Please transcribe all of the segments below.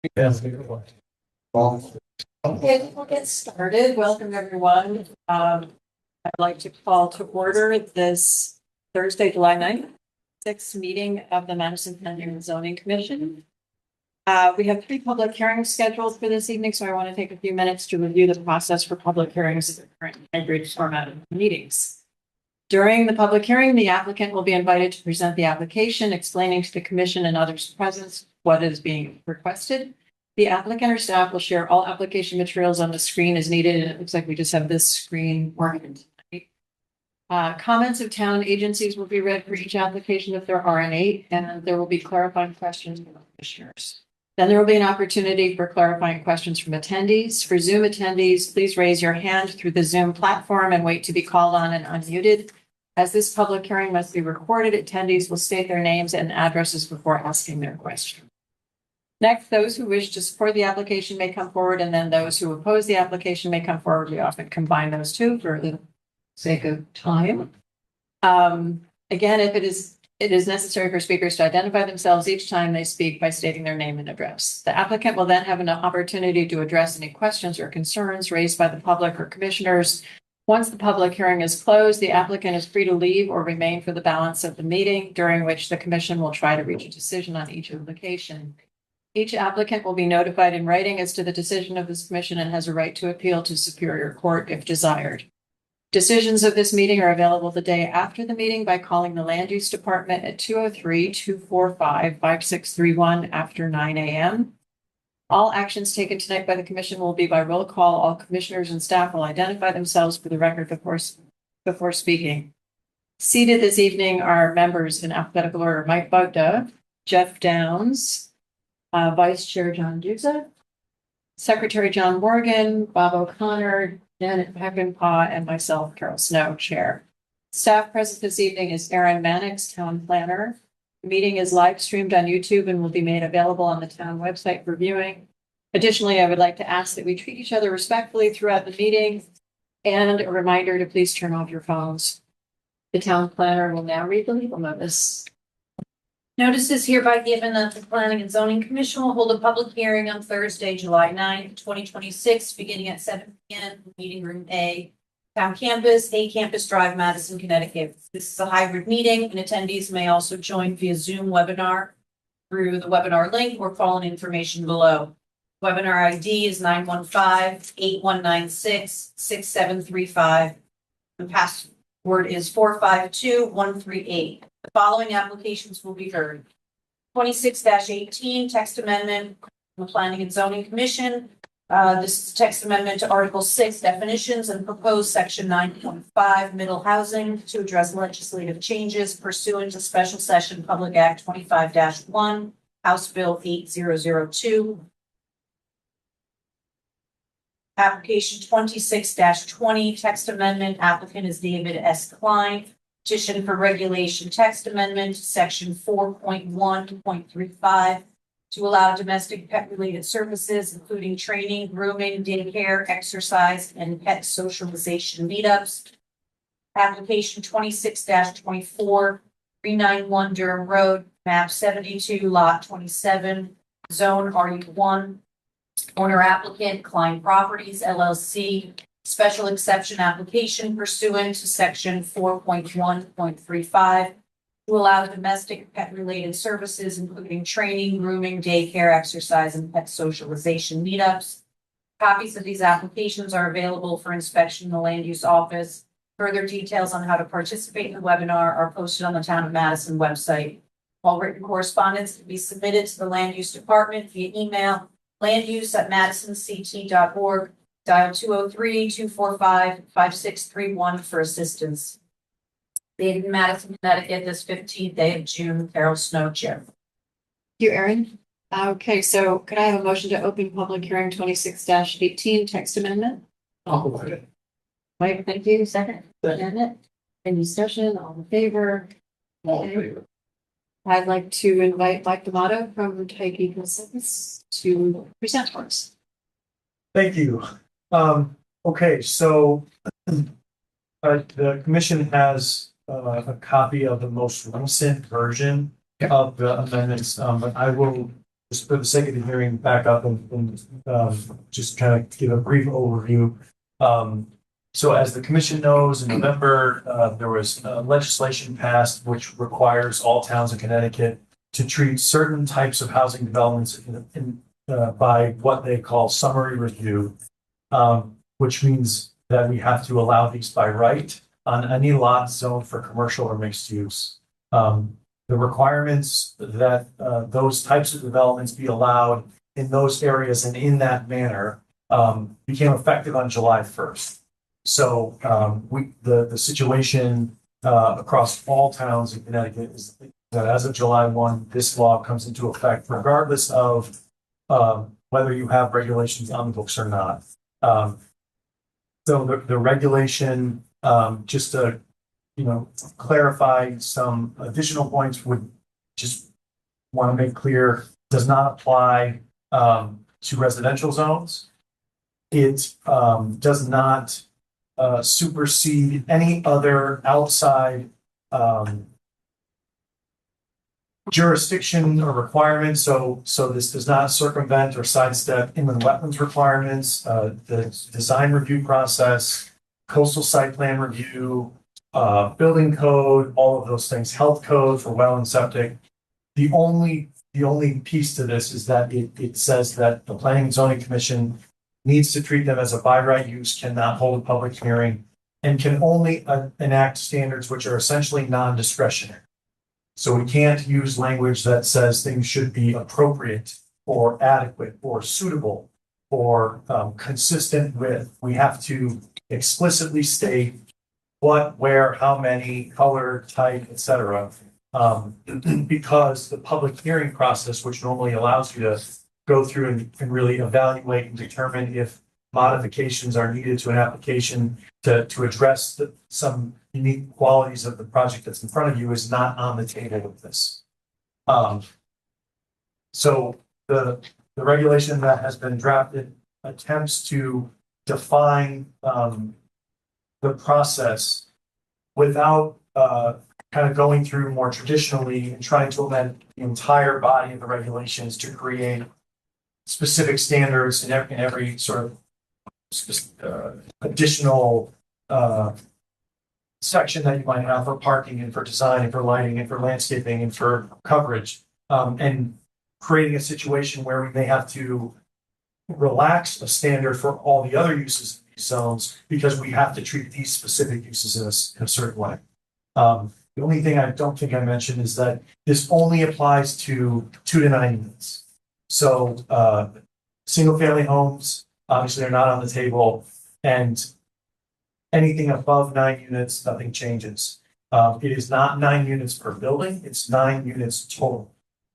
Okay, we'll get started. Welcome, everyone. I'd like to call to order this Thursday, July 9th, 6th meeting of the Madison Planning and Zoning Commission. We have 3 public hearings scheduled for this evening, so I want to take a few minutes to review the process for public hearings in the current hybrid format of meetings. During the public hearing, the applicant will be invited to present the application, explaining to the commission and others present what is being requested. The applicant or staff will share all application materials on the screen as needed, and it looks like we just have this screen working tonight. Comments of town agencies will be read for each application if there are any, and there will be clarifying questions from the commissioners. Then there will be an opportunity for clarifying questions from attendees. For Zoom attendees, please raise your hand through the Zoom platform and wait to be called on and unmuted. As this public hearing must be recorded, attendees will state their names and addresses before asking their question. Next, those who wish to support the application may come forward, and then those who oppose the application may come forward. We often combine those two for the sake of time. Again, if it is necessary for speakers to identify themselves each time they speak by stating their name and address. The applicant will then have an opportunity to address any questions or concerns raised by the public or commissioners. Once the public hearing is closed, the applicant is free to leave or remain for the balance of the meeting, during which the commission will try to reach a decision on each application. Each applicant will be notified in writing as to the decision of this commission and has a right to appeal to Superior Court if desired. Decisions of this meeting are available the day after the meeting by calling the Land Use Department at 203-245-5631 after 9 a.m. All actions taken tonight by the commission will be by roll call. All commissioners and staff will identify themselves for the record before speaking. Seated this evening are members in alphabetical order: Mike Bugda, Jeff Downs, Vice Chair John Duza, Secretary John Morgan, Bob O'Connor, Janet Peckinpah, and myself, Carol Snow, Chair. Staff present this evening is Aaron Mannix, Town Planner. The meeting is live streamed on YouTube and will be made available on the town website for viewing. Additionally, I would like to ask that we treat each other respectfully throughout the meeting, and a reminder to please turn off your phones. The Town Planner will now read the legal notice. Notice is hereby given that the Planning and Zoning Commission will hold a public hearing on Thursday, July 9th, 2026, beginning at 7 p.m. Meeting Room A, Town Campus, A Campus Drive, Madison, Connecticut. This is a hybrid meeting, and attendees may also join via Zoom webinar through the webinar link or call in information below. Webinar ID is 915-8196-6735. The password is 452138. The following applications will be heard. 26-18 text amendment from the Planning and Zoning Commission. This is text amendment to Article 6 definitions and proposed Section 9.5 middle housing to address legislative changes pursuant to Special Session Public Act 25-1, House Bill 8002. Application 26-20 text amendment. Applicant is David S. Klein. Petition for regulation text amendment, section 4.1.35, to allow domestic pet-related services, including training, grooming, daycare, exercise, and pet socialization meetups. Application 26-24, 391 Durham Road, map 72, lot 27, zone RU1. Owner applicant, Klein Properties, LLC. Special exception application pursuant to section 4.1.35 to allow domestic pet-related services, including training, grooming, daycare, exercise, and pet socialization meetups. Copies of these applications are available for inspection in the Land Use Office. Further details on how to participate in the webinar are posted on the Town of Madison website. All written correspondence can be submitted to the Land Use Department via email, landuse@MadisonTV.org. Dial 203-245-5631 for assistance. Dated in Madison, Connecticut, this 15th day of June. Carol Snow, Chair. Thank you, Aaron. Okay, so could I have a motion to open public hearing 26-18 text amendment? I'll provide it. Mike, thank you. Second. Janet. Any discussion? All in favor? All in favor. I'd like to invite Mike D'Amato from Tyke Consultants to present for us. Thank you. Okay, so the commission has a copy of the most recent version of the amendments, but I will just for the sake of the hearing, back up and just kind of give a brief overview. So as the commission knows, in November, there was legislation passed which requires all towns in Connecticut to treat certain types of housing developments by what they call summary review, which means that we have to allow these by right on any lot zoned for commercial or mixed use. The requirements that those types of developments be allowed in those areas and in that manner became effective on July 1st. So the situation across all towns in Connecticut is that as of July 1, this law comes into effect regardless of whether you have regulations on the books or not. So the regulation, just to clarify some additional points, would just want to make clear, does not apply to residential zones. It does not supersede any other outside jurisdiction or requirements. So this does not circumvent or sidestep inland wetlands requirements, the design review process, coastal site plan review, building code, all of those things, health code for well and septic. The only piece to this is that it says that the Planning and Zoning Commission needs to treat them as a by right use, cannot hold a public hearing, and can only enact standards which are essentially non-discretionary. So we can't use language that says things should be appropriate or adequate or suitable or consistent with. We have to explicitly state what, where, how many, color, type, etc. Because the public hearing process, which normally allows you to go through and really evaluate and determine if modifications are needed to an application to address some unique qualities of the project that's in front of you, is not on the table with this. So the regulation that has been drafted attempts to define the process without kind of going through more traditionally and trying to amend the entire body of the regulations to create specific standards in every sort of additional section that you might have for parking and for design and for lighting and for landscaping and for coverage, and creating a situation where we may have to relax a standard for all the other uses in these zones because we have to treat these specific uses in a certain way. The only thing I don't think I mentioned is that this only applies to 2 to 9 units. So single family homes, obviously, are not on the table, and anything above 9 units, nothing changes. It is not 9 units per building, it's 9 units total.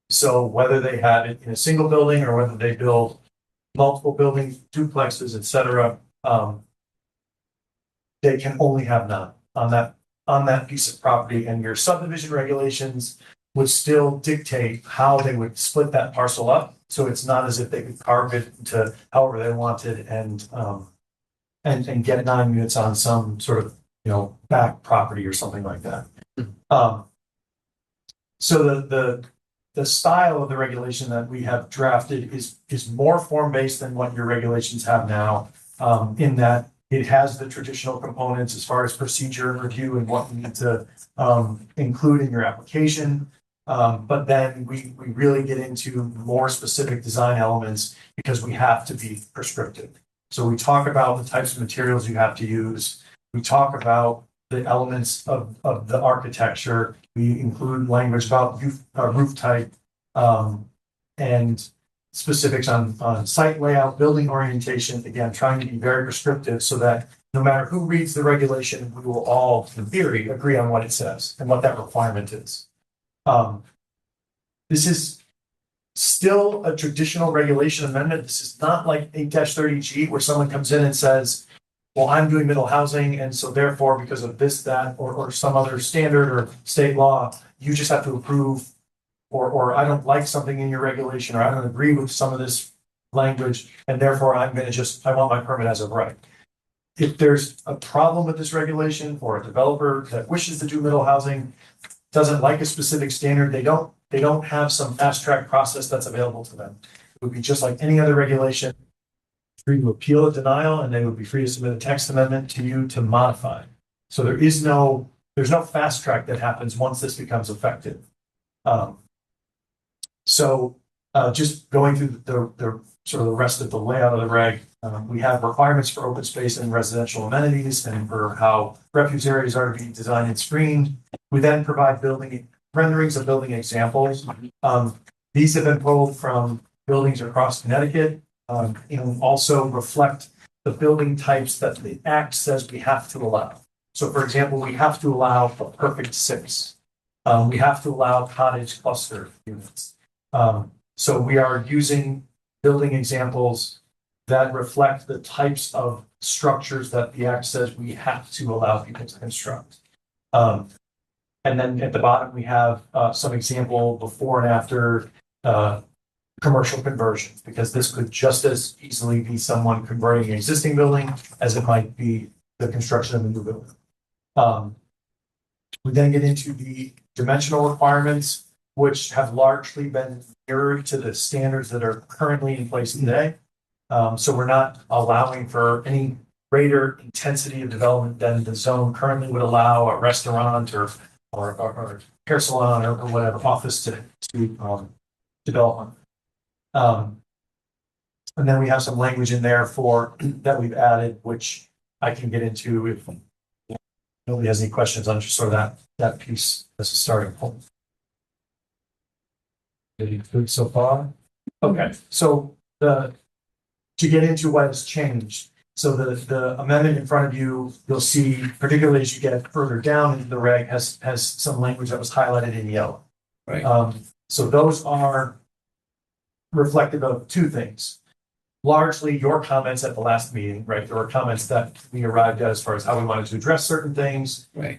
So whether they have it in a single building or whether they build multiple buildings, duplexes, etc., they can only have 9 on that piece of property, and your subdivision regulations would still dictate how they would split that parcel up. So it's not as if they could carve it into however they wanted and get 9 units on some sort of back property or something like that. So the style of the regulation that we have drafted is more form-based than what your regulations have now, in that it has the traditional components as far as procedure and review and what you need to include in your application. But then we really get into more specific design elements because we have to be prescriptive. So we talk about the types of materials you have to use. We talk about the elements of the architecture. We include language about roof type and specifics on site layout, building orientation. Again, trying to be very prescriptive so that no matter who reads the regulation, we will all, in theory, agree on what it says and what that requirement is. This is still a traditional regulation amendment. This is not like 8-30G where someone comes in and says, well, I'm doing middle housing, and so therefore, because of this, that, or some other standard or state law, you just have to approve, or I don't like something in your regulation, or I don't agree with some of this language, and therefore I want my permit as of right. If there's a problem with this regulation, or a developer that wishes to do middle housing, doesn't like a specific standard, they don't they don't have some fast track process that's available to them. It would be just like any other regulation, free to appeal a denial, and they would be free to submit a text amendment to you to modify. So there's no fast track that happens once this becomes effective. Just going through the sort of the rest of the layout of the reg, we have requirements for open space and residential amenities and for how refuge areas are to be designed and screened. We then provide renderings of building examples. These have been pulled from buildings across Connecticut, and also reflect the building types that the Act says we have to allow. So for example, we have to allow a perfect six. We have to allow cottage cluster units. So we are using building examples that reflect the types of structures that the Act says we have to allow people to construct. And then at the bottom, we have some example before and after commercial conversions, because this could just as easily be someone converting an existing building as it might be the construction of a new building. We then get into the dimensional requirements, which have largely been mirrored to the standards that are currently in place today. So we're not allowing for any greater intensity of development than the zone currently would allow a restaurant or hair salon or whatever office to development. And then we have some language in there that we've added, which I can get into if nobody has any questions on just sort of that piece as a starting point. Good so far? Okay, so to get into what has changed. So the amendment in front of you, you'll see, particularly as you get further down into the reg, has some language that was highlighted in yellow. Right. So those are reflective of two things. Largely your comments at the last meeting, right? There were comments that we arrived at as far as how we wanted to address certain things. Right.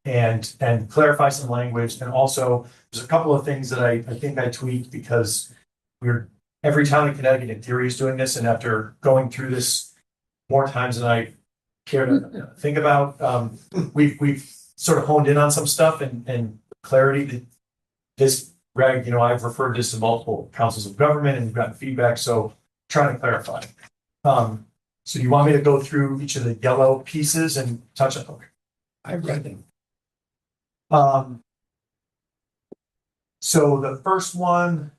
And clarify some language. And also there's a couple of things that I think I tweaked because every town in Connecticut in theory is doing this. And after going through this more times than I care to think about, we've sort of honed in on some stuff and clarity that this reg, I've referred this to multiple councils of government and we've gotten feedback. So trying to clarify. So you want me to go through each of the yellow pieces and touch on them? I've read them. So the first one,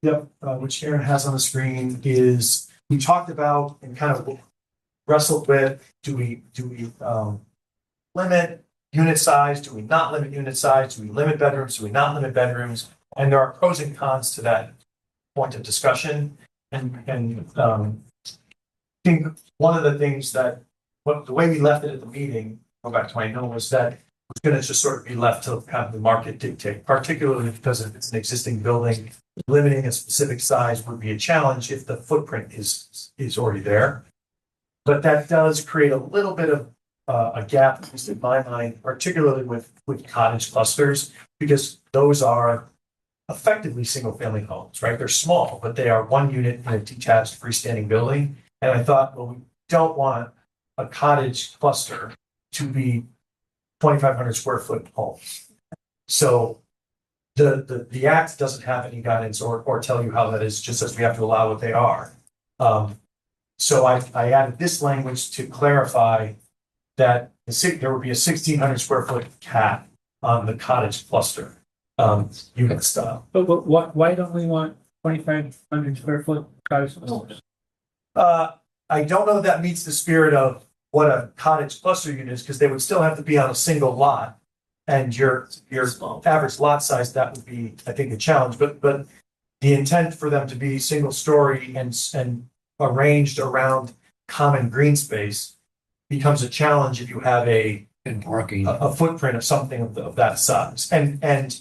which Aaron has on the screen, is we talked about and kind of wrestled with, do we limit unit size? Do we not limit unit size? Do we limit bedrooms? Do we not limit bedrooms? And there are pros and cons to that point of discussion. And I think one of the things that, the way we left it at the meeting, go back to my note, was that it's going to just sort of be left to kind of the market dictate, particularly because if it's an existing building, limiting a specific size would be a challenge if the footprint is already there. But that does create a little bit of a gap, at least in my mind, particularly with cottage clusters, because those are effectively single family homes, right? They're small, but they are one unit in a detached freestanding building. And I thought, well, we don't want a cottage cluster to be 2,500 square foot homes. So the Act doesn't have any guidance or tell you how that is, just as we have to allow what they are. So I added this language to clarify that there would be a 1,600 square foot cap on the cottage cluster unit style. But why don't we want 2,500 square foot cottage clusters? I don't know if that meets the spirit of what a cottage cluster unit is, because they would still have to be on a single lot. And your average lot size, that would be, I think, a challenge. But the intent for them to be single story and arranged around common green space becomes a challenge if you have a footprint of something of that size. And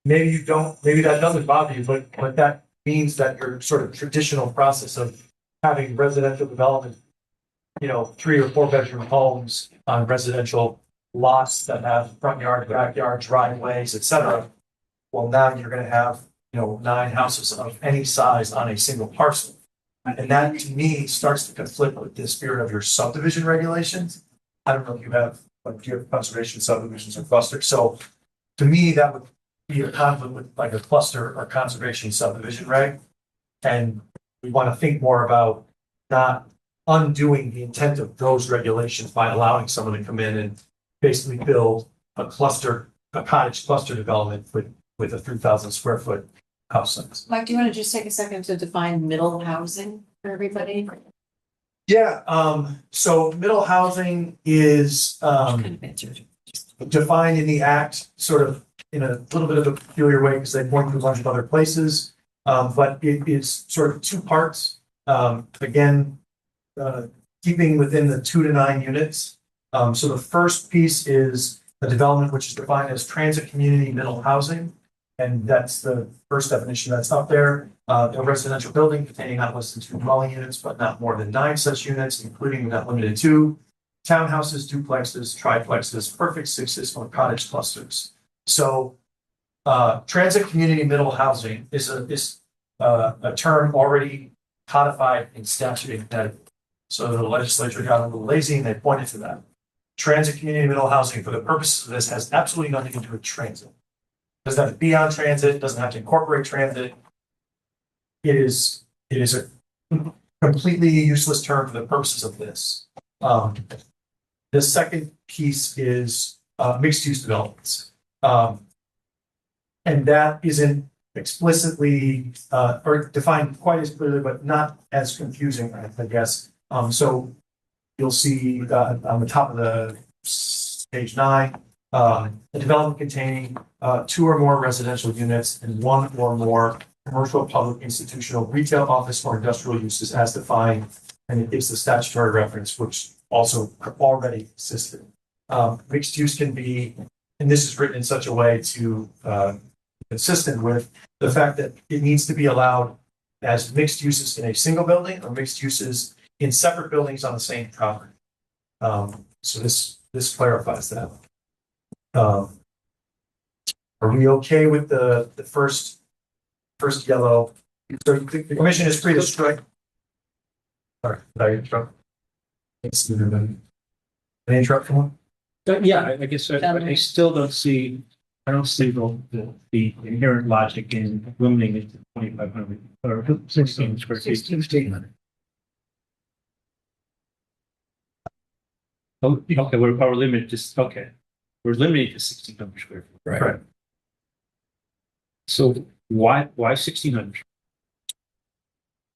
maybe that doesn't bother you, but that means that your sort of traditional process of having residential development, 3 or 4 bedroom homes on residential lots that have front yard, backyard, driveways, etc. Well, now you're going to have, 9 houses of any size on a single parcel. And that, to me, starts to conflict with the spirit of your subdivision regulations. I don't know if you have, do you have conservation subdivisions or clusters? So to me, that would be a conflict with like a cluster or conservation subdivision reg. And we want to think more about not undoing the intent of those regulations by allowing someone to come in and basically build a cottage cluster development with a 3,000 square foot house size. Mike, do you want to just take a second to define middle housing for everybody? Yeah, so middle housing is, Kind of answered. defined in the act sort of in a little bit of a peculiar way because they point to a bunch of other places. But it is sort of two parts. Again, keeping within the 2 to 9 units. So the first piece is a development which is defined as transit community middle housing. And that's the first definition that's up there. A residential building containing not less than 2 dwelling units, but not more than 9 such units, including but not limited to townhouses, duplexes, triplexes, perfect sixes, or cottage clusters. So transit community middle housing is a term already codified in statute in Connecticut. So the legislature got a little lazy and they pointed to that. Transit community middle housing for the purposes of this has absolutely nothing to do with transit. Doesn't have to be on transit, doesn't have to incorporate transit. It is a completely useless term for the purposes of this. The second piece is mixed use developments. And that isn't explicitly or defined quite as clearly, but not as confusing, I guess. So you'll see on the top of the page 9, a development containing 2 or more residential units and 1 or more commercial, public, institutional, retail, office, or industrial uses as defined, and it gives the statutory reference, which also already existed. Mixed use can be, and this is written in such a way to consistent with the fact that it needs to be allowed as mixed uses in a single building or mixed uses in separate buildings on the same property. So this clarifies that. Are we okay with the first yellow? So the commission is free to strike. Sorry, did I interrupt? Any interrupt from one? Yeah, I guess I still don't see, I don't see the inherent logic in limiting it to 2,500 or 16 square feet. 1,600. Oh, okay, we're limited to, okay. We're limited to 1,600 square feet. Right. So why 1,600?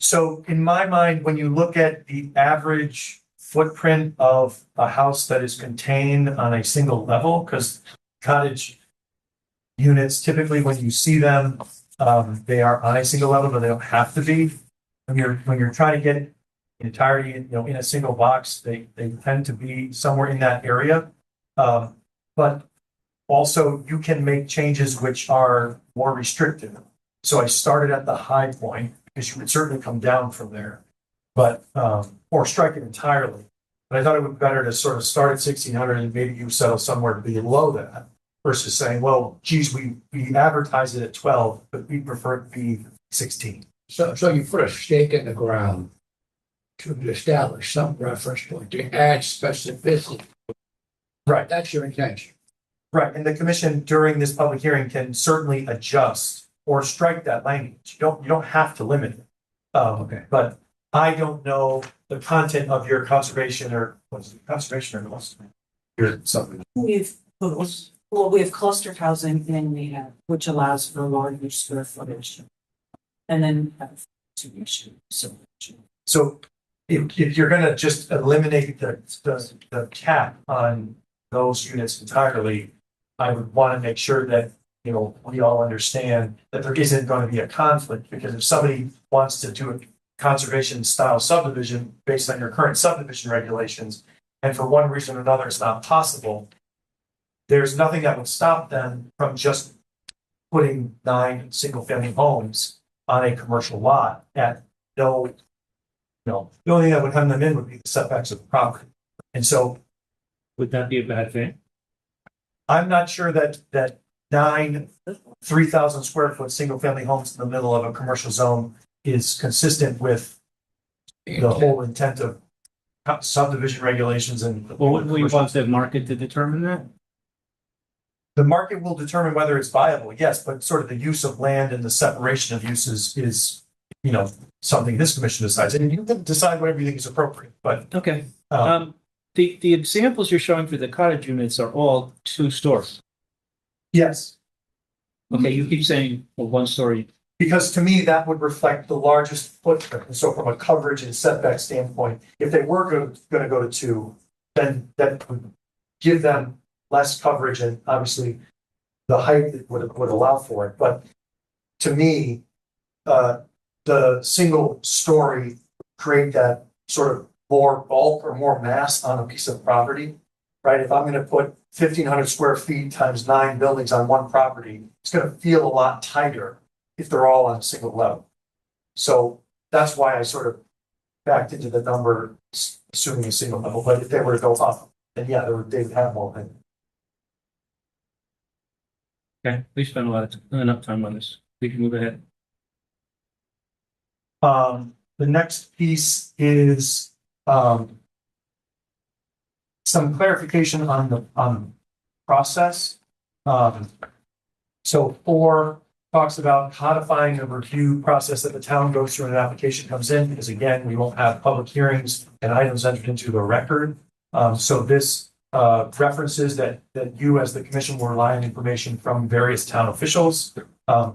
So in my mind, when you look at the average footprint of a house that is contained on a single level, because cottage units, typically when you see them, they are on a single level, but they don't have to be. When you're trying to get the entirety, in a single box, they tend to be somewhere in that area. But also you can make changes which are more restrictive. So I started at the high point because you would certainly come down from there, but or strike it entirely. But I thought it would be better to sort of start at 1,600 and maybe you settle somewhere below that versus saying, well, geez, we advertise it at 12, but we prefer it to be 16. So you put a stake in the ground to establish some reference point to add specificity. Right. That's your intention. Right. And the commission during this public hearing can certainly adjust or strike that language. You don't have to limit it. Okay. But I don't know the content of your conservation or what's it, conservation or your something. We have clustered housing in the, which allows for larger square footage. And then two issues. So if you're gonna just eliminate the cap on those units entirely, I would want to make sure that, we all understand that there isn't going to be a conflict, because if somebody wants to do a conservation style subdivision based on your current subdivision regulations, and for one reason or another it's not possible, there's nothing that would stop them from just putting 9 single family homes on a commercial lot at the only thing that would hem them in would be the setbacks of the property. And so Would that be a bad thing? I'm not sure that 9 3,000 square foot single family homes in the middle of a commercial zone is consistent with the whole intent of subdivision regulations and. Well, wouldn't we want the market to determine that? The market will determine whether it's viable, yes, but sort of the use of land and the separation of uses is, you know, something this commission decides, and you can decide whatever you think is appropriate, but, Okay. um, The examples you're showing for the cottage units are all 2 stories. yes. Okay, you keep saying a 1-story. Because to me, that would reflect the largest footprint. And so from a coverage and setback standpoint, if they were gonna go to 2, then that would give them less coverage, and obviously the height would allow for it. But to me, the single story create that sort of more bulk or more mass on a piece of property, right? If I'm gonna put 1,500 square feet times 9 buildings on one property, it's gonna feel a lot tighter if they're all on a single level. So that's why I sort of backed into the number, assuming a single level, but if they were to go up, then yeah, they would have more than. Okay, we spent enough time on this. We can move ahead. The next piece is, some clarification on the process. So 4 talks about codifying the review process that the town goes through when an application comes in, because again, we won't have public hearings and items entered into the record. So this references that you as the commission will rely on information from various town officials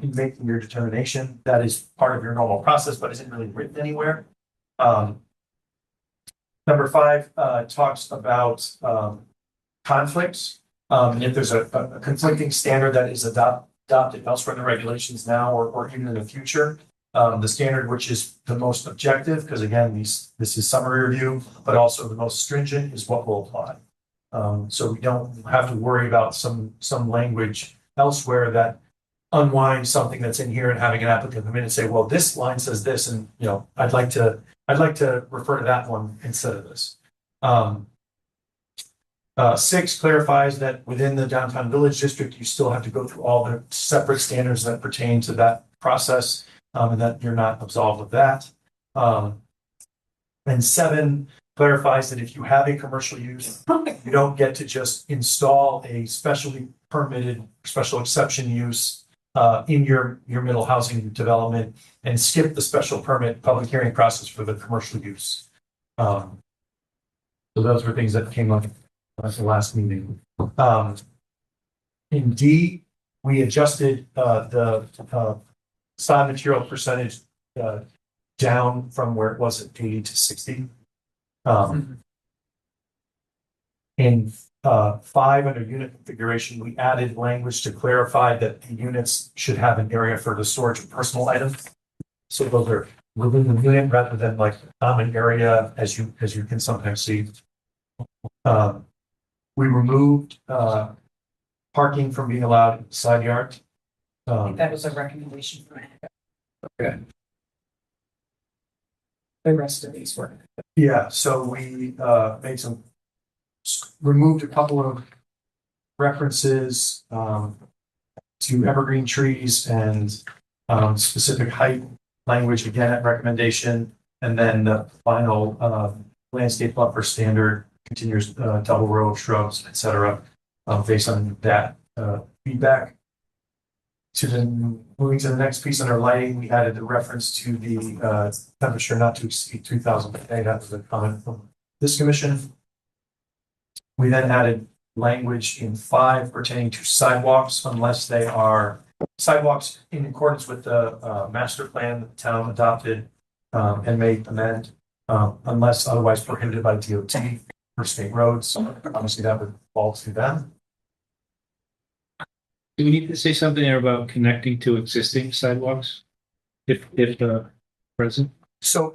in making your determination. That is part of your normal process, but isn't really written anywhere. Number 5 talks about conflicts. And if there's a conflicting standard that is adopted elsewhere in the regulations now or even in the future, the standard which is the most objective, because again, this is summary review, but also the most stringent is what will apply. So we don't have to worry about some language elsewhere that unwinds something that's in here and having an applicant come in and say, well, this line says this, and you know, I'd like to refer to that one instead of this. 6 clarifies that within the downtown village district, you still have to go through all the separate standards that pertain to that process, and that you're not absolved of that. And 7 clarifies that if you have a commercial use, you don't get to just install a specially permitted special exception use in your middle housing development and skip the special permit public hearing process for the commercial use. So those were things that came up at the last meeting. In D, we adjusted the sod material percentage down from where it was at 80 to 60. In 5, under unit configuration, we added language to clarify that the units should have an area for the storage of personal items. So those are within the unit rather than like a common area as you can sometimes see. We removed parking from being allowed in the side yard. I think that was a recommendation from Anna. Okay. The rest of these were. Yeah, so we removed a couple of references to evergreen trees and specific height language, again at recommendation, and then the final landscape buffer standard continues double row of shrubs, etc. Based on that feedback. Moving to the next piece under lighting, we added the reference to the temperature not to exceed 2,000 per day. That was a comment from this commission. We then added language in 5 pertaining to sidewalks, unless they are sidewalks in accordance with the master plan that the town adopted and may amend, unless otherwise prohibited by DOT for state roads. Obviously, that would fall to them. Do we need to say something there about connecting to existing sidewalks? If present? So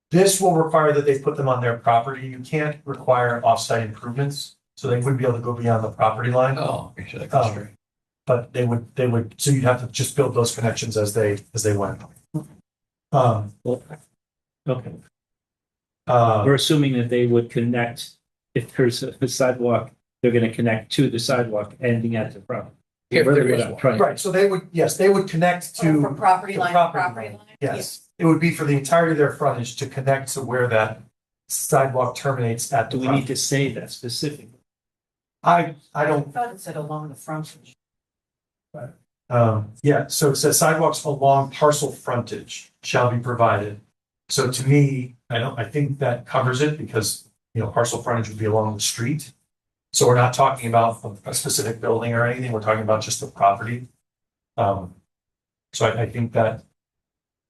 this will require that they put them on their property. You can't require offsite improvements, so they wouldn't be able to go beyond the property line. Oh, okay, so that goes straight. But they would, so you'd have to just build those connections as they went. Okay. We're assuming that they would connect, if there's a sidewalk, they're going to connect to the sidewalk ending at the property. If there is one. Right, so they would connect to. From property the line to property property line. Yes, it would be for the entirety of their frontage to connect to where that sidewalk terminates at the Do we need to say that specifically? I I don't, thought it said along the frontage. yeah, so it says sidewalks along parcel frontage shall be provided. So to me, I think that covers it because, parcel frontage would be along the street. So we're not talking about a specific building or anything, we're talking about just the property. So I think that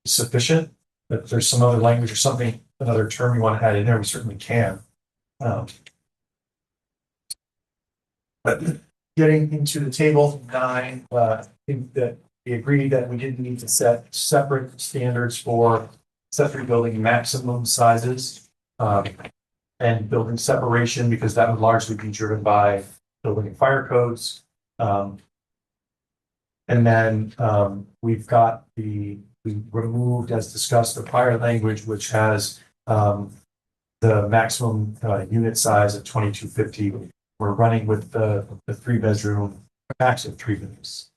is sufficient, but if there's some other language or something, another term you want to add in there, we certainly can. But getting into the table 9, I think that we agreed that we didn't need to set separate standards for accessory building maximum sizes. And building separation, because that would largely be driven by building and fire codes. And then we removed, as discussed, the prior language, which has the maximum unit size of 2250. We're running with the 3-bedroom, max of 3 bedrooms.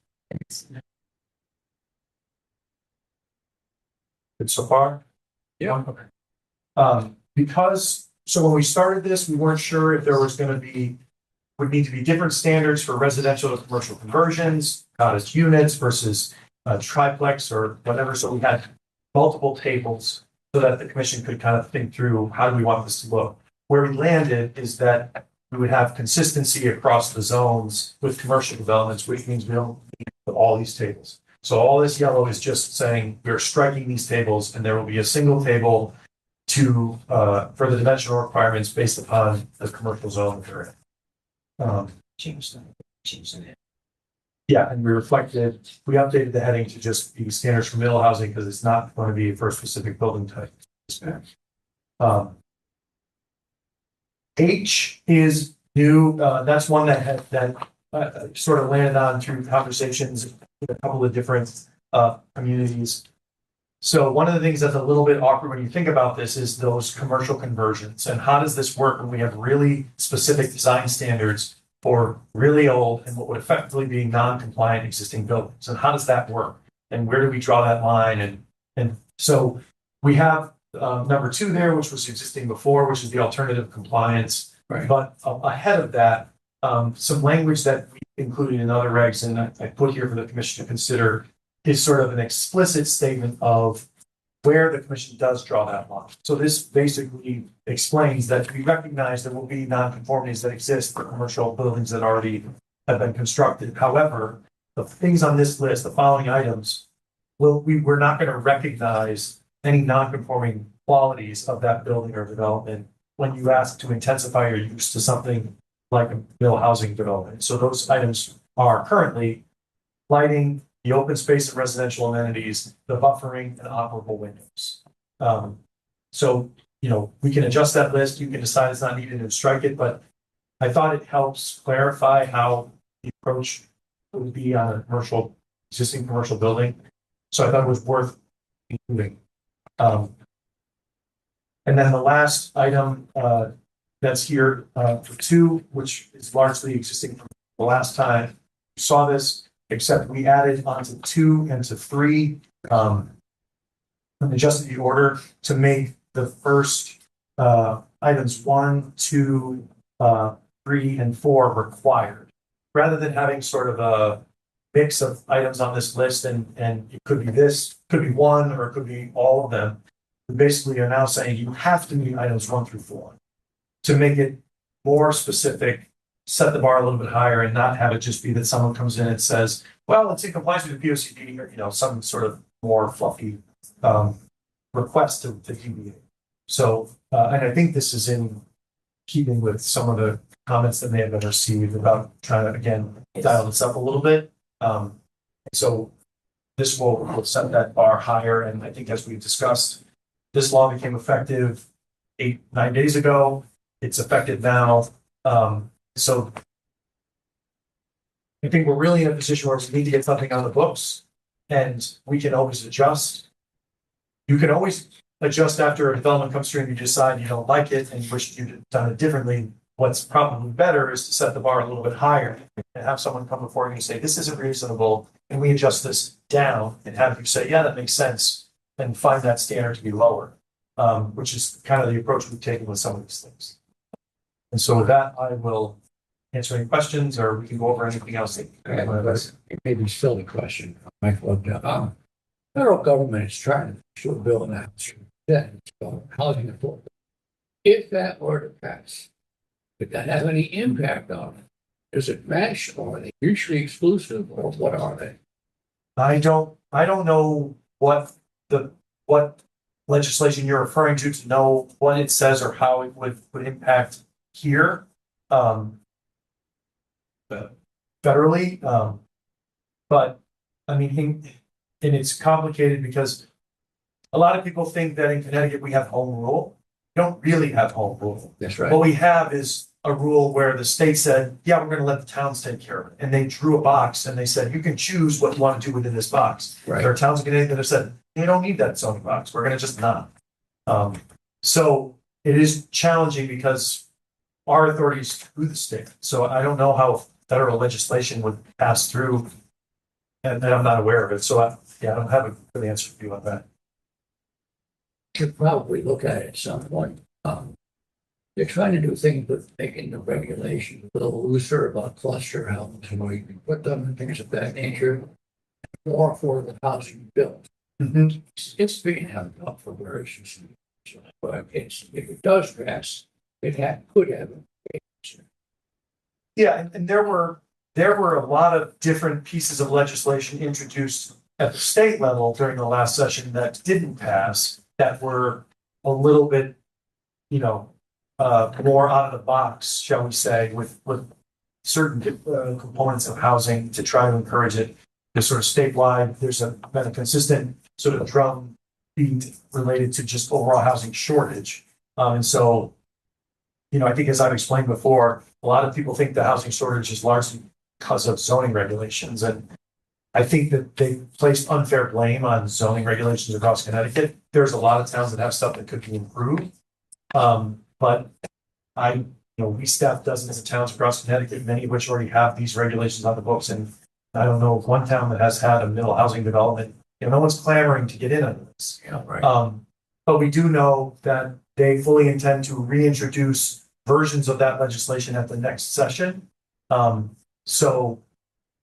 Good so far? Yeah. Okay. So when we started this, we weren't sure if there was would need to be different standards for residential to commercial conversions, cottage units versus triplex or whatever. So we had multiple tables so that the commission could kind of think through how do we want this to look. Where we landed is that we would have consistency across the zones with commercial developments, which means we don't need all these tables. So all this yellow is just saying we're striking these tables and there will be a single table for the dimensional requirements based upon the commercial zone that they're in. Change that. Yeah, and we updated the heading to just be standards for middle housing because it's not going to be for a specific building type. H is new. That's one that sort of landed on through conversations with a couple of different communities. So one of the things that's a little bit awkward when you think about this is those commercial conversions. And how does this work when we have really specific design standards for really old and what would effectively be non-compliant existing buildings? And how does that work? And where do we draw that line? And so we have number 2 there, which was existing before, which is the alternative compliance. Right. But ahead of that, some language that we included in other regs and I put here for the commission to consider is sort of an explicit statement of where the commission does draw that line. So this basically explains that we recognize there will be nonconformities that exist for commercial buildings that already have been constructed. However, the things on this list, the following items, we're not going to recognize any nonconforming qualities of that building or development when you ask to intensify your use to something like a middle housing development. So those items are currently lighting, the open space and residential amenities, the buffering, and operable windows. So, we can adjust that list. You can decide it's not needed and strike it, but I thought it helps clarify how the approach would be on a existing commercial building. So I thought it was worth including. And then the last item that's here for 2, which is largely existing from the last time we saw this, except we added onto 2 and to 3 and adjusted the order to make the first items 1, 2, 3, and 4 required. Rather than having sort of a mix of items on this list and it could be this, could be 1, or it could be all of them. We basically are now saying you have to meet items 1 through 4 to make it more specific, set the bar a little bit higher and not have it just be that someone comes in and says, well, it's in compliance with the POCD or, some sort of more fluffy request to deviate. So, and I think this is in keeping with some of the comments that may have been received about trying to, again, dial this up a little bit. So this will set that bar higher. And I think as we've discussed, this law became effective 8-9 days ago. It's effective now. So I think we're really in a position where we need to get something on the books and we can always adjust. You can always adjust after a development comes through and you decide you don't like it and you wish you'd done it differently. What's probably better is to set the bar a little bit higher and have someone come before you and say, this isn't reasonable. And we adjust this down and have you say, yeah, that makes sense. And find that standard to be lower, which is kind of the approach we've taken with some of these things. And so with that, I will answer any questions, or we can go over anything else. It may be a silly question. Federal government is trying to show a bill now. That it's called housing affordability. If that were to pass, would that have any impact on it? Does it match, or are they mutually exclusive, or what are they? I don't know what legislation you're referring to know what it says or how it would impact here. Federally, but I mean, and it's complicated because a lot of people think that in Connecticut we have home rule. We don't really have home rule. That's right. What we have is a rule where the state said, yeah, we're going to let the towns take care of it. And they drew a box and they said, you can choose what you want to do within this box. Right. There are towns in Connecticut that have said, they don't need that zoning box. We're going to just not. So it is challenging because our authorities through the state. So I don't know how federal legislation would pass through, and I'm not aware of it. So I don't have a good answer for you on that. Should probably look at it at some point. They're trying to do things with making the regulations a little looser about cluster homes, where you can put them and things of that nature. More affordable housing built. Mm-hmm. It's being held up for various reasons. But if it does pass, could have. Yeah, and there were a lot of different pieces of legislation introduced at the state level during the last session that didn't pass, that were a little bit, more out of the box, shall we say, with certain components of housing to try to encourage it. There's sort of statewide, been a consistent sort of drum beat related to just overall housing shortage. And so, I think as I've explained before, a lot of people think the housing shortage is largely because of zoning regulations. And I think that they placed unfair blame on zoning regulations across Connecticut. There's a lot of towns that have stuff that could be improved. But we staff dozens of towns across Connecticut, many of which already have these regulations on the books. And I don't know of one town that has had a middle housing development. No one's clamoring to get in on this. Yeah, right. But we do know that they fully intend to reintroduce versions of that legislation at the next session. So,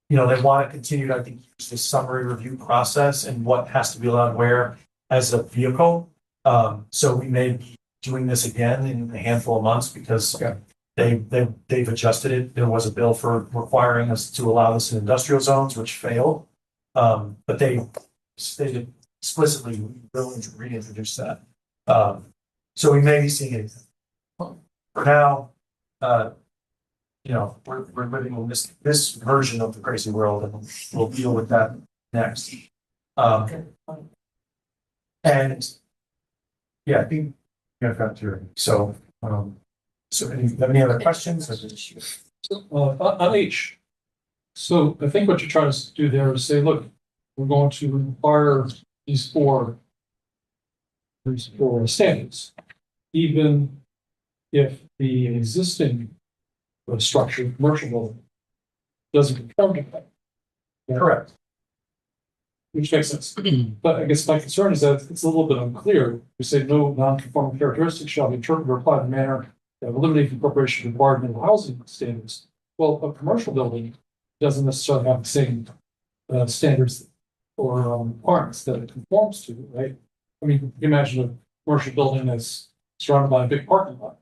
they want to continue to, I think, use the summary review process and what has to be allowed where as a vehicle. So we may be doing this again in a handful of months because they've adjusted it. There was a bill for requiring us to allow this in industrial zones, which failed. But they stated explicitly willing to reintroduce that. So we may be seeing it. For now, we're living in this version of the crazy world, and we'll deal with that next. And yeah, I think I've got to. So, so any other questions? On H. So I think what you're trying to do there is say, look, we're going to require these four standards, even if the existing structure, commercial building, doesn't conform to that. Correct. Which makes sense. But I guess my concern is that it's a little bit unclear. We say no non-conforming characteristics shall be interpreted or applied in a manner that eliminates incorporation of required minimum housing standards. Well, a commercial building doesn't necessarily have the same standards or requirements that it conforms to, right? I mean, imagine a commercial building that's surrounded by a big parking lot.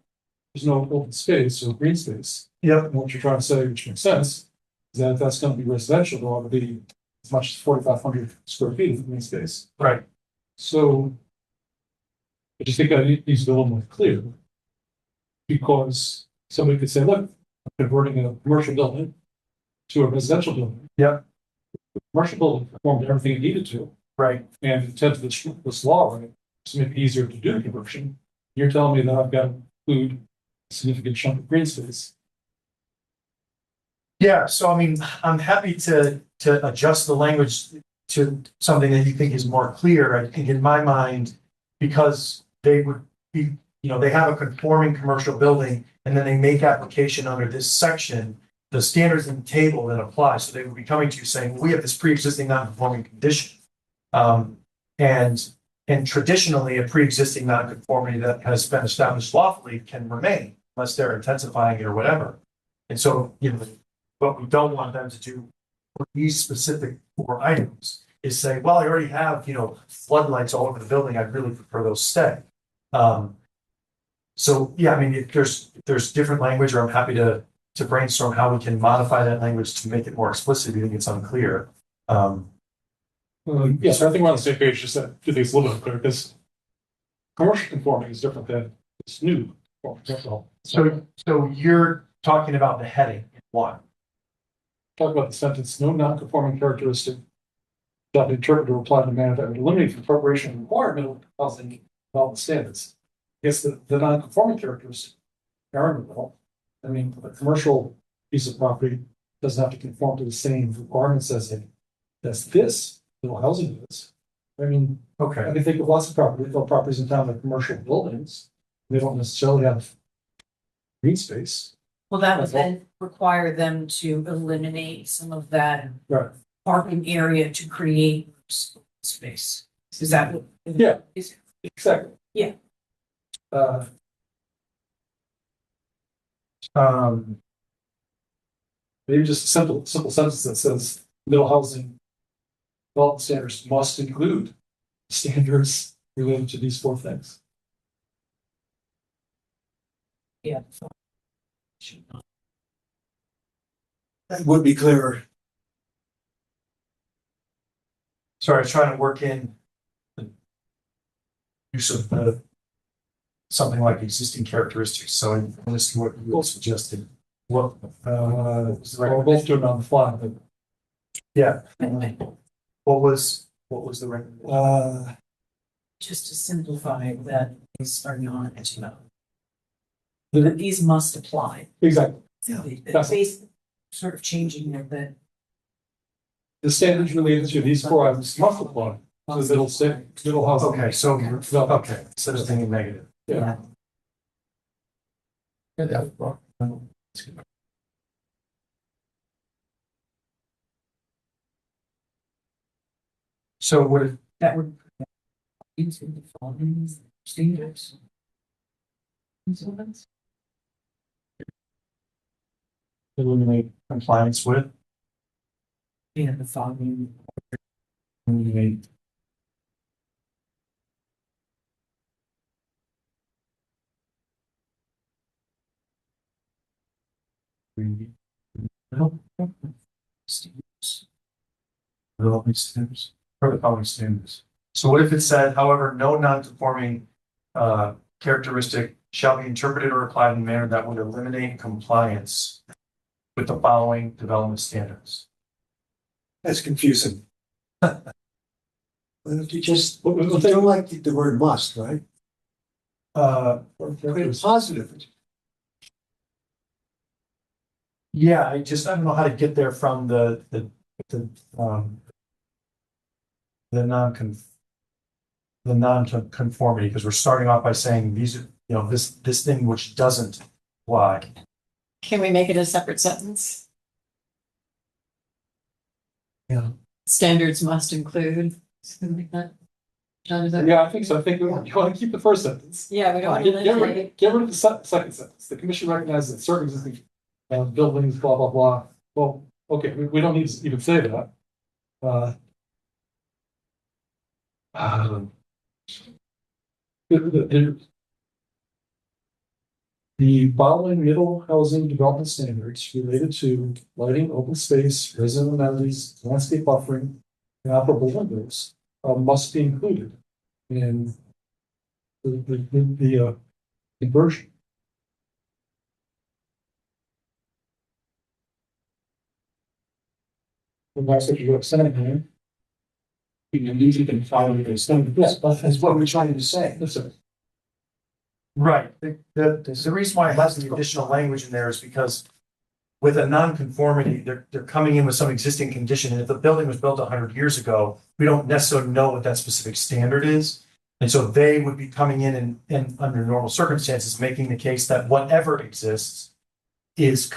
There's no open space or green space. Yep. And what you're trying to say, which makes sense, is that if that's going to be residential, there ought to be as much as 4,500 square feet of green space. Right. So I just think that it needs to be a little more clear, because somebody could say, look, I'm converting a commercial building to a residential building. Yep. The commercial building performed everything it needed to. Right. And the intent of this law, right, is to make it easier to do the conversion. You're telling me that I've got to include a significant chunk of green space. Yeah, so I mean, I'm happy to adjust the language to something that you think is more clear. I think in my mind, because they would be, they have a conforming commercial building and then they make application under this section, the standards in the table that apply. So they would be coming to you saying, we have this pre-existing non-conforming condition. And traditionally a pre-existing non-conformity that has been established lawfully can remain unless they're intensifying it or whatever. And so, what we don't want them to do for these specific 4 items is say, well, I already have, floodlights all over the building. I'd really prefer those stay. So, yeah, I mean, if there's different language, or I'm happy to brainstorm how we can modify that language to make it more explicit if you think it's unclear. Yes, I think we're on the same page, just that do things a little bit clearer, because commercial conforming is different than this new. That's all. So you're talking about the heading in 1. Talk about the sentence, no non-conforming characteristic shall be interpreted or applied in a manner that would eliminate the appropriation of environmental housing development standards. I guess the non-conforming characteristic, environmental, I mean, a commercial piece of property doesn't have to conform to the same requirements as this little housing is. I mean, Okay. I can think of lots of properties in town, like commercial buildings. They don't necessarily have green space. Well, that would then require them to eliminate some of that Right. parking area to create space. Is that what? Yeah. Is, Exactly. Yeah. Maybe just a simple sentence that says middle housing development standards must include standards related to these 4 things. yeah. That would be clearer. Sorry, I was trying to work in the use of something like existing characteristics. So in this, what you had suggested, what We're both doing it on the fly, but yeah, what was the recommendation? Just to simplify that these are not, that these must apply. exactly. It's basically sort of changing it that The standards related to these 4 items must apply to the middle housing. Okay, so okay, instead of thinking negative. Yeah. Yeah, that was wrong. So what? that would into the following standards. Eliminate compliance with. And the following Eliminate. standards. Development standards, or the following standards. So what if it said, however, no non-conforming characteristic shall be interpreted or applied in a manner that would eliminate compliance with the following development standards? That's confusing. But if you just, Well, you don't like the word must, right? Put it positive. Yeah, I don't know how to get there from the non-conformity, because we're starting off by saying these are, this thing which doesn't apply. Can we make it a separate sentence? Yeah. Standards must include, something like that. John, is that? Yeah, I think so. I think you want to keep the first sentence. Yeah, we don't want to eliminate. Get rid of the second sentence. The commission recognizes that certain existing buildings, blah, blah, blah. Well, okay, we don't need to even say that. The following middle housing development standards related to lighting, open space, resident amenities, landscape buffering, and operable windows must be included in the conversion. And that's what you're saying here. You can use it in following those standards. Yes, that's what we're trying to say. That's it. Right. The reason why it has the additional language in there is because with a non-conformity, they're coming in with some existing condition. And if the building was built 100 years ago, we don't necessarily know what that specific standard is. And so they would be coming in and under normal circumstances, making the case that whatever exists is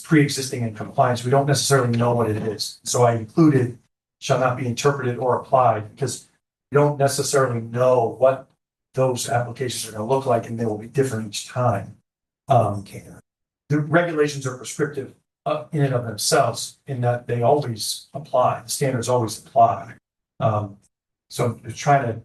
pre-existing in compliance. We don't necessarily know what it is. So I included shall not be interpreted or applied, because we don't necessarily know what those applications are going to look like, and they will be different each time. the regulations are prescriptive in and of themselves in that they always apply, the standards always apply. So it's trying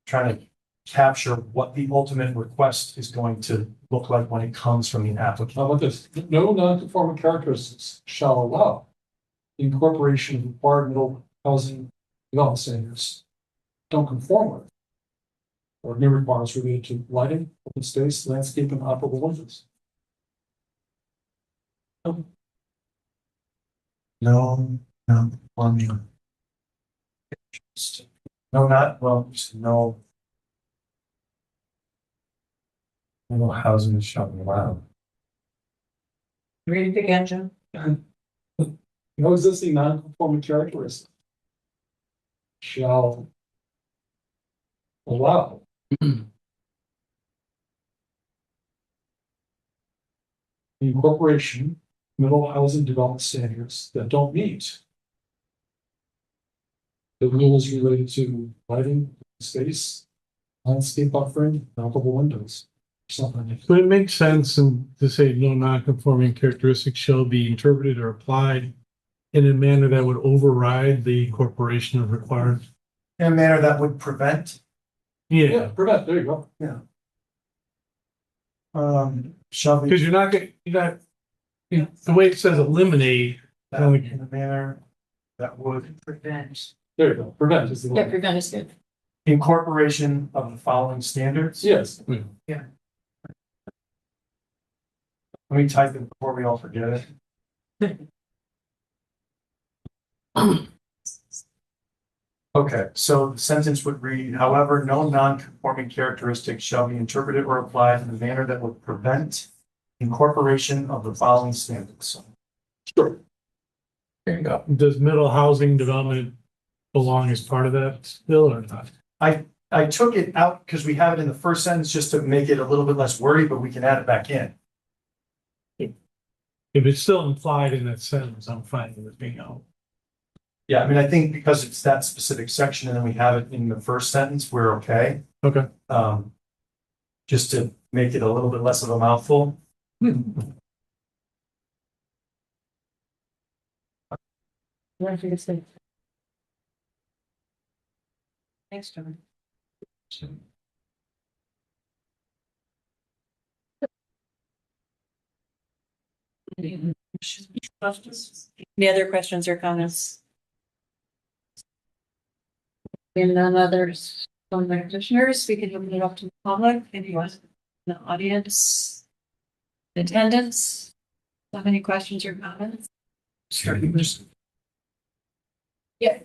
to capture what the ultimate request is going to look like when it comes from the applicant. How about this? No non-conforming characteristics shall allow the incorporation of required middle housing development standards don't conform with or new requirements related to lighting, open space, landscape, and operable windows. No, on the. No, not, well, just no. No housing is shall be allowed. Read it again, Jim. No existing non-conforming characteristic shall allow the incorporation of middle housing development standards that don't meet the rules related to lighting, space, landscape buffering, operable windows, something like that. But it makes sense to say no non-conforming characteristics shall be interpreted or applied in a manner that would override the incorporation of required. In a manner that would prevent. Yeah, prevent, there you go. Shall be. Because you're not, the way it says eliminate, In a manner that would. Prevent. There you go, prevent is the Yeah, one. prevent is good. Incorporation of the following standards. Yes, Let me type it before we all forget it. Okay, so the sentence would read, however, no non-conforming characteristic shall be interpreted or applied in a manner that would prevent incorporation of the following standards. sure. There you go. does middle housing development belong as part of that still or not? I took it out because we have it in the first sentence just to make it a little bit less wordy, but we can add it back in. If it's still implied in that sentence, I'm fine with it being out. Yeah, I mean, I think because it's that specific section and then we have it in the first sentence, we're okay. Okay. Just to make it a little bit less of a mouthful. Thanks, John. Any other questions or comments? And none others from the commissioners, we can open it up to the public, anyone in the audience. Attendance, have any questions or comments? Yeah,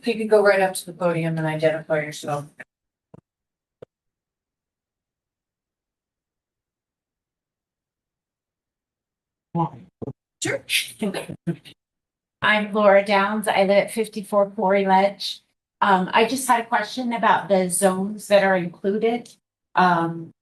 you could go right up to the podium and identify yourself. Sure. I'm Laura Downs. I live at 54 Quarry Ledge. I just had a question about the zones that are included. And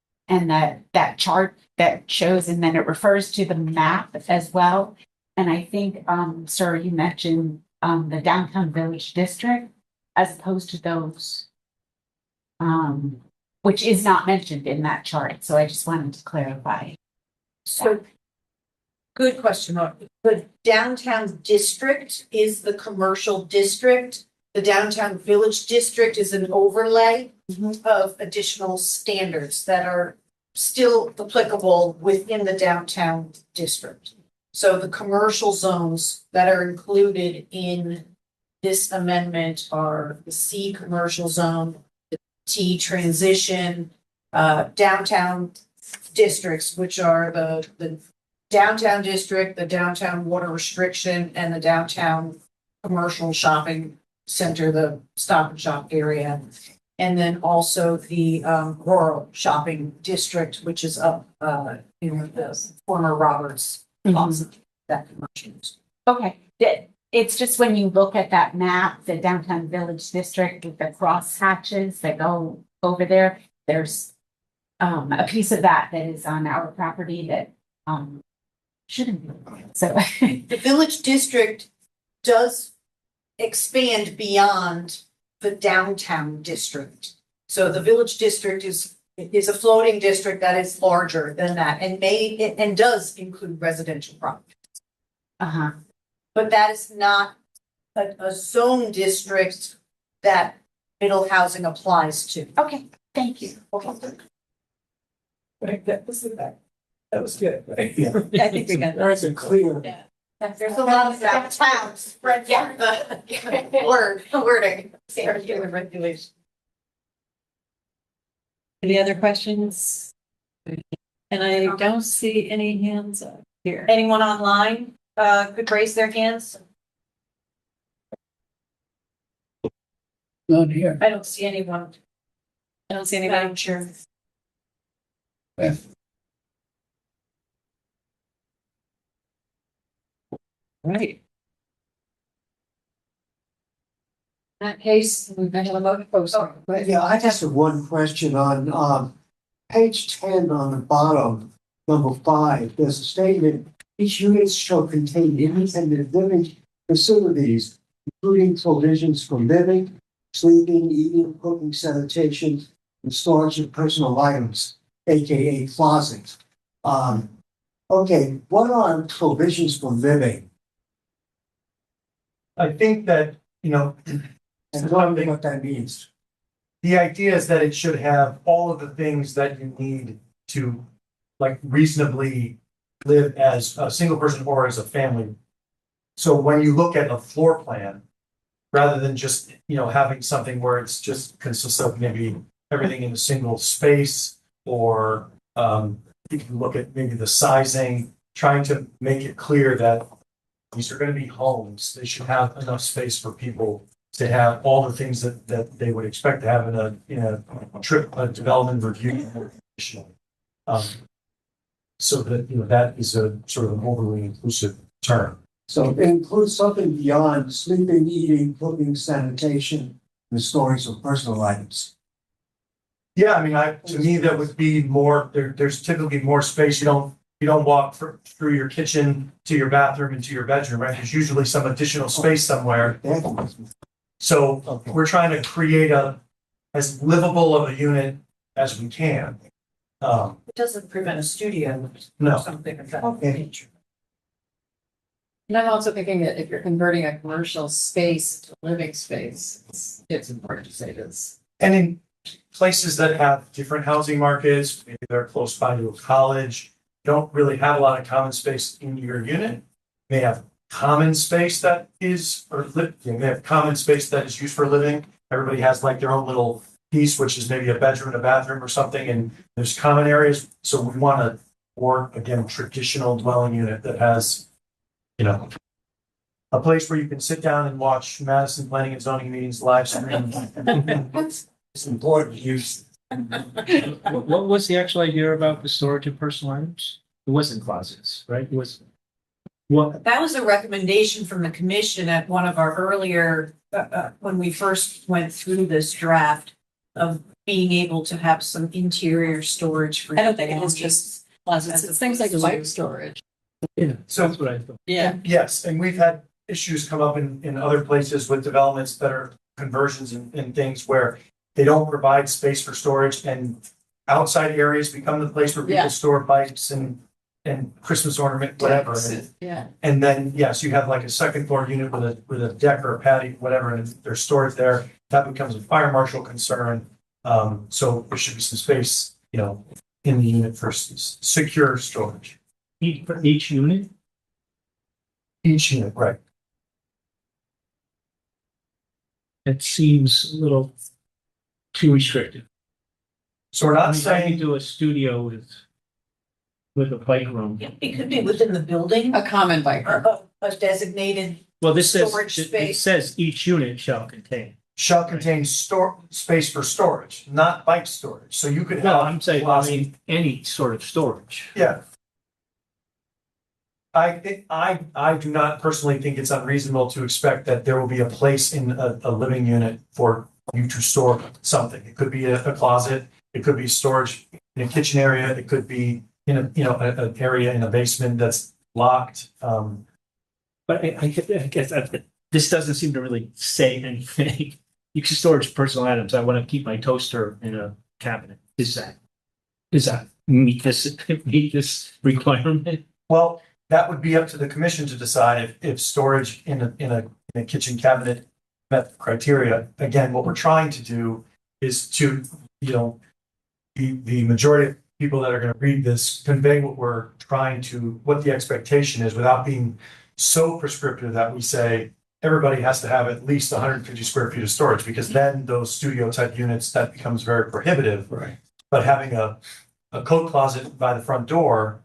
that chart that shows, and then it refers to the map as well. And I think, sir, you mentioned the downtown village district as opposed to those. Which is not mentioned in that chart. So I just wanted to clarify. So, good question, Mark. The downtown district is the commercial district. The downtown village district is an overlay of additional standards that are still applicable within the downtown district. So the commercial zones that are included in this amendment are the C commercial zone, the T transition, downtown districts, which are the downtown district, the downtown water restriction, and the downtown commercial shopping center, the Stop and Shop area. And then also the rural shopping district, which is up in the former Roberts Plaza, that commercial. Okay, it's just when you look at that map, the downtown village district with the cross hatches that go over there, there's a piece of that is on our property that shouldn't be. So The village district does expand beyond the downtown district. So the village district is It is a floating district that is larger than that and does include residential property. Uh-huh. But that is not a zone district that middle housing applies to. Okay, thank you. Right, that was that was good, right? Yeah. I think so. That's a clear. Yeah. There's a lot of that towns spread out the wording. Particular regulation. Any other questions? And I don't see any hands up here. Anyone online, could raise their hands? None here. I don't see anyone. I don't see anybody. Madam Chair. Right. In that case, we've got a motion post. Yeah, I just have one question on, page 10 on the bottom, number 5, there's a statement, each unit shall contain independent living facilities, including provisions for living, sleeping, eating, cooking, sanitation, and storage of personal items, AKA closets. Okay, what are provisions for living? I think that, And tell me what that means. the idea is that it should have all of the things that you need to like reasonably live as a single person or as a family. So when you look at a floor plan, rather than just, having something where it's just consists of maybe everything in a single space, or you can look at maybe the sizing, trying to make it clear that these are going to be homes. They should have enough space for people to have all the things that they would expect to have in a development review. So that, that is a sort of an overly inclusive term. So it includes something beyond sleeping, eating, cooking, sanitation, and storage of personal items. Yeah, I mean, to me, that would be more, there's typically more space. You don't walk through your kitchen to your bathroom and to your bedroom, right? There's usually some additional space somewhere. So we're trying to create as livable of a unit as we can. It doesn't prevent a studio No. or something of that Okay. nature. And I'm also thinking that if you're converting a commercial space to living space, it's important to say this. And in places that have different housing markets, maybe they're close by to a college, don't really have a lot of common space in your unit. They have common space that is, they have common space that is used for living. Everybody has like their own little piece, which is maybe a bedroom and a bathroom or something, and there's common areas. So we want a more, again, traditional dwelling unit that has, a place where you can sit down and watch Madison planning and zoning meetings live stream. It's important use. What was the actual idea about the storage of personal items? It wasn't closets, right? It was. What, That was a recommendation from the commission at one of our earlier, when we first went through this draft of being able to have some interior storage for. I don't think it's just closets, it's things like bike storage. yeah, So that's what I thought. Yeah. yes, and we've had issues come up in other places with developments that are conversions and things where they don't provide space for storage, and outside areas become the place where Yeah. people store bikes and Christmas ornament, whatever. Yeah. And then, yes, you have like a second floor unit with a deck or a patio, whatever, and there's storage there. That becomes a fire marshal concern. So there should be some space, in the unit for secure storage. For each unit? Each unit, right? It seems a little too restrictive. So we're I not mean, I could saying, do a studio with a bike room. It could be within the building A common bike. or a designated, Well, this says, Storage it space. says each unit shall contain. shall contain space for storage, not bike storage. So you could No, have. I'm saying, I mean, any sort of storage. Yeah. I do not personally think it's unreasonable to expect that there will be a place in a living unit for you to store something. It could be a closet, it could be storage in a kitchen area, it could be in an area in a basement that's locked. But I guess this doesn't seem to really say anything. You can storage personal items. I want to keep my toaster in a cabinet. Is that? Does that meet this requirement? Well, that would be up to the commission to decide if storage in a kitchen cabinet met the criteria. Again, what we're trying to do is to, the majority of people that are going to read this convey what the expectation is without being so prescriptive that we say everybody has to have at least 150 square feet of storage, because then those studio type units, that becomes very prohibitive. Right. But having a coat closet by the front door,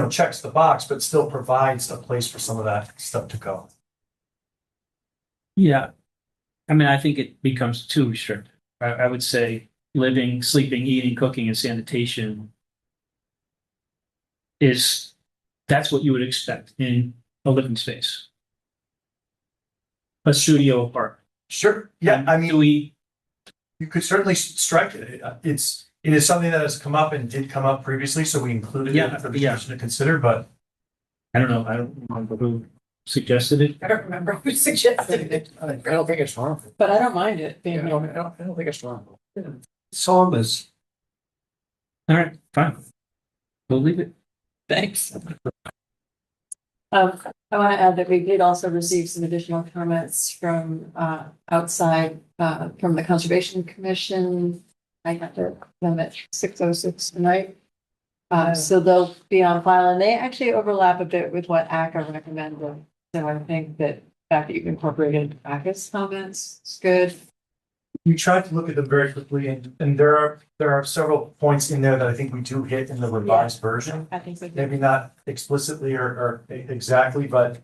checks the box, but still provides a place for some of that stuff to go. Yeah. I mean, I think it becomes too restrictive. I would say living, sleeping, eating, cooking, and sanitation that's what you would expect in a living space. A studio apartment. Sure. Yeah. I mean, Do you could certainly strike it. It is something that has come up and did come up previously, so we included Yeah, it for the yeah. commission to consider, but I don't know. I don't remember who suggested it. I don't remember who suggested it. I don't think it's harmful. But I don't mind it I being. don't think it's harmful. Saunas. All right, fine. We'll leave it. Thanks. I want to add that we did also receive some additional comments from outside from the Conservation Commission. I got them at 6:06 tonight. So they'll be on file, and they actually overlap a bit with what ACA recommended. So I think that the fact that you've incorporated ACA's comments is good. we tried to look at them very quickly, and there are several points in there that I think we do hit in the revised version. I think so. Maybe not explicitly or exactly, but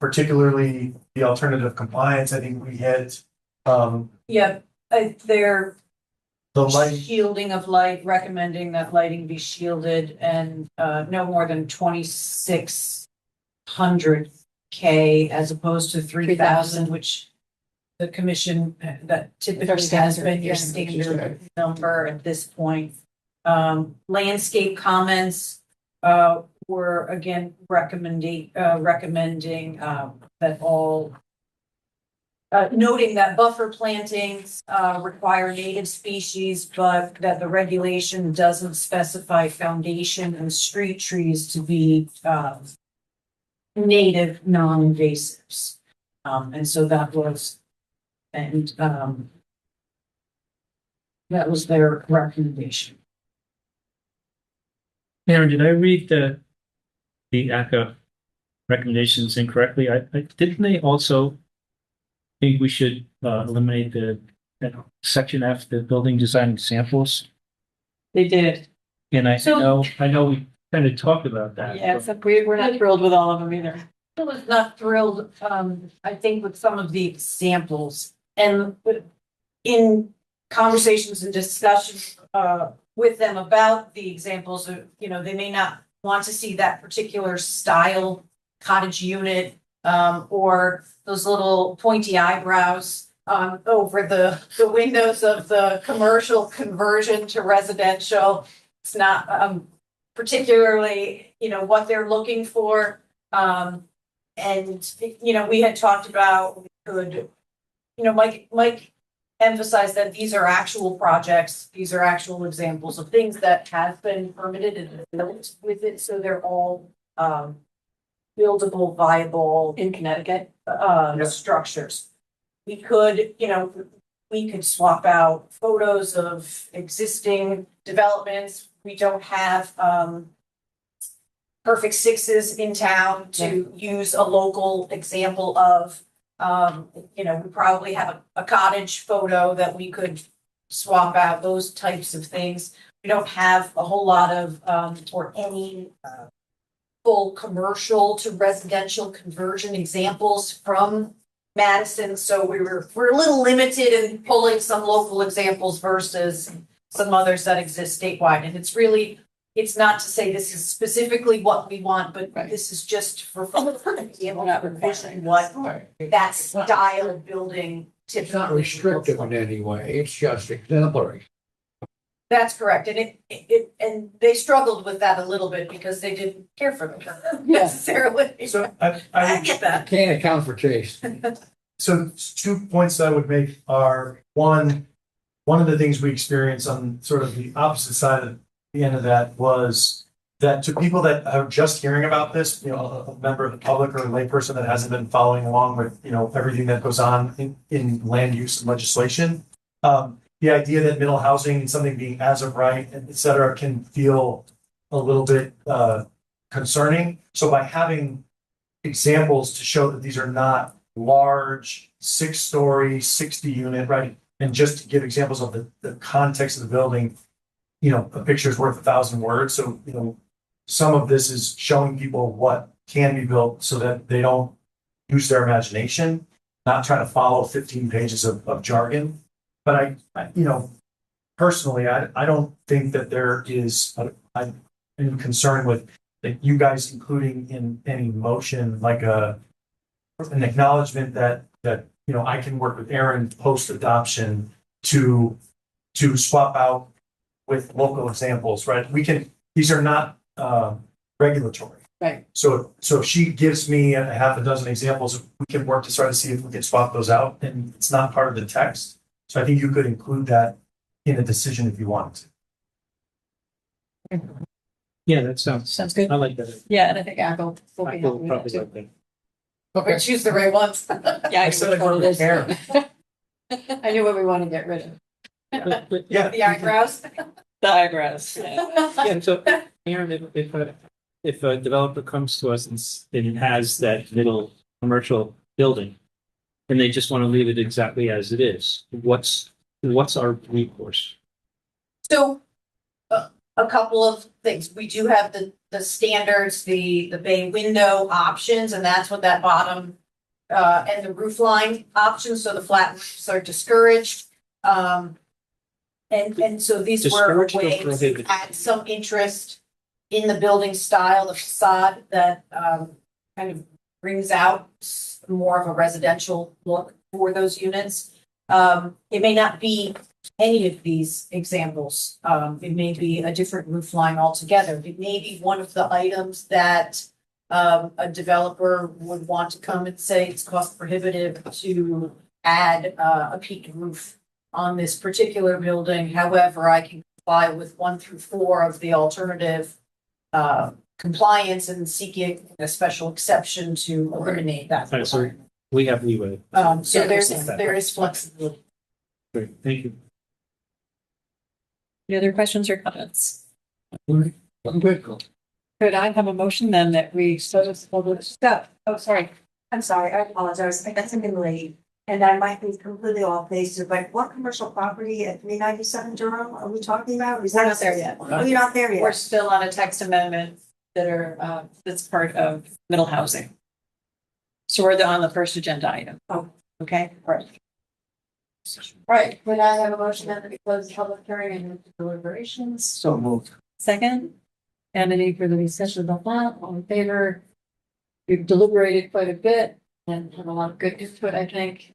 particularly the alternative compliance, I think we hit. Yeah, they're The light, shielding of light, recommending that lighting be shielded and no more than 2,600 K as opposed to 3,000, which the commission that typically has been your standard number at this point. Landscape comments were again recommending that all noting that buffer plantings require native species, but that the regulation doesn't specify foundation and street trees to be native non-invasives. And so that was, that was their recommendation. Aaron, did I read the ACA recommendations incorrectly? Didn't they also think we should eliminate the section F, the building design examples? They did. And I So- know we kind of talked about that. Yeah, except we're not thrilled with all of them either. I was not thrilled, I think, with some of the examples and in conversations and discussions with them about the examples of, they may not want to see that particular style cottage unit or those little pointy eyebrows over the windows of the commercial conversion to residential. It's not particularly, what they're looking for. And, we had talked about, we could, Mike emphasized that these are actual projects. These are actual examples of things that have been permitted and built with it. So they're all buildable, viable In Connecticut. structures. We could, we could swap out photos of existing developments. We don't have perfect sixes in town to use a local example of. We probably have a cottage photo that we could swap out, those types of things. We don't have a whole lot of or any full commercial to residential conversion examples from Madison, so we're a little limited in pulling some local examples versus some others that exist statewide. And it's not to say this is specifically what we want, but this is just for example, what that style of building It's typically not restrictive in any way. It's just exemplary. That's correct, and and they struggled with that a little bit because they didn't care for them necessarily. so I get that. Can't account for taste. So 2 points that I would make are, one, one of the things we experienced on sort of the opposite side of the end of that was that to people that are just hearing about this, a member of the public or a layperson that hasn't been following along with, everything that goes on in land use and legislation, the idea that middle housing and something being as of right, et cetera, can feel a little bit concerning. So by having examples to show that these are not large 6-story, 60-unit, right? And just to give examples of the context of the building, a picture is worth 1,000 words. So, some of this is showing people what can be built so that they don't use their imagination, not trying to follow 15 pages of jargon. But personally, I don't think that there is, I'm concerned with that you guys including in any motion, like an acknowledgement that I can work with Aaron post adoption to swap out with local examples, right? These are not regulatory. Right. So if she gives me a half a dozen examples, we can work to try to see if we can swap those out, and it's not part of the text. So I think you could include that in a decision if you wanted to. Yeah, that sounds, Sounds good. I like that. Yeah, and I think Apple will be I will happy with probably that like too. that. But choose the right ones. Yeah, I said knew I'd go what it is. prepare. I knew what we want to get rid of. Yeah. The eyebrows. The eyebrows. Yeah. Yeah, so Aaron, if a developer comes to us and has that middle commercial building, and they just want to leave it exactly as it is, what's our recourse? So, a couple of things. We do have the standards, the bay window options, and that's what that bottom and the roof line options. So the flat roofs are discouraged. And so these were a Discouraged or way to prohibited? add some interest in the building style, the facade that kind of brings out more of a residential look for those units. It may not be any of these examples. It may be a different roof line altogether. It may be one of the items that a developer would want to come and say it's cost prohibitive to add a peaked roof on this particular building. However, I can comply with 1 through 4 of the alternative compliance and seeking a special exception to eliminate that. Right, so we have leeway. So Yeah, there is flexibility. Great, thank you. Any other questions or comments? I'm good. Could I have a motion then that we so this public stuff? Oh, sorry. I'm sorry, I apologize. I got something late and I might be completely off base, but what commercial property at 397 Durham are we talking about? Is We're that not there yet. Oh, you're not there We're yet? still on a text amendment that are, that's part of middle housing. So we're on the first agenda item. Oh. Okay, all right. All right, would I have a motion that we close the public hearing and move to deliberations? So moved. Second, and any further discussion about that, all in favor? We've deliberated quite a bit and had a lot of good input, I think.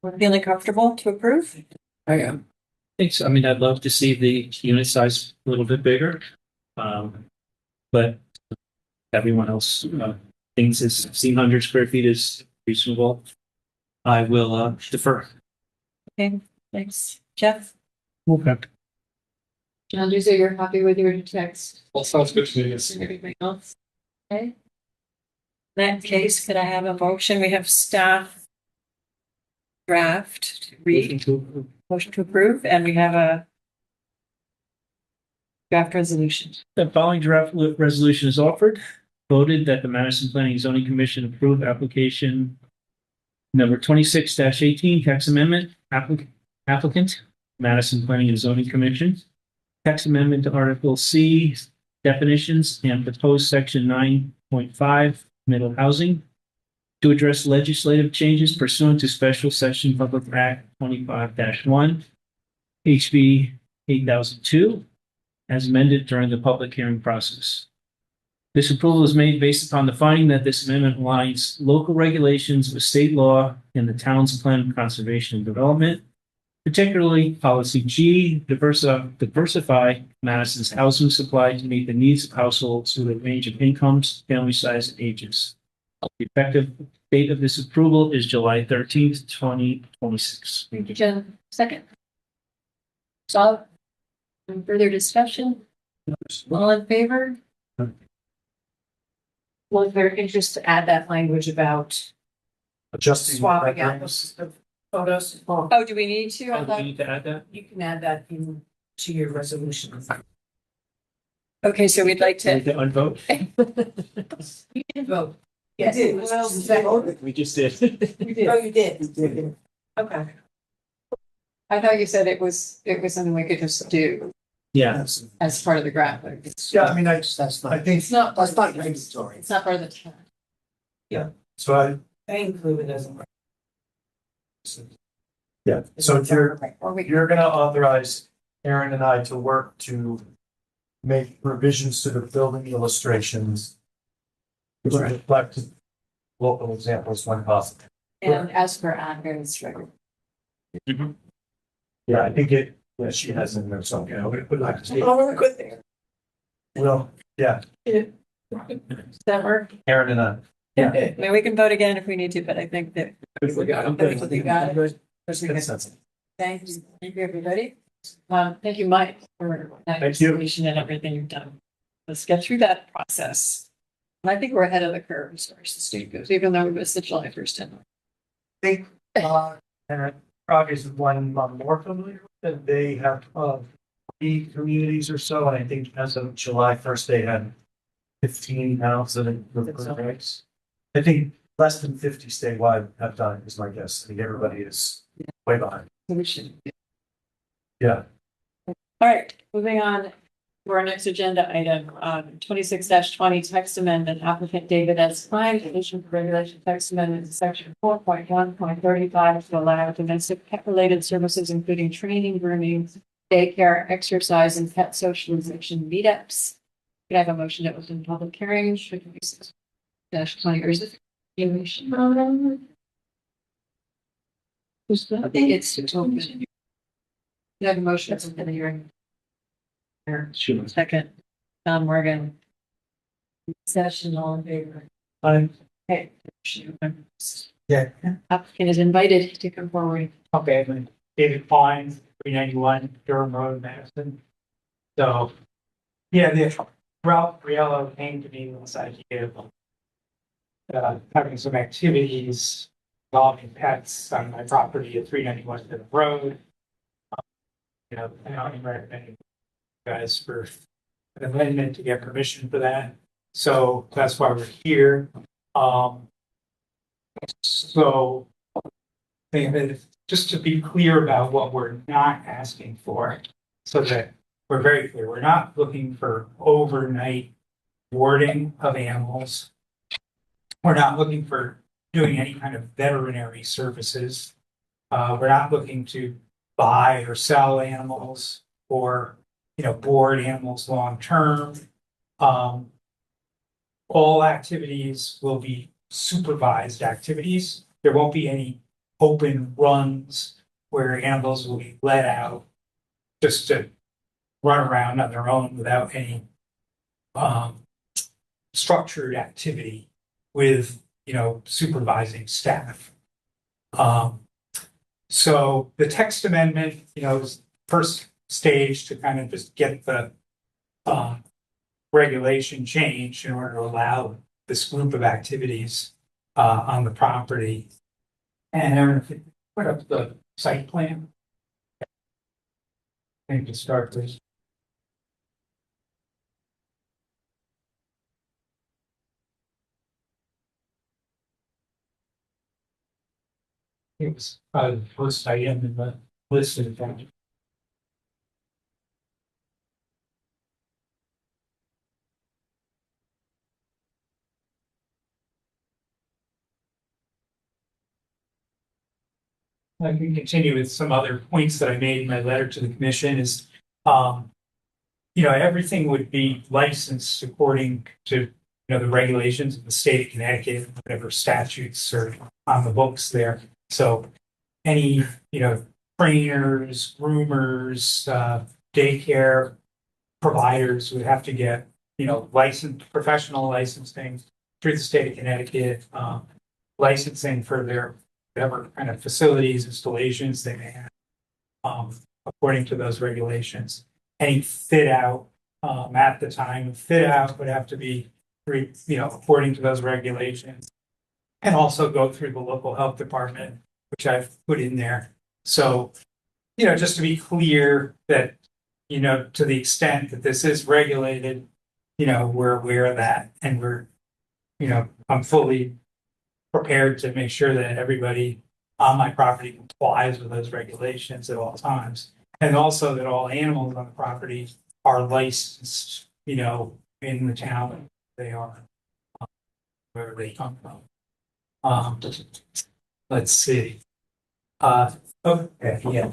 We're feeling comfortable to approve? I am. Thanks. I mean, I'd love to see the unit size a little bit bigger. But everyone else thinks it's 1,600 square feet is reasonable. I will defer. Okay, thanks. Jeff? Okay. John, you say you're happy with your text Well, sounds good to me. Yes. and everything else? Okay. In that case, could I have a motion? We have staff draft to read, motion to approve, and we have a draft resolution. The following draft resolution is offered. Voted that the Madison Planning and Zoning Commission approve application number 26-18 text amendment applicant Madison Planning and Zoning Commission. Text amendment to Article C definitions and proposed section 9.5 middle housing to address legislative changes pursuant to Special Session Public Act 25-1 HB 8002 as amended during the public hearing process. This approval is made based upon the finding that this amendment aligns local regulations with state law and the town's plan of conservation and development, particularly policy G, diversify Madison's housing supply to meet the needs of households with a range of incomes, family size, and ages. The effective date of this approval is July 13th, 2026. Thank you, Jen. Second. So, any further discussion? All in favor? Well, if they're interested to add that language about Adjusting. Swapping out the photos. oh, do we need to? Oh, do we need to add that? You can add that in to your resolution. Okay, so we'd like Need to, to unvote? You can vote. Yes. Yes. Well, We just did. you did. Oh, you did. Okay. I thought you said it was something we could just do Yeah. as part of the graphic. Yeah, I mean, That's I not, think, It's not, that's not mandatory. it's not part of the time. so I include it as. yeah, so Or we you're gonna authorize Aaron and I to work to make revisions to the building illustrations. Which reflect local examples when possible. and as per Andrew's record. Yeah, I think yeah, she has in there something, I'm gonna put like. Oh, we're good there. Well, yeah, Does that work? Aaron and I. I mean, we can vote again if we need to, but I think that We got I think we got it. Thank you, everybody. Thank you, Mike, for that Thank you. explanation and everything you've done. Let's get through that process. And I think we're ahead of the curve as far as the state goes, even though we missed the July 1st deadline. And Prague is one I'm more familiar with, and they have, 3 communities or so, and I think as of July 1st, they had 15 now, so they rights. I think less than 50 statewide have done, is my guess. I think everybody is way behind. So we should. Yeah. All right, moving on to our next agenda item, 26-20 text amendment, applicant David S. Klein, addition to regulation text amendment to section 4.1.35 to allow domestic pet-related services, including training, grooming, daycare, exercise, and pet socialization meetups. Could I have a motion to open public hearing? Should be 6-20, or is it? It's to open. Could I have a motion to open the hearing? Sure. Second, Tom Morgan. Session, all in favor. Okay. Yeah. Applicant is invited to come forward. Okay, I'm David Klein, 391 Durham Road, Madison. So, yeah, Ralph Riello came to me with this idea of having some activities involving pets on my property at 391 Durham Road. You know, I don't recommend you guys for an amendment to get permission for that. So that's why we're here. So just to be clear about what we're not asking for, so that we're very clear, we're not looking for overnight boarding of animals. We're not looking for doing any kind of veterinary services. We're not looking to buy or sell animals or, board animals long term. All activities will be supervised activities. There won't be any open runs where animals will be let out just to run around on their own without any structured activity with, supervising staff. So the text amendment, is the first stage to kind of just get the regulation changed in order to allow this group of activities on the property. And Aaron, if you put up the site plan. I think to start this. It was the first item in the list of things. I can continue with some other points that I made in my letter to the commission is, everything would be licensed according to, the regulations of the state of Connecticut, whatever statutes are on the books there. So any, trainers, groomers, daycare providers would have to get, licensed, professional licensing through the state of Connecticut, licensing for their whatever kind of facilities, installations they may have, according to those regulations. Any fit out, at the time, fit out would have to be, according to those regulations. And also go through the local health department, which I've put in there. So, just to be clear that, to the extent that this is regulated, we're aware of that and I'm fully prepared to make sure that everybody on my property complies with those regulations at all times. And also that all animals on the property are licensed, in the town they are, wherever they come from. Let's see. Okay, yeah.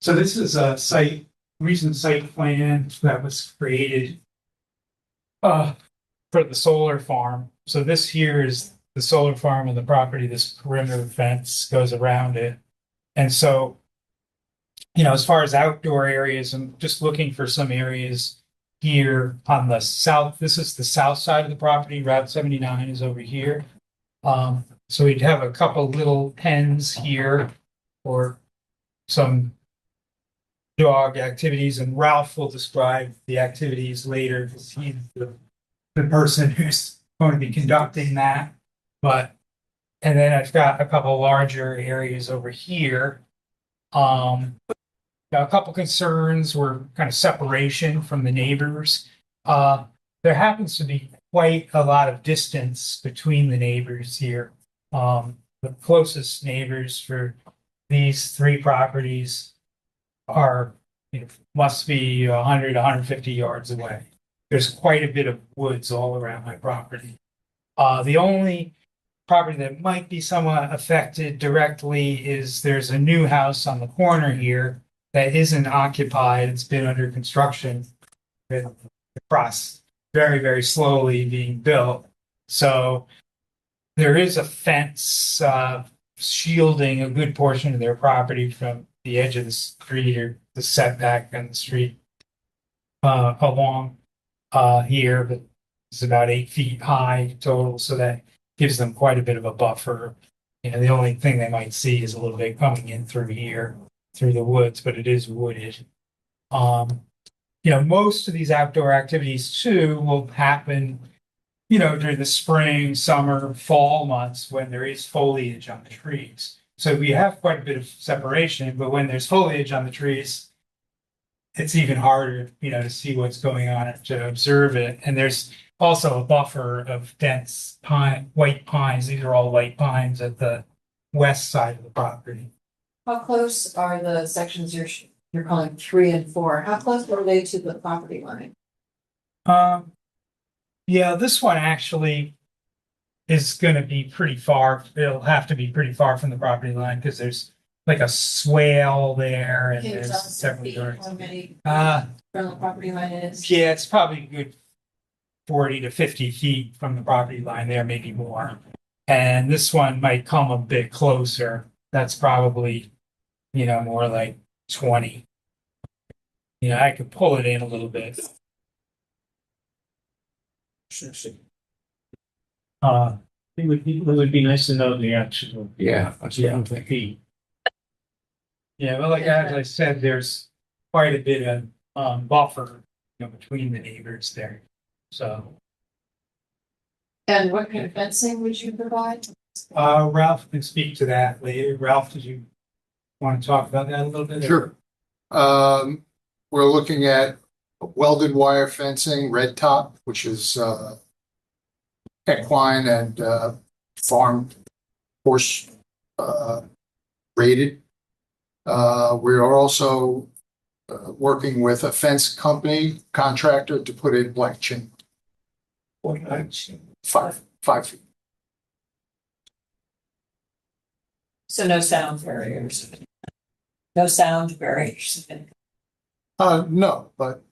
So this is a recent site plan that was created for the solar farm. So this here is the solar farm and the property. This perimeter fence goes around it. And so, as far as outdoor areas, I'm just looking for some areas here on the south. This is the south side of the property. Route 79 is over here. So we'd have a couple little pens here or some dog activities, and Ralph will describe the activities later because he's the person who's going to be conducting that. And then I've got a couple larger areas over here. A couple concerns were kind of separation from the neighbors. There happens to be quite a lot of distance between the neighbors here. The closest neighbors for these three properties are, must be 100, 150 yards away. There's quite a bit of woods all around my property. The only property that might be somewhat affected directly is there's a new house on the corner here that isn't occupied. It's been under construction with the process very, very slowly being built. So there is a fence shielding a good portion of their property from the edge of the street or the setback on the street along here, but it's about 8 feet high total. So that gives them quite a bit of a buffer. The only thing they might see is a little bit coming in through here, through the woods, but it is wooded. Most of these outdoor activities too will happen, during the spring, summer, fall months when there is foliage on the trees. So we have quite a bit of separation, but when there's foliage on the trees, it's even harder, to see what's going on, to observe it. And there's also a buffer of dense white pines. These are all white pines at the west side of the property. How close are the sections you're calling 3 and 4? How close are they to the property line? Yeah, this one actually is going to be pretty far. It'll have to be pretty far from the property line because there's like a swale there and Can you tell there's us several feet yards. how many from the property line is? Yeah, it's probably a good 40 to 50 feet from the property line there, maybe more. And this one might come a bit closer. That's probably, more like 20. I could pull it in a little bit. It would be nice to know the actual. Yeah, that's what I'm thinking. feet. Yeah, well, as I said, there's quite a bit of buffer, between the neighbors there. So, And what kind of fencing would you provide? Ralph can speak to that later. Ralph, did you want to talk about that a little bit? Sure. We're looking at welded wire fencing, red top, which is equine and farm horse rated. We are also working with a fence company contractor to put in black chain. 5 feet. So no sound barriers. No sound barriers. No, but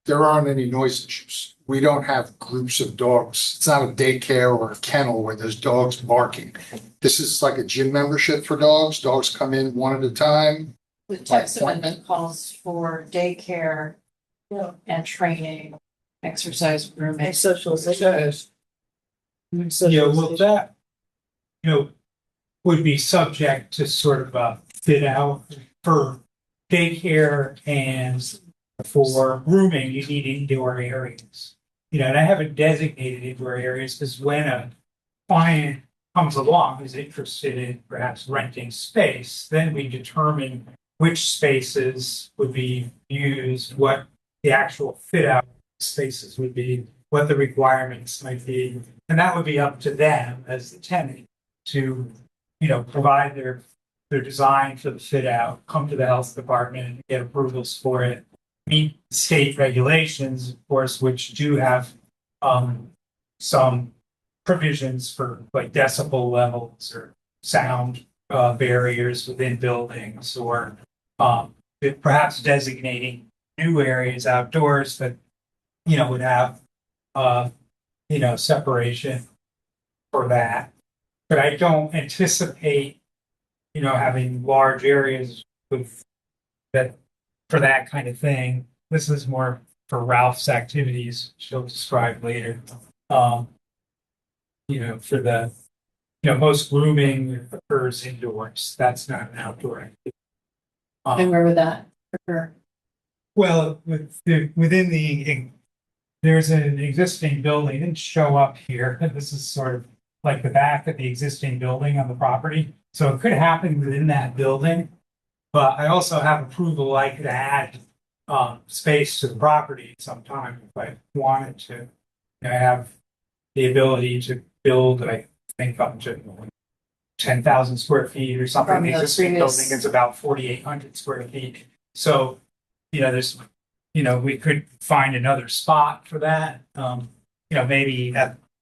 there aren't any noise issues. We don't have groups of dogs. It's not a daycare or a kennel where there's dogs barking. This is like a gym membership for dogs. Dogs come in one at a time. The text amendment calls for daycare and training, exercise room, and socialization. Yeah, well, that, would be subject to sort of a fit out for daycare and for grooming, you need indoor areas. And I haven't designated indoor areas because when a client comes along who's interested in perhaps renting space, then we determine which spaces would be used, what the actual fit out spaces would be, what the requirements might be. And that would be up to them as the tenant to, provide their design for the fit out, come to the health department and get approvals for it, meet state regulations, of course, which do have some provisions for like decibel levels or sound barriers within buildings, or perhaps designating new areas outdoors that would have separation for that. But I don't anticipate having large areas with that for that kind of thing. This is more for Ralph's activities, she'll describe later. For the, most grooming occurs indoors. That's not an outdoor activity. And where would that occur? Well, within there's an existing building, it didn't show up here. This is sort of like the back of the existing building on the property. So it could happen within that building. But I also have approval, I could add space to the property sometime if I wanted to. I have the ability to build, I think, up to 10,000 square feet or something. From The the existing previous- building is about 4,800 square feet. So, there's, we could find another spot for that. Maybe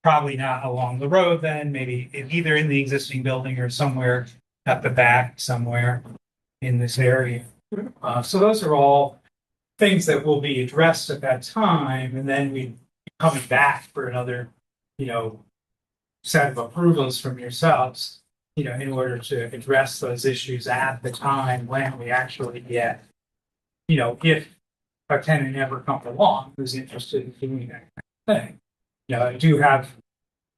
probably not along the road then, maybe either in the existing building or somewhere at the back somewhere in this area. So those are all things that will be addressed at that time, and then we coming back for another, set of approvals from yourselves, in order to address those issues at the time when we actually get, if a tenant ever comes along who's interested in doing that kind of thing. I do have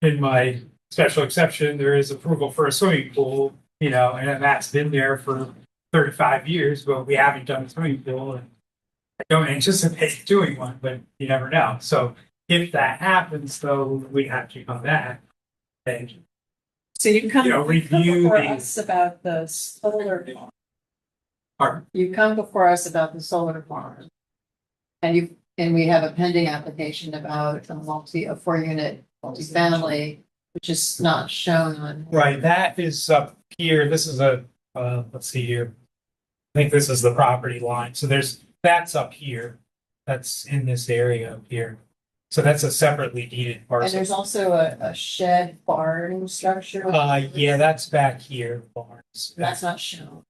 in my special exception, there is approval for a swimming pool, and that's been there for 35 years, but we haven't done a swimming pool, and I don't anticipate doing one, but you never know. So if that happens, though, we have to come back and So you come, review before the us about the solar farm. part. You come before us about the solar farm. And we have a pending application about a 4-unit multifamily, which is not shown on. Right, that is up here. This is let's see here. I think this is the property line. So that's up here. That's in this area up here. So that's a separately deeded And parcel. there's also a shed barn structure. Yeah, that's back here, barns. That's not shown.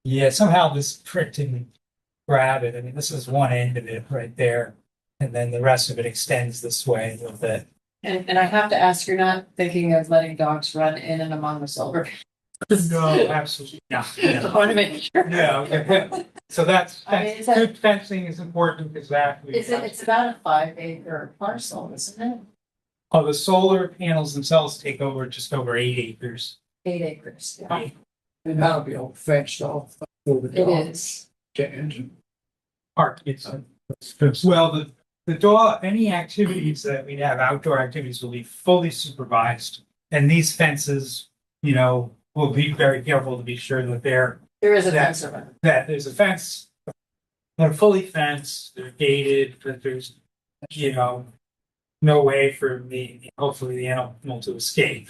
Yeah, somehow this print didn't grab it. I mean, this is one end of it right there. And then the rest of it extends this way a little bit. And I have to ask, you're not thinking of letting dogs run in and among the solar? No, absolutely not. I want to make sure. No, okay. So that's is good fencing is important because It's about a 5-acre parcel, isn't it? Oh, the solar panels themselves take over just over 8 acres. 8 acres. Yeah. And that'll be all fenced off. It is. Park, well, the dog, any activities that we have, outdoor activities will be fully supervised. And these fences, we'll be very careful to be sure that There is a fence around. that there's a fence. They're fully fenced, they're gated, that there's, no way for hopefully the animal to escape.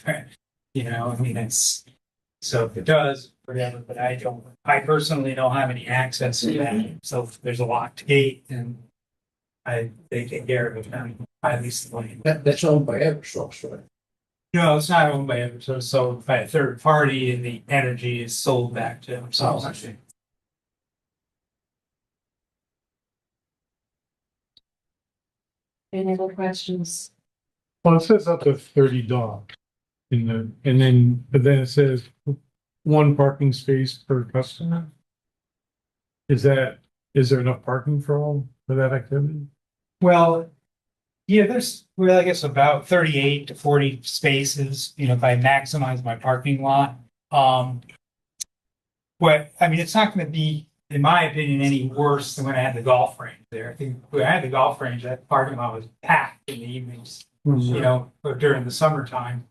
So if it does, whatever, but I personally don't have any access to that. So there's a locked gate and they take care of it, at least the lane. That's owned by Eversource, right? No, it's not owned by Eversource, it's sold by a third party and the energy is sold back to themselves. Oh, I see. Any other questions? Well, it says up to 30 dogs but then it says 1 parking space per customer. Is there enough parking for that activity? Well, Yeah, well, I guess about 38 to 40 spaces, if I maximize my parking lot. I mean, it's not gonna be, in my opinion, any worse than when I had the golf range there. I think when I had the golf range, that parking lot was packed in the evenings, or during the summertime.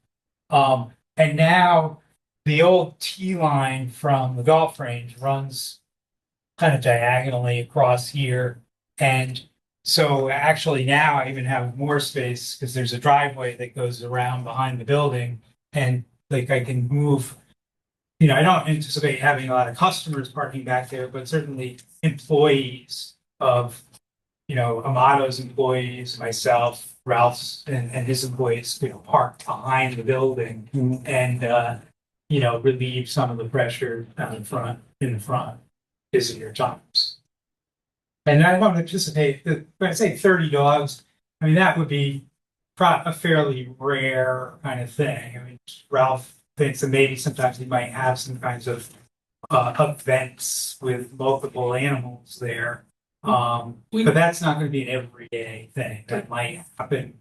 And now the old T line from the golf range runs kind of diagonally across here. And so actually now I even have more space because there's a driveway that goes around behind the building. And like I can move, I don't anticipate having a lot of customers parking back there, but certainly employees of, Amato's employees, myself, Ralph's and his employees, park behind the building and, relieve some of the pressure down in the front busier times. And I don't anticipate that when I say 30 dogs, I mean, that would be a fairly rare kind of thing. I mean, Ralph thinks that maybe sometimes he might have some kinds of events with multiple animals there. But that's not going to be an everyday thing. That might happen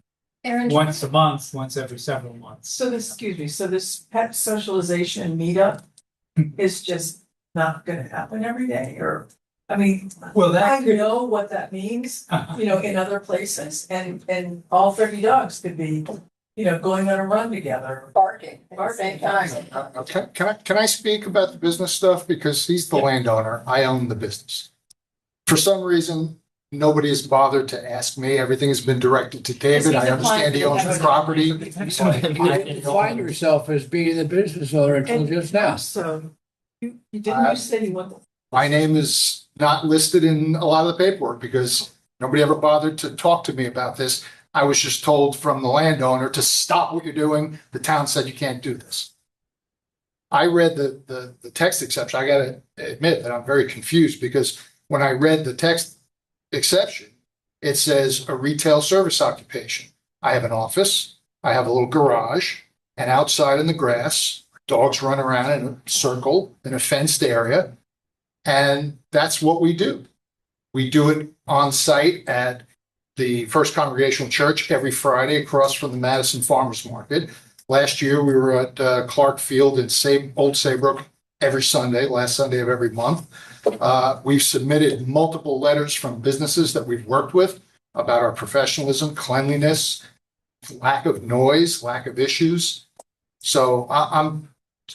Aaron, once a month, once every several months. so this pet socialization meetup is just not gonna happen every day, or, I mean, Well, I know what that means, in other places, and all 30 dogs could be, going on a run together. Barking at the same time. Can I speak about the business stuff? Because he's the landowner. I own the business. For some reason, nobody has bothered to ask me. Everything has been directed to David. I understand he owns the property. You didn't define yourself as being the business owner until just now. So, you say you want. My name is not listed in a lot of the paperwork because nobody ever bothered to talk to me about this. I was just told from the landowner to stop what you're doing. The town said you can't do this. I read the text exception. I gotta admit that I'm very confused because when I read the text exception, it says a retail service occupation. I have an office, I have a little garage, and outside in the grass, dogs run around in a circle in a fenced area. And that's what we do. We do it on site at the First Congregational Church every Friday across from the Madison Farmers Market. Last year, we were at Clark Field in Old Saybrook every Sunday, last Sunday of every month. We've submitted multiple letters from businesses that we've worked with about our professionalism, cleanliness, lack of noise, lack of issues. So I'm,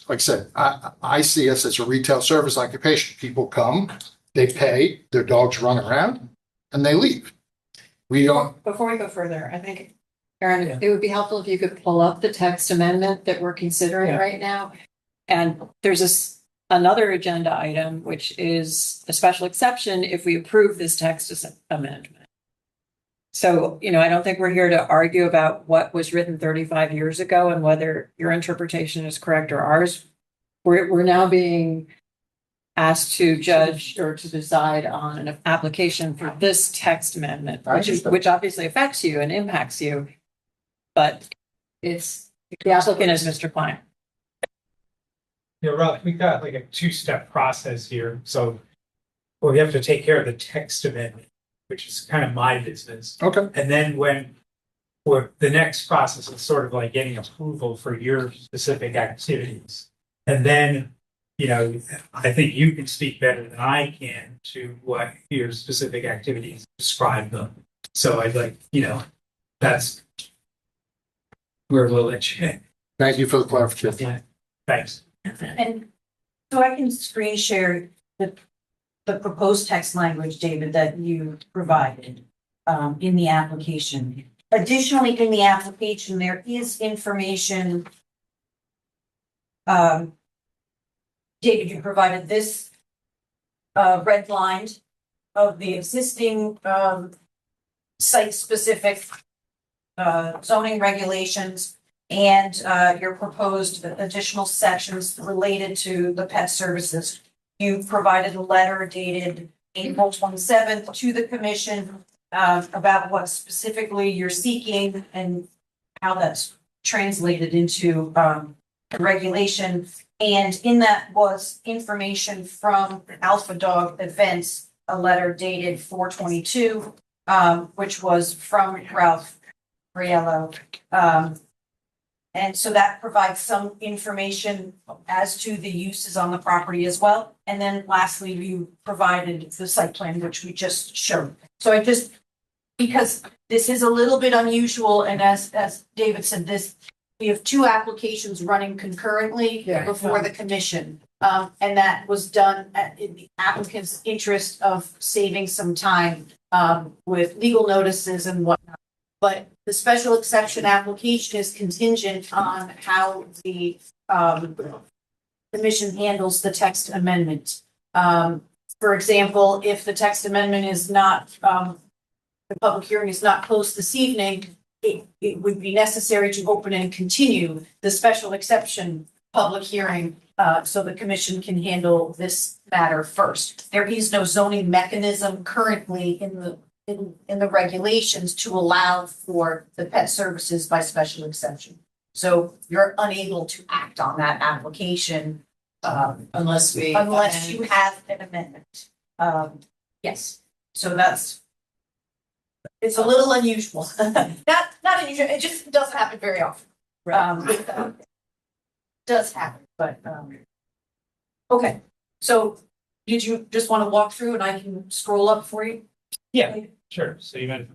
like I said, I see us as a retail service occupation. People come, they pay, their dogs run around, and they leave. We don't. Before we go further, I think, Aaron, it would be helpful if you could pull up the text amendment that we're considering right now. And there's another agenda item, which is a special exception if we approve this text amendment. So, I don't think we're here to argue about what was written 35 years ago and whether your interpretation is correct or ours. We're now being asked to judge or to decide on an application for this text amendment, which obviously affects you and impacts you. But the applicant is Mr. Klein. Yeah, Ralph, we got like a two-step process here. So we have to take care of the text amendment, which is kind of my business. Okay. And then the next process is sort of like getting approval for your specific activities. And then, I think you can speak better than I can to what your specific activities describe them. So I'd like, that's where we'll let you in. Thank you for the clarification. Yeah. Thanks. And so I can screen share the proposed text language, David, that you provided in the application. Additionally, in the application, there is information. David, you provided this red line of the existing site-specific zoning regulations and your proposed additional sections related to the pet services. You provided a letter dated April 27th to the commission about what specifically you're seeking and how that's translated into regulation. And in that was information from Alpha Dog Events, a letter dated 4/22, which was from Ralph Riello. And so that provides some information as to the uses on the property as well. And then lastly, you provided the site plan, which we just showed. So I just, because this is a little bit unusual, and as David said, we have two applications running concurrently before the commission. And that was done in the applicant's interest of saving some time, with legal notices and whatnot. But the special exception application is contingent on how the commission handles the text amendment. For example, if the text amendment is not, the public hearing is not closed this evening, it would be necessary to open and continue the special exception public hearing, so the commission can handle this matter first. There is no zoning mechanism currently in the regulations to allow for the pet services by special exception. So you're unable to act on that application, Unless you have an amendment. Yes, so it's a little unusual. Not unusual, it just doesn't happen very often. Does happen, but, okay. So did you just want to walk through and I can scroll up for you? Yeah, sure. So you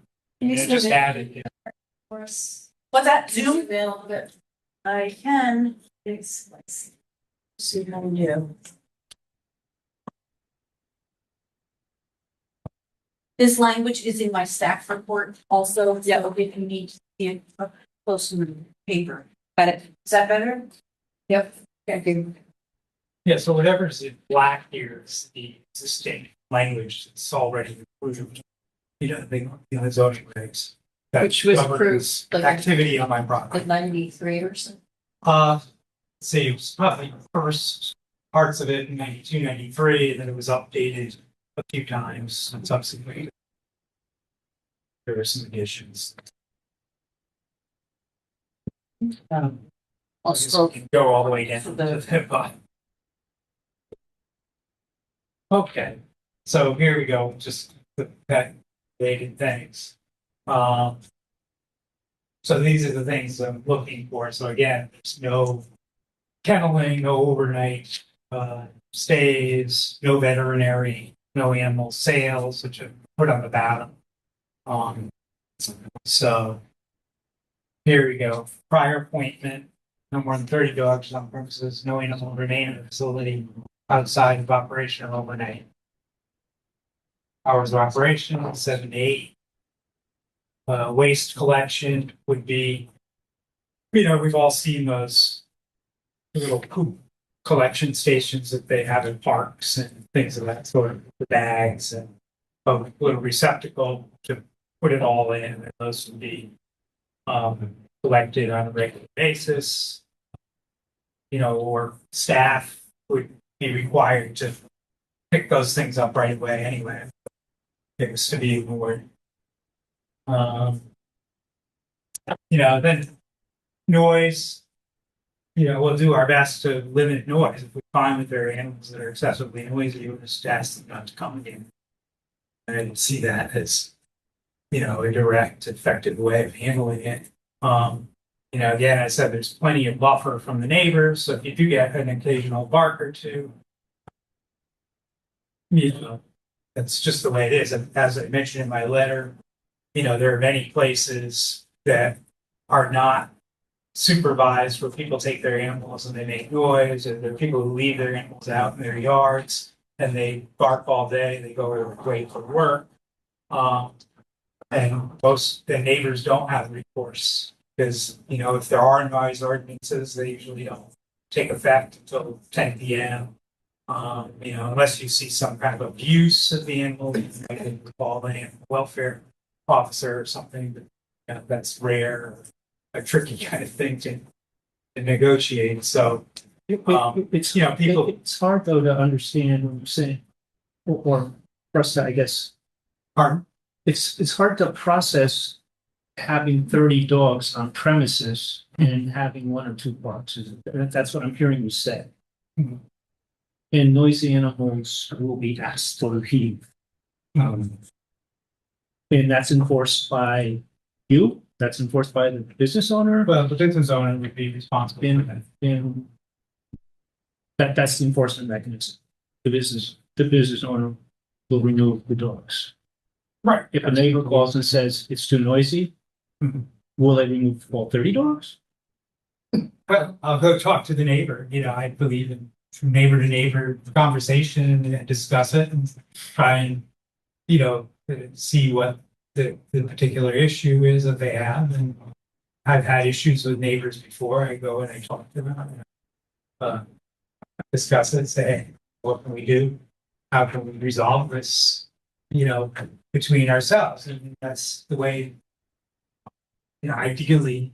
just added, What's that, Zoom? I can, let's see how we do. This language is in my staff report also, Yeah. so if you need to see it up close to the paper. Got it. Is that better? Yep. Thank you. yeah, so whatever's in black here is the existing language that's already approved. The zoning regs. that Which was governs approved, like- Activity on my property. Like 93 or something. Let's see, it was probably first parts of it in 92, 93, and then it was updated a few times and subsequently. There were some additions. I'll scroll. Go all the way down to the bottom. Okay, so here we go, just the pet related things. So these are the things I'm looking for. So again, there's no kenneling, no overnight stays, no veterinary, no animal sales, which are put on the bottom. So here we go. Prior appointment, no more than 30 dogs on premises, no animal remain in the facility outside of operation or overnight. Hours of operation, 7 to 8. Waste collection would be, we've all seen those little poop collection stations that they have in parks and things of that sort, the bags and a little receptacle to put it all in, and those would be collected on a regular basis. Or staff would be required to pick those things up right away anyway. It was to be ignored. Then noise, we'll do our best to limit noise. If we find that there are animals that are excessively noisy, we'll just ask them not to come again. And I didn't see that as, a direct, effective way of handling it. Again, I said there's plenty of buffer from the neighbors, so if you do get an occasional bark or two, that's just the way it is. And as I mentioned in my letter, there are many places that are not supervised where people take their animals and they make noise, and there are people who leave their animals out in their yards and they bark all day, they go wait for work. And most the neighbors don't have recourse because, if there are noise ordinances, they usually don't take effect until 10 p.m. Unless you see some kind of abuse of the animal, you can call the animal welfare officer or something, but that's rare, a tricky kind of thing to negotiate. So, It's people. It's hard though to understand what you're saying, or for us to, I guess. Pardon? It's hard to process having 30 dogs on premises and having 1 or 2 barks. That's what I'm hearing you say. Mhm. And noisy animals will be asked to leave. And that's enforced by you That's enforced by the business owner? Well, the business owner would be responsible for that. In that's the enforcement mechanism. The business owner will remove the dogs. Right. If a neighbor calls and says it's too noisy, Mhm. will they remove all 30 dogs? Well, I'll go talk to the neighbor. You know, I believe in neighbor to neighbor conversation and discuss it and try and, you know, see what the particular issue is that they have. And I've had issues with neighbors before. I go and I talk to them, and, discuss it, say, hey, what can we do? How can we resolve this, you know, between ourselves? And that's the way, you know, ideally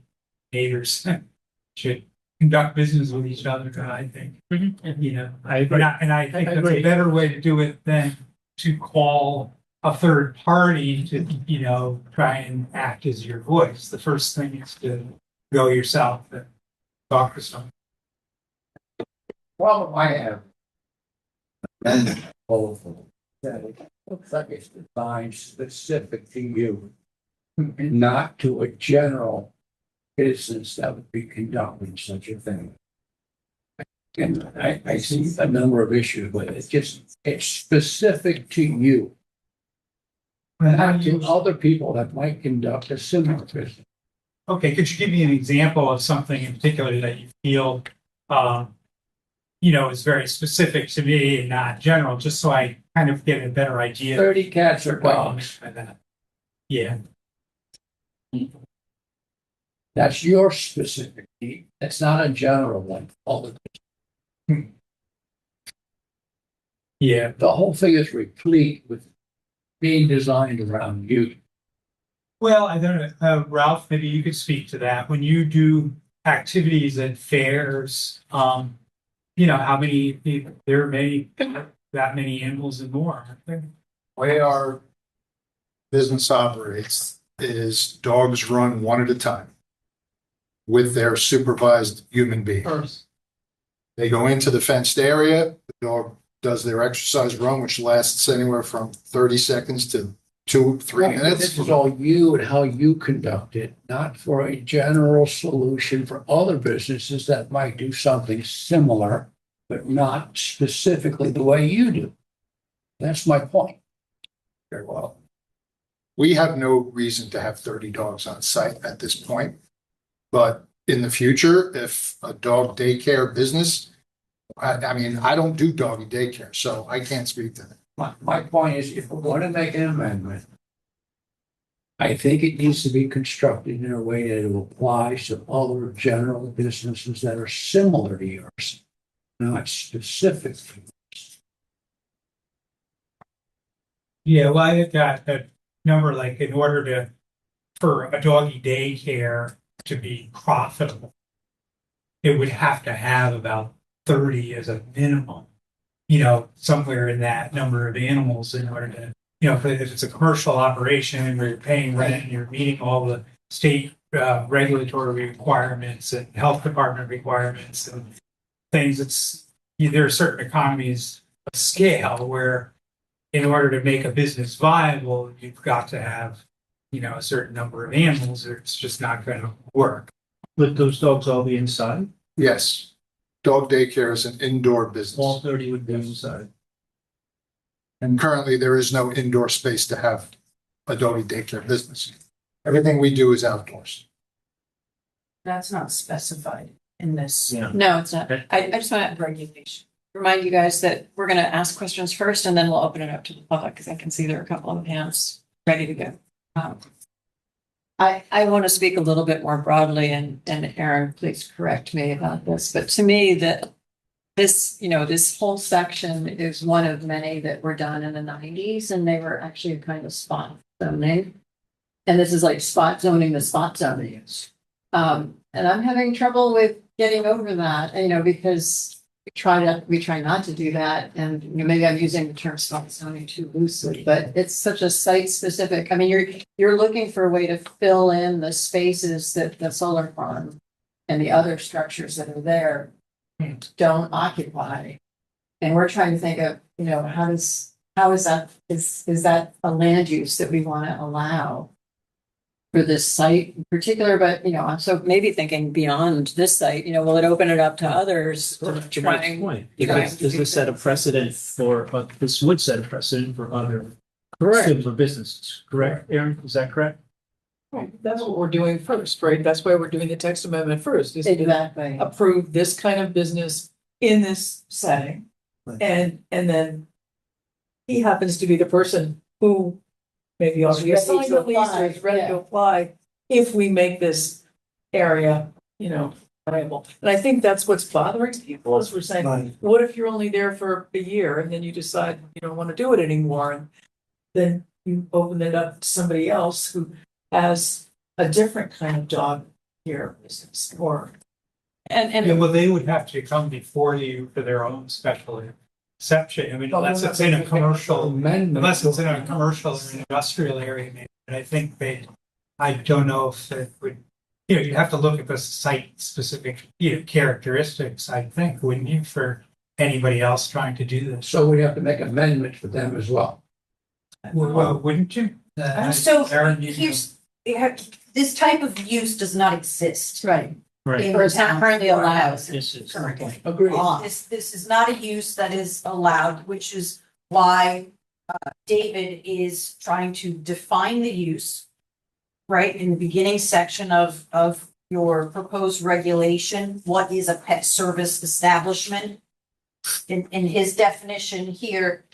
neighbors should conduct business with each other, I think. And, you know, I agree. and I think I that's a agree. better way to do it than to call a third party to, you know, try and act as your voice. The first thing is to go yourself and talk to someone. Problem I have. And awful, that it looks like it's designed specific to you. And not to a general business that would be conducting such a thing. And I see a number of issues with it. It's specific to you. Not to other people that might conduct a similar business. Okay, could you give me an example of something in particular that you feel, you know, is very specific to me and not general, just so I kind of get a better idea? 30 cats or dogs. By that. Yeah. That's your specific need. It's not a general one. Yeah. The whole thing is replete with being designed around you. Well, I don't know, Ralph, maybe you could speak to that. When you do activities at fairs, you know, how many, there are many, that many animals and more, aren't there? Way our business operates is dogs run one at a time with their supervised human being. They go into the fenced area, the dog does their exercise run, which lasts anywhere from 30 seconds to 2-3 Right, but minutes. this is all you and how you conduct it, not for a general solution for other businesses that might do something similar, but not specifically the way you do. That's my point. Very well. We have no reason to have 30 dogs on site at this point. But in the future, if a dog daycare business, I mean, I don't do doggy daycare, so I can't speak to that. My point is, if we're going to make an amendment, I think it needs to be constructed in a way that it applies to other general businesses that are similar to yours, not specific to yours. Yeah, well, I've got a number, like in order to, for a doggy daycare to be profitable, it would have to have about 30 as a minimum, you know, somewhere in that number of animals in order to, you know, if it's a commercial operation where you're paying rent and you're meeting all the state regulatory requirements and health department requirements and things, there are certain economies of scale where in order to make a business viable, you've got to have, you know, a certain number of animals, or it's just not going to work. Would those dogs all be inside? Yes, dog daycare is an indoor All business. 30 would be inside. And currently there is no indoor space to have a doggy daycare business. Everything we do is outdoors. That's not specified in this Yeah. No, it's not. Okay. I just want to regulation. remind you guys that we're going to ask questions first and then we'll open it up to the public because I can see there are a couple of hands ready to go. I want to speak a little bit more broadly and Aaron, please correct me about this, but to me this, you know, this whole section is one of many that were done in the 90s and they were actually kind of spot zoning. And this is like spot zoning the spot zoning is. And I'm having trouble with getting over that, you know, because we try not to do that. And you know, maybe I'm using the term spot zoning too loosely, but it's such a site specific. I mean, you're looking for a way to fill in the spaces that the solar farm and the other structures that are there don't occupy. And we're trying to think of, you know, how is that a land use that we want to allow? for this site in particular, but, I'm so maybe thinking beyond this site, will it open it up to others? to To try Mike's and- point, because does this set a precedent for, this would set a precedent for other Correct. similar businesses, correct, Aaron? Is that correct? That's what we're doing first, right? That's why we're doing the text amendment first, is to Exactly. approve this kind of business in this setting. And then he happens to be the person who maybe already ready assigned to a lease or apply, is ready yeah. to apply if we make this area, viable. And I think that's what's bothering people is we're saying, Right. what if you're only there for a year and then you decide you don't want to do it anymore? And then you open it up to somebody else who has a different kind of dog care business or. Yeah, well, they would have to come before you for their own special exception. I mean, unless it's in a commercial, unless it's in a commercial or industrial area, maybe. But I think I don't know if it would, you'd have to look at the site specific, characteristics, I think, wouldn't you, for anybody else trying to do this? So we have to make amendments for them as well. Well, wouldn't you? So Aaron, you- this type of use does not exist. Right. Right. in Or it's not town currently for allowed. Madison This is. Currently. Agreed. This is not a use that is allowed, which is why David is trying to define the use, right, in the beginning section of your proposed regulation. What is a pet service establishment? In his definition here,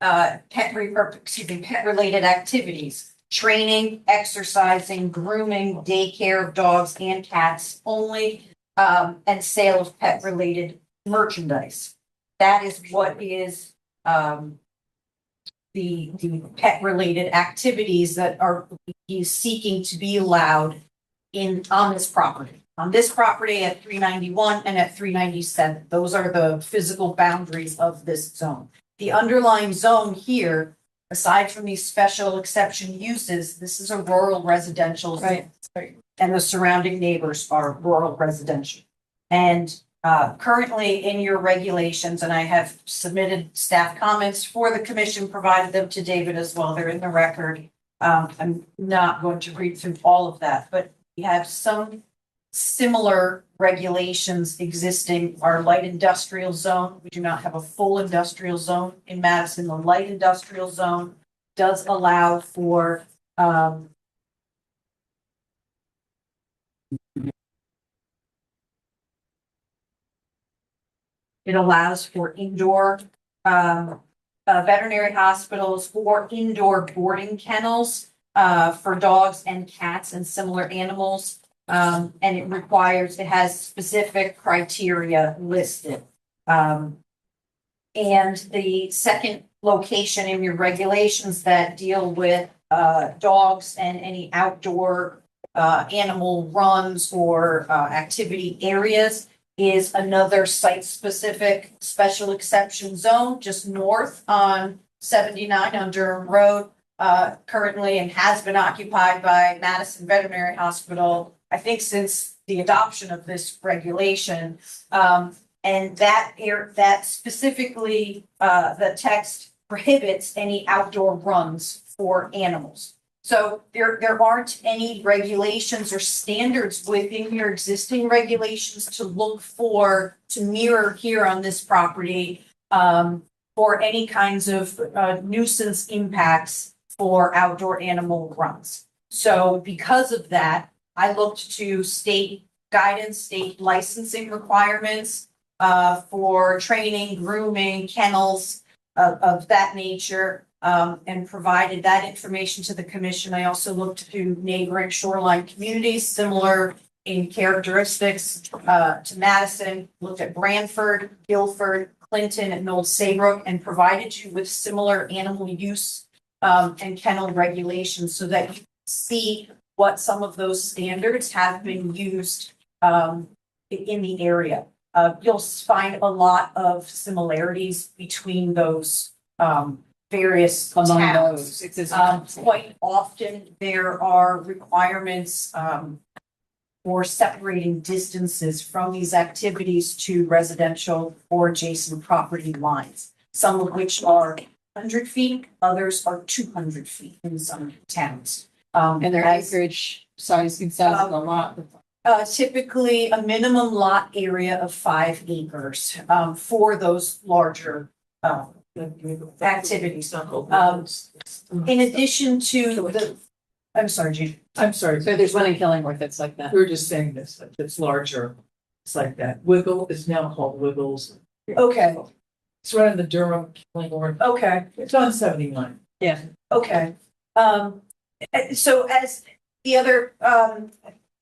pet related activities. Training, exercising, grooming, daycare of dogs and cats only, and sale of pet related merchandise. That is what is the pet related activities that he's seeking to be allowed on this property. On this property at 391 and at 397. Those are the physical boundaries of this zone. The underlying zone here, aside from these special exception uses, this is a rural residential zone. Right. And the surrounding neighbors are rural residential. And currently in your regulations, and I have submitted staff comments for the commission, provided them to David as well. They're in the record. I'm not going to read through all of that, but we have some similar regulations existing. Our light industrial zone, we do not have a full industrial zone in Madison. The light industrial zone does allow for it allows for indoor veterinary hospitals or indoor boarding kennels for dogs and cats and similar animals. And it has specific criteria listed. And the second location in your regulations that deal with dogs and any outdoor animal runs or activity areas is another site-specific special exception zone just north on 79 on Durham Road, currently and has been occupied by Madison Veterinary Hospital, I think since the adoption of this regulation. And that specifically, the text prohibits any outdoor runs for animals. So there aren't any regulations or standards within your existing regulations to look for, to mirror here on this property, for any kinds of nuisance impacts for outdoor animal runs. So because of that, I looked to state guidance, state licensing requirements for training, grooming, kennels of that nature, and provided that information to the commission. I also looked to neighboring shoreline communities similar in characteristics to Madison, looked at Branford, Guilford, Clinton, and Old Saybrook, and provided you with similar animal use and kennel regulations so that you can see what some of those standards have been used in the area. You'll find a lot of similarities between those various Among towns. those. Quite often, there are requirements for separating distances from these activities to residential or adjacent property lines, some of which are 100 feet, others are 200 feet in some towns. And their as- acreage size in size of the lot? Typically a minimum lot area of 5 acres, for those larger, activities. In addition to the, I'm sorry, Gene. I'm sorry, So there's one in Killingworth that's like that. we were just saying this, like, it's larger. It's like that. Wiggle is now called Wiggles. Okay, It's right in the Durham, Killingworth. okay. It's on 79. Okay, so as the other,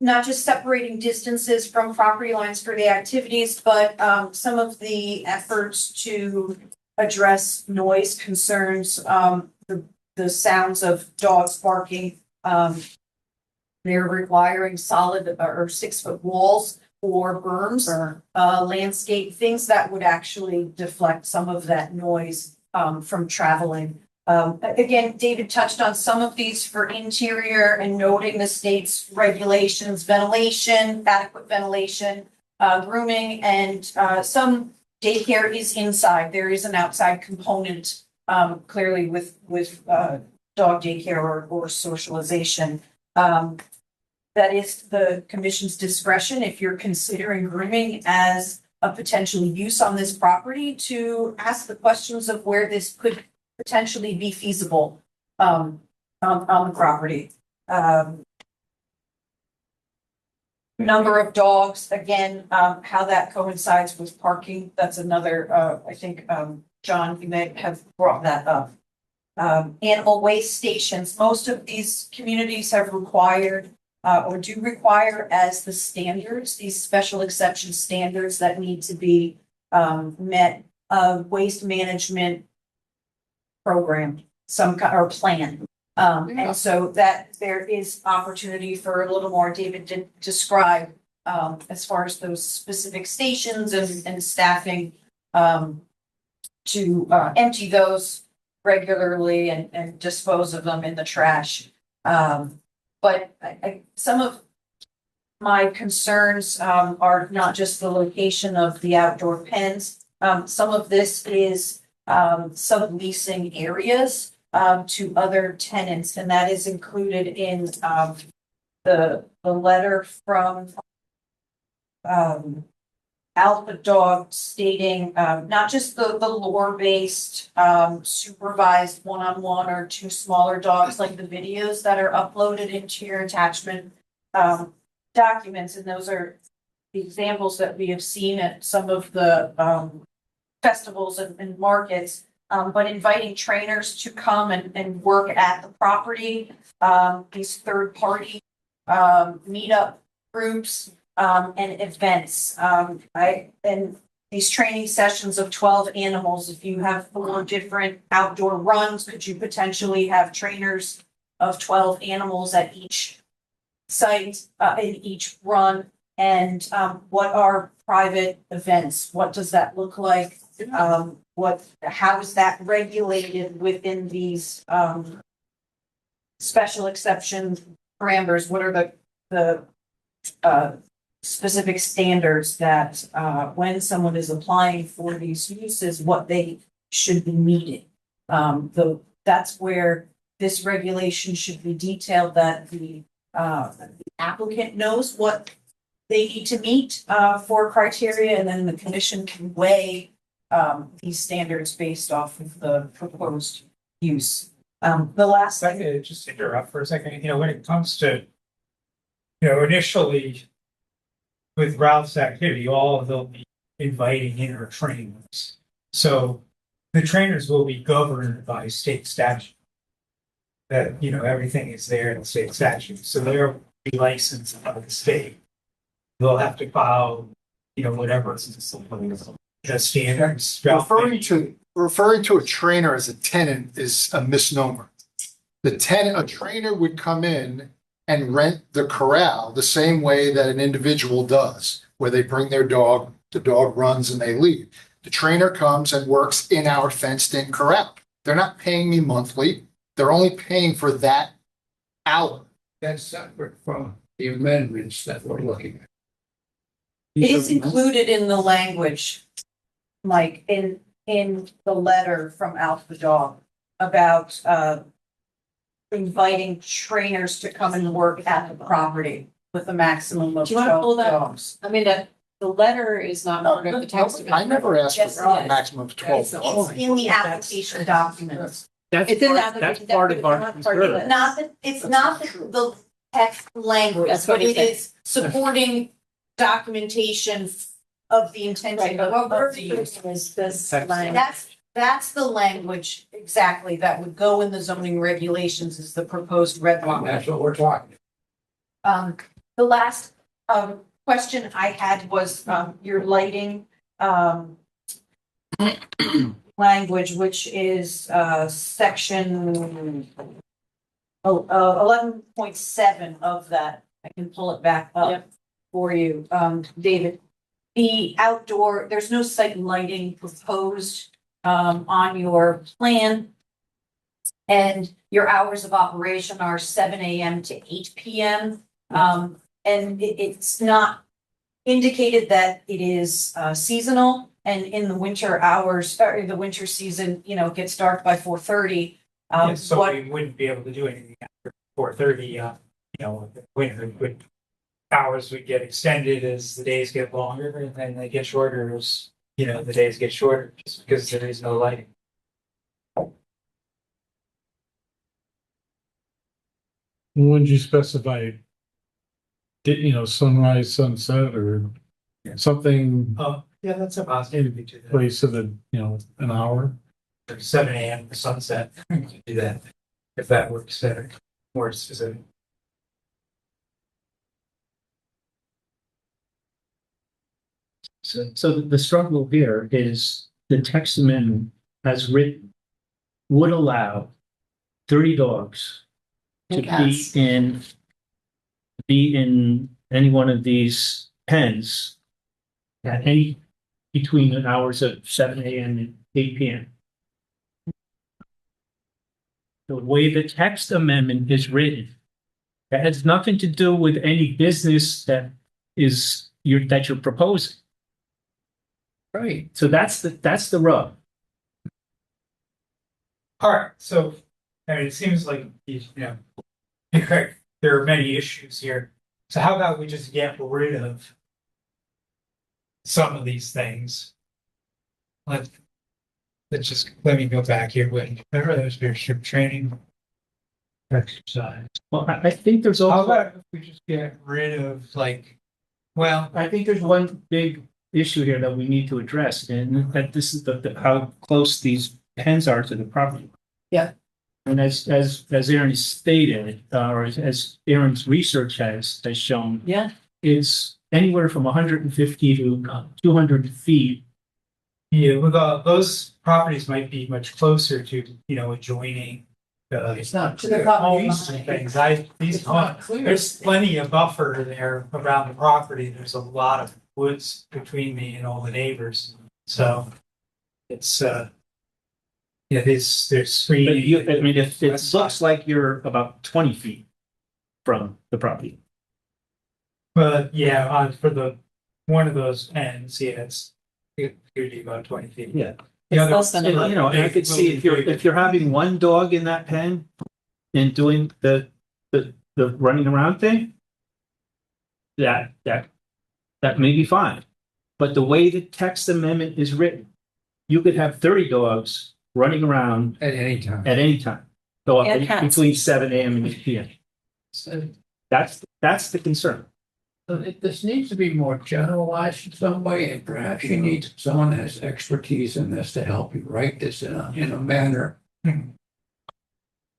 not just separating distances from property lines for the activities, but, some of the efforts to address noise concerns, the sounds of dogs barking, they're requiring solid or 6-foot walls or berms, landscape, things that would actually deflect some of that noise, from traveling. Again, David touched on some of these for interior and noting the state's regulations, ventilation, adequate ventilation, grooming, and some daycare is inside. There is an outside component, clearly with dog daycare or socialization. That is the commission's discretion if you're considering grooming as a potential use on this property to ask the questions of where this could potentially be feasible on the property. Number of dogs, again, how that coincides with parking, that's another, I think, John, you may have brought that up. Animal waste stations, most of these communities have required or do require as the standards, these special exception standards that need to be met, waste management program, some kind or plan. And so that there is opportunity for a little more, David did describe, as far as those specific stations and staffing, to empty those regularly and dispose of them in the trash. But some of my concerns are not just the location of the outdoor pens. Some of this is subleasing areas to other tenants, and that is included in the letter from Alpha Dog stating not just the lore-based supervised one-on-one or 2 smaller dogs, like the videos that are uploaded into your attachment documents, and those are the examples that we have seen at some of the festivals and markets, but inviting trainers to come and work at the property, these third-party meetup groups, and events. And these training sessions of 12 animals, if you have 4 different outdoor runs, could you potentially have trainers of 12 animals at each site, in each run? And what are private events? What does that look like? How is that regulated within these special exception parameters? What are the specific standards that when someone is applying for these uses, what they should be meeting? That's where this regulation should be detailed, that the applicant knows what they need to meet for criteria, and then the commission can weigh these standards based off of the proposed use. The last If I could just interrupt for a second, when it comes to, initially with Ralph's activity, all they'll be inviting in are trainers. So the trainers will be governed by state statute. That, everything is there in state statute. So they'll be licensed by the state. They'll have to follow, whatever the standards. Referring to a trainer as a tenant is a misnomer. A trainer would come in and rent the corral the same way that an individual does, where they bring their dog, the dog runs and they leave. The trainer comes and works in our fenced-in corral. They're not paying me monthly. They're only paying for that hour. That's separate from the amendments that we're looking at. It is included in the language, like in the letter from Alpha Dog about inviting trainers to come and work at the property with a maximum of Do you wanna pull 12 that? dogs. I mean, the letter is not part of the text. I never asked Yes, for it a is. maximum of 12 It's dogs. in the application documents. That's It's in part, the that's application, part but of it's our not part of concern. it. Not that, it's not the text language, That's what but he it said. is supporting documentation of the intention Right, but what we're of the doing use. is this Text. language. That's the language exactly that would go in the zoning regulations is the proposed red line. That's what we're talking. The last, question I had was, your lighting, language, which is, section 11.7 of that. I can pull it back up Yep. for you, David. The outdoor, there's no site lighting proposed, on your plan. And your hours of operation are 7 a.m. to 8 p.m. And it's not indicated that it is seasonal, and in the winter hours, or the winter season, you know, it gets dark by 4:30. Yeah, so What, we wouldn't be able to do anything after 4:30, you know, winter would, hours would get extended as the days get longer, and then they get shorter as, you know, the days get shorter, just because there is no lighting. When did you specify? Sunrise, sunset, or something Oh, yeah, that's a possibility to that. place of an hour? 7 a.m. to sunset, we could do that, if that works better, more specific. So the struggle here is the text amendment as written would allow 30 dogs to Yes. be in any one of these pens at any between the hours of 7 a.m. and 8 p.m. The way the text amendment is written, that has nothing to do with any business that you're proposing. Right. So that's the rub. All right, so, I mean, it seems like, you know, there are many issues here. So how about we just get rid of some of these things? Let's let me go back here. Remember those leadership training exercise? Well, I think there's How also, about if we just get rid of well, I think there's one big issue here that we need to address, and that this is how close these pens are to the property. Yeah. And as Aaron stated, or as Aaron's research has shown, Yeah. is anywhere from 150 to 200 feet. yeah, with those properties might be much closer to, you know, adjoining It's not To the clear. property homes line. and things. These It's not clear. there's plenty of buffer there around the property. There's a lot of woods between me and all the neighbors. So it's yeah, there's But screening. I mean, it looks like you're about 20 feet from the property. But yeah, for one of those ends, yeah, it's usually about 20 feet. Yeah. The It's other less than And, and I could see if you're having one dog in that pen and doing the running around thing, that may be fine. But the way the text amendment is written, you could have 30 dogs running around At any time. at any time. So And cats. between 7 a.m. and 8 p.m. So That's the concern. this needs to be more generalized in some way, and perhaps you need someone that has expertise in this to help you write this in a manner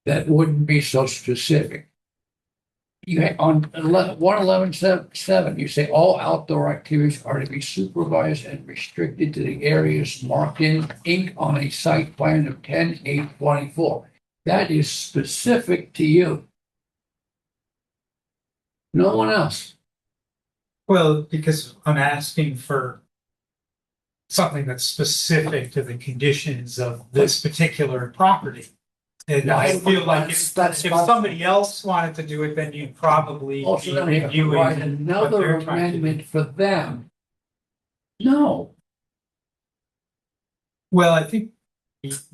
that wouldn't be so specific. You have on 111.7, you say all outdoor activities are to be supervised and restricted to the areas marked in ink on a site plan of 10/8/24. That is specific to you. No one else. Well, because I'm asking for something that's specific to the conditions of this particular property. And I feel like if somebody else wanted to do it, then you'd probably Also, be then you have to reviewing write what another they're trying to do. amendment for them. No. Well, I think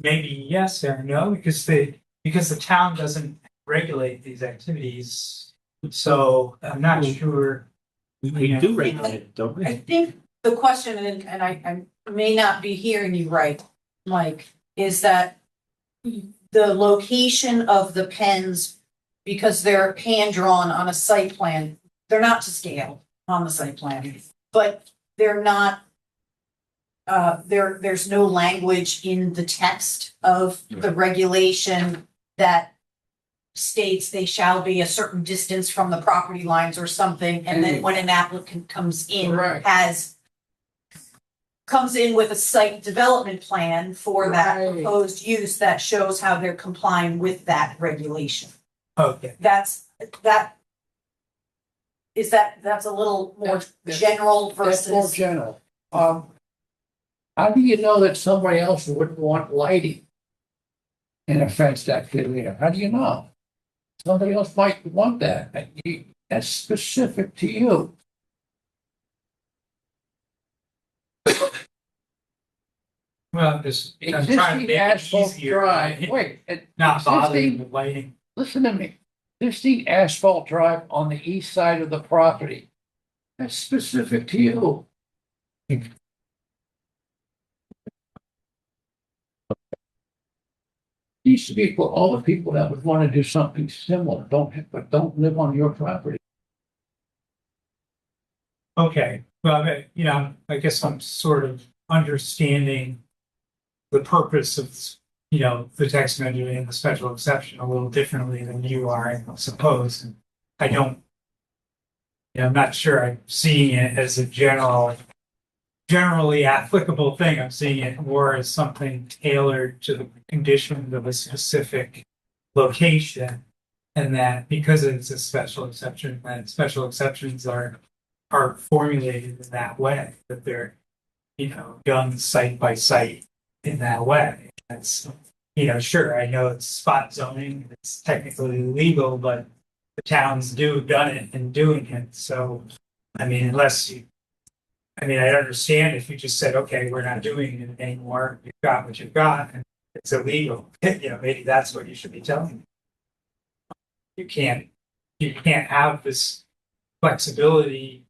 maybe yes or no, because the town doesn't regulate these activities. So I'm not sure. We do regulate it, don't I we? think the question, and I may not be hearing you right, Mike, is that the location of the pens, because they're hand drawn on a site plan, they're not to scale on the site plan, but they're not. There's no language in the text of the regulation that states they shall be a certain distance from the property lines or something, and then when an applicant comes in, Correct. comes in with a site development plan for that Right. proposed use that shows how they're complying with that regulation. Okay. That's a little more That's- general That's more versus, general. How do you know that somebody else wouldn't want lighting in a fenced activity? How do you know? Somebody else might want that. That's specific to you. Well, I'm trying to Existing make it asphalt easier, drive, right? wait, Not bothering existing, with lighting. listen to me. Existing asphalt drive on the east side of the property. That's specific to you. These people, all the people that would want to do something similar, don't live on your property. Okay, well, I guess I'm sort of understanding the purpose of, the text amendment and the special exception a little differently than you are, I suppose. And I don't, I'm not sure I'm seeing it as a generally applicable thing. I'm seeing it more as something tailored to the conditions of a specific location. And that because it's a special exception, that special exceptions are formulated in that way, that they're, done site by site in that way. That's, sure, I know it's spot zoning, it's technically legal, but the towns done it and doing it. So, I mean, I understand if you just said, okay, we're not doing it anymore, you've got what you've got, and it's illegal. Maybe that's what you should be telling me. You can't have this flexibility,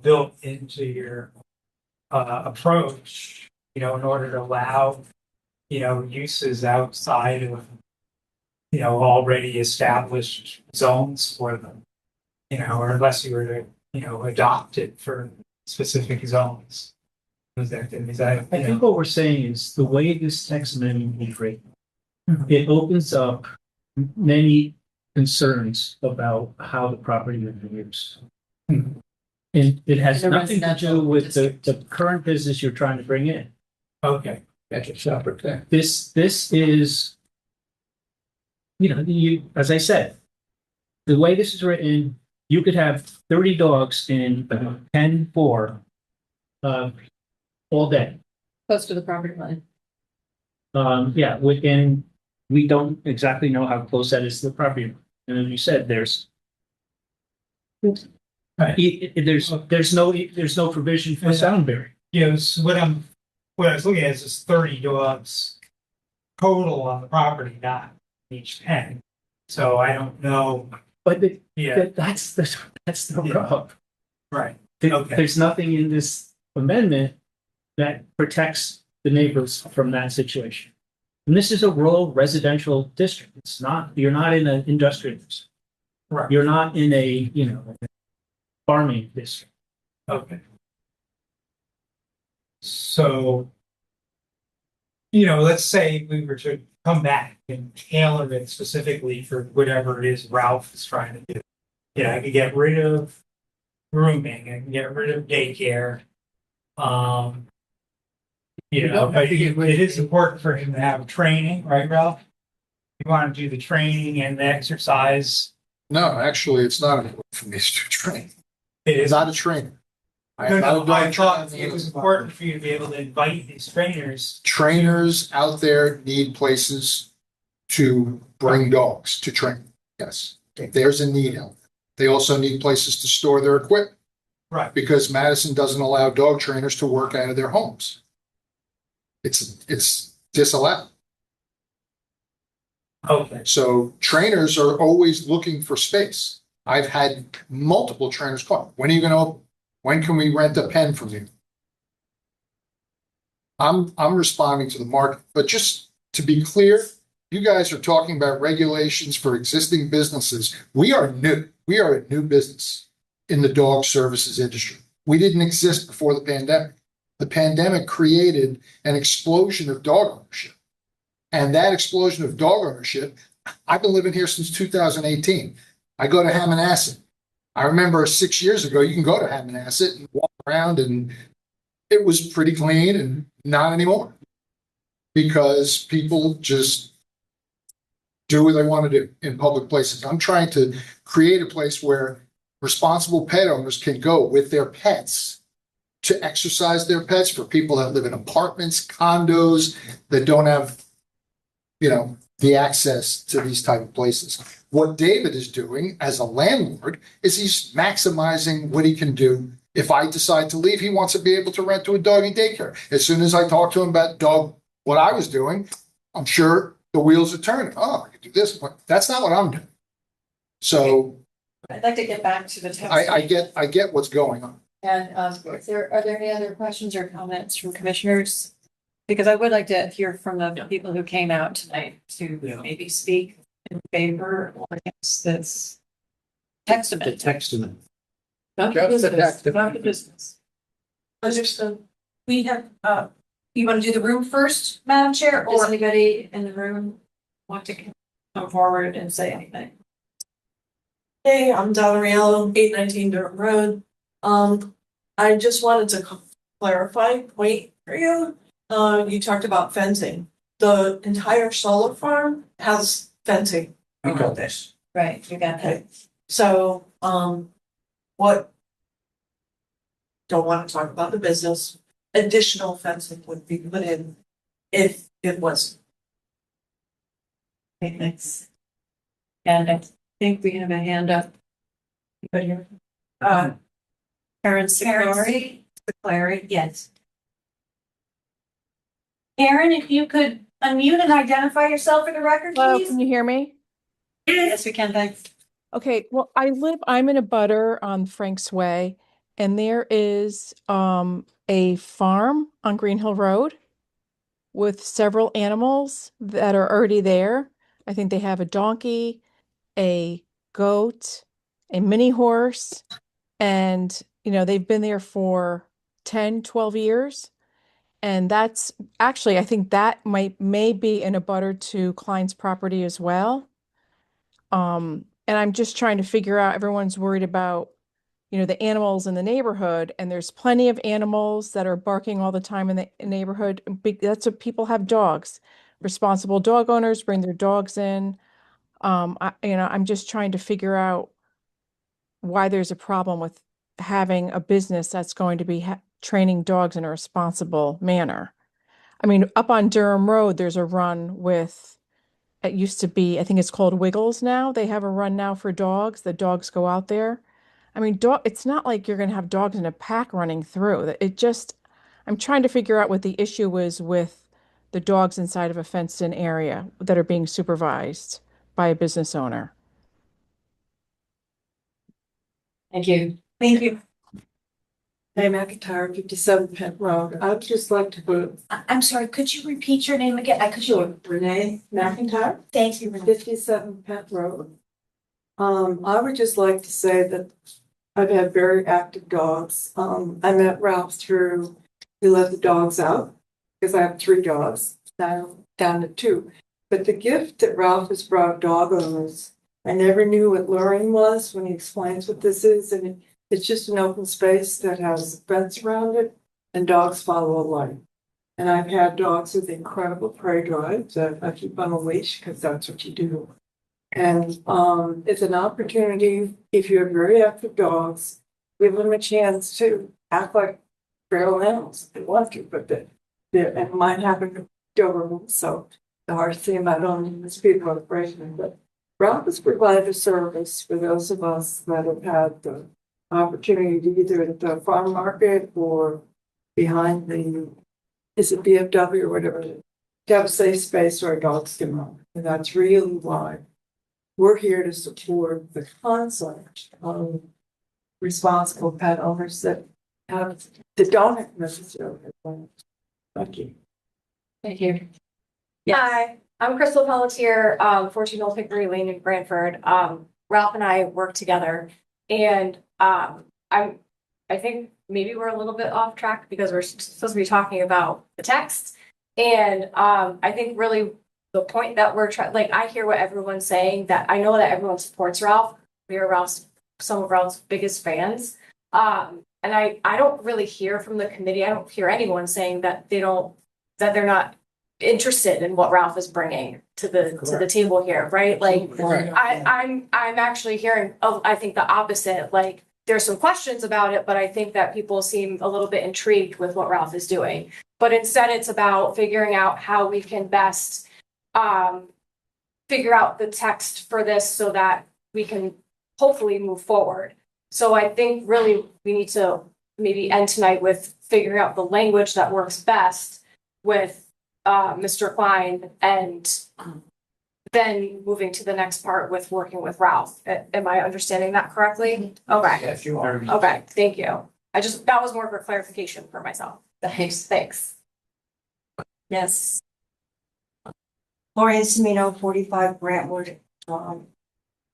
built into your approach, in order to allow, uses outside of, already established zones for them, or unless you were to, adopt it for specific zones. I think what we're saying is the way this text amendment is written, it opens up many concerns about how the property will be used. And it has In a nothing to residential do with the district. current business you're trying to bring in. Okay. That's a separate thing. This is, as I said, the way this is written, you could have 30 dogs in a pen for all day. Close to the property line. Yeah, within, we don't exactly know how close that is to the property. And as you said, there's Right. there's no provision for sound barrier. So what I was looking at is just 30 dogs total on the property, not each pen. So I don't know. But Yeah. that's the Yeah. rub. Right. Okay. There's nothing in this amendment that protects the neighbors from that situation. And this is a rural residential district. You're not in an industrial district. Right. You're not in a, farming district. Okay. So, let's say we were to come back and tailor it specifically for whatever it is Ralph is trying to do. I could get rid of grooming, I can get rid of daycare. It is important for him to have training, right, Ralph? You want to do the training and the exercise. No, actually, it's not important for me to train. It It's is. not a trainer. I No, am not a no, dog I thought trainer. it was important for you to be able to invite these trainers. Trainers out there need places to bring dogs to train. Yes, there's a need out there. They also need places to store their equipment Right. because Madison doesn't allow dog trainers to work out of their homes. It's disallowed. Okay. So trainers are always looking for space. I've had multiple trainers call, when are you gonna open? When can we rent a pen from you? I'm responding to the market, but just to be clear, you guys are talking about regulations for existing businesses. We are new. We are a new business in the dog services industry. We didn't exist before the pandemic. The pandemic created an explosion of dog ownership. And that explosion of dog ownership, I've been living here since 2018. I go to Hammonasset. I remember 6 years ago, you can go to Hammonasset and walk around and it was pretty clean, and not anymore. Because people just do what they want to do in public places. I'm trying to create a place where responsible pet owners can go with their pets to exercise their pets, for people that live in apartments, condos, that don't have, the access to these type of places. What David is doing as a landlord is he's maximizing what he can do. If I decide to leave, he wants to be able to rent to a doggy daycare. As soon as I talk to him about what I was doing, I'm sure the wheels are turning. Oh, I can do this. But that's not what I'm doing. So I'd like to get back to the text. I get what's going on. And are there any other questions or comments from commissioners? Because I would like to hear from the people who came out tonight to maybe speak in favor or against this text amendment. text amendment. Not the Just the business, text not the business. Understood. We have, you want to do the room first, Madam Chair, Does or? anybody in the room want to come forward and say anything? Hey, I'm Donna Riello, 819 Durham Road. I just wanted to clarify a point for you. You talked about fencing. The entire solar farm has fencing around this. Right, you got that. So, what? Don't want to talk about the business. Additional fencing would be put in if it was. Okay, thanks. And I think we have a hand up. Anybody here? Karen Clary, yes. Karen, if you could unmute and identify yourself for the record, Hello, please. can you hear me? Yes, we can, thanks. Okay, well, I'm in a butter on Frank's Way, and there is a farm on Green Hill Road with several animals that are already there. I think they have a donkey, a goat, a mini horse, and they've been there for 10, 12 years. And that's actually, I think that may be in a butter to Klein's property as well. And I'm just trying to figure out, everyone's worried about, the animals in the neighborhood, and there's plenty of animals that are barking all the time in the neighborhood. That's what people have dogs. Responsible dog owners bring their dogs in. I'm just trying to figure out why there's a problem with having a business that's going to be training dogs in a responsible manner. I mean, up on Durham Road, there's a run with, it used to be, I think it's called Wiggles now. They have a run now for dogs. The dogs go out there. I mean, it's not like you're going to have dogs in a pack running through. I'm trying to figure out what the issue is with the dogs inside of a fenced-in area that are being supervised by a business owner. Thank you. Thank you. Hey, McIntyre, 57 Penn Road. I'd just like to put. I'm sorry, could you repeat your name again? Renee McIntyre, Thank you, Renee. 57 Penn Road. I would just like to say that I've had very active dogs. I met Ralph through, he let the dogs out because I have 3 dogs, now down to 2. But the gift that Ralph has brought dog owners, I never knew what luring was when he explains what this is. And it's just an open space that has a fence around it and dogs follow a line. And I've had dogs with incredible prey drive that I keep on a leash because that's what you do. And it's an opportunity, if you have very active dogs, give them a chance to act like feral animals if they want to, but it might happen to Doberman, so the hardest thing about owning is people are afraid of them. But Ralph has provided a service for those of us that have had the opportunity to either at the farm market or behind is it BFW or whatever, to have a safe space where dogs can roam. And that's really why we're here to support the concept of responsible pet owners that don't have necessarily. Thank you. Thank you. Hi, I'm Crystal Pelletier, 14 Old Hickory Lane in Brantford. Ralph and I work together and, I think maybe we're a little bit off track because we're supposed to be talking about the text. And, I think really the point that we're trying, like, I hear what everyone's saying, that I know that everyone supports Ralph. We are some of Ralph's biggest fans. And I don't really hear from the committee. I don't hear anyone saying that that they're not interested in what Ralph is bringing to the table here, right? Like, I'm actually hearing, I think the opposite, like, there's some questions about it, but I think that people seem a little bit intrigued with what Ralph is doing. But instead it's about figuring out how we can best, figure out the text for this so that we can hopefully move forward. So I think really we need to maybe end tonight with figuring out the language that works best with Mr. Klein, and then moving to the next part with working with Ralph. Am I understanding that correctly? Okay. Yes, you are. Okay, thank you. That was more for clarification for myself. Thanks. Yes. Gloria Semino, 45 Brantwood.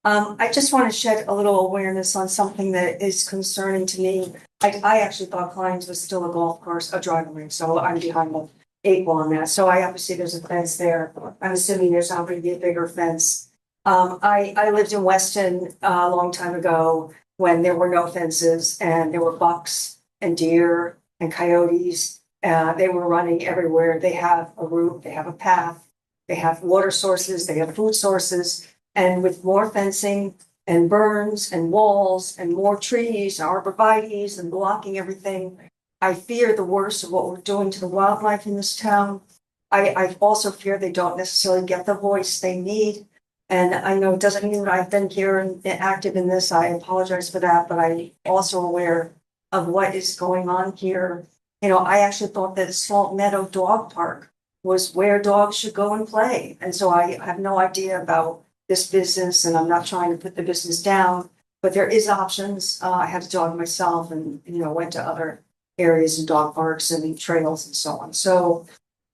I just want to shed a little awareness on something that is concerning to me. I actually thought Klein's was still a golf course, a driving range, so I'm behind the 8 ball on that. So I obviously there's a fence there. I'm assuming there's not going to be a bigger fence. I lived in Weston a long time ago when there were no fences and there were bucks and deer and coyotes. They were running everywhere. They have a route, they have a path, they have water sources, they have food sources. And with more fencing and berms and walls and more trees, arborvitaes and blocking everything, I fear the worst of what we're doing to the wildlife in this town. I also fear they don't necessarily get the voice they need. And I know it doesn't mean that I've been here and active in this. I apologize for that, but I'm also aware of what is going on here. You know, I actually thought that Salt Meadow Dog Park was where dogs should go and play. And so I have no idea about this business, and I'm not trying to put the business down, but there is options. I had a dog myself and, went to other areas and dog parks and trails and so on. So,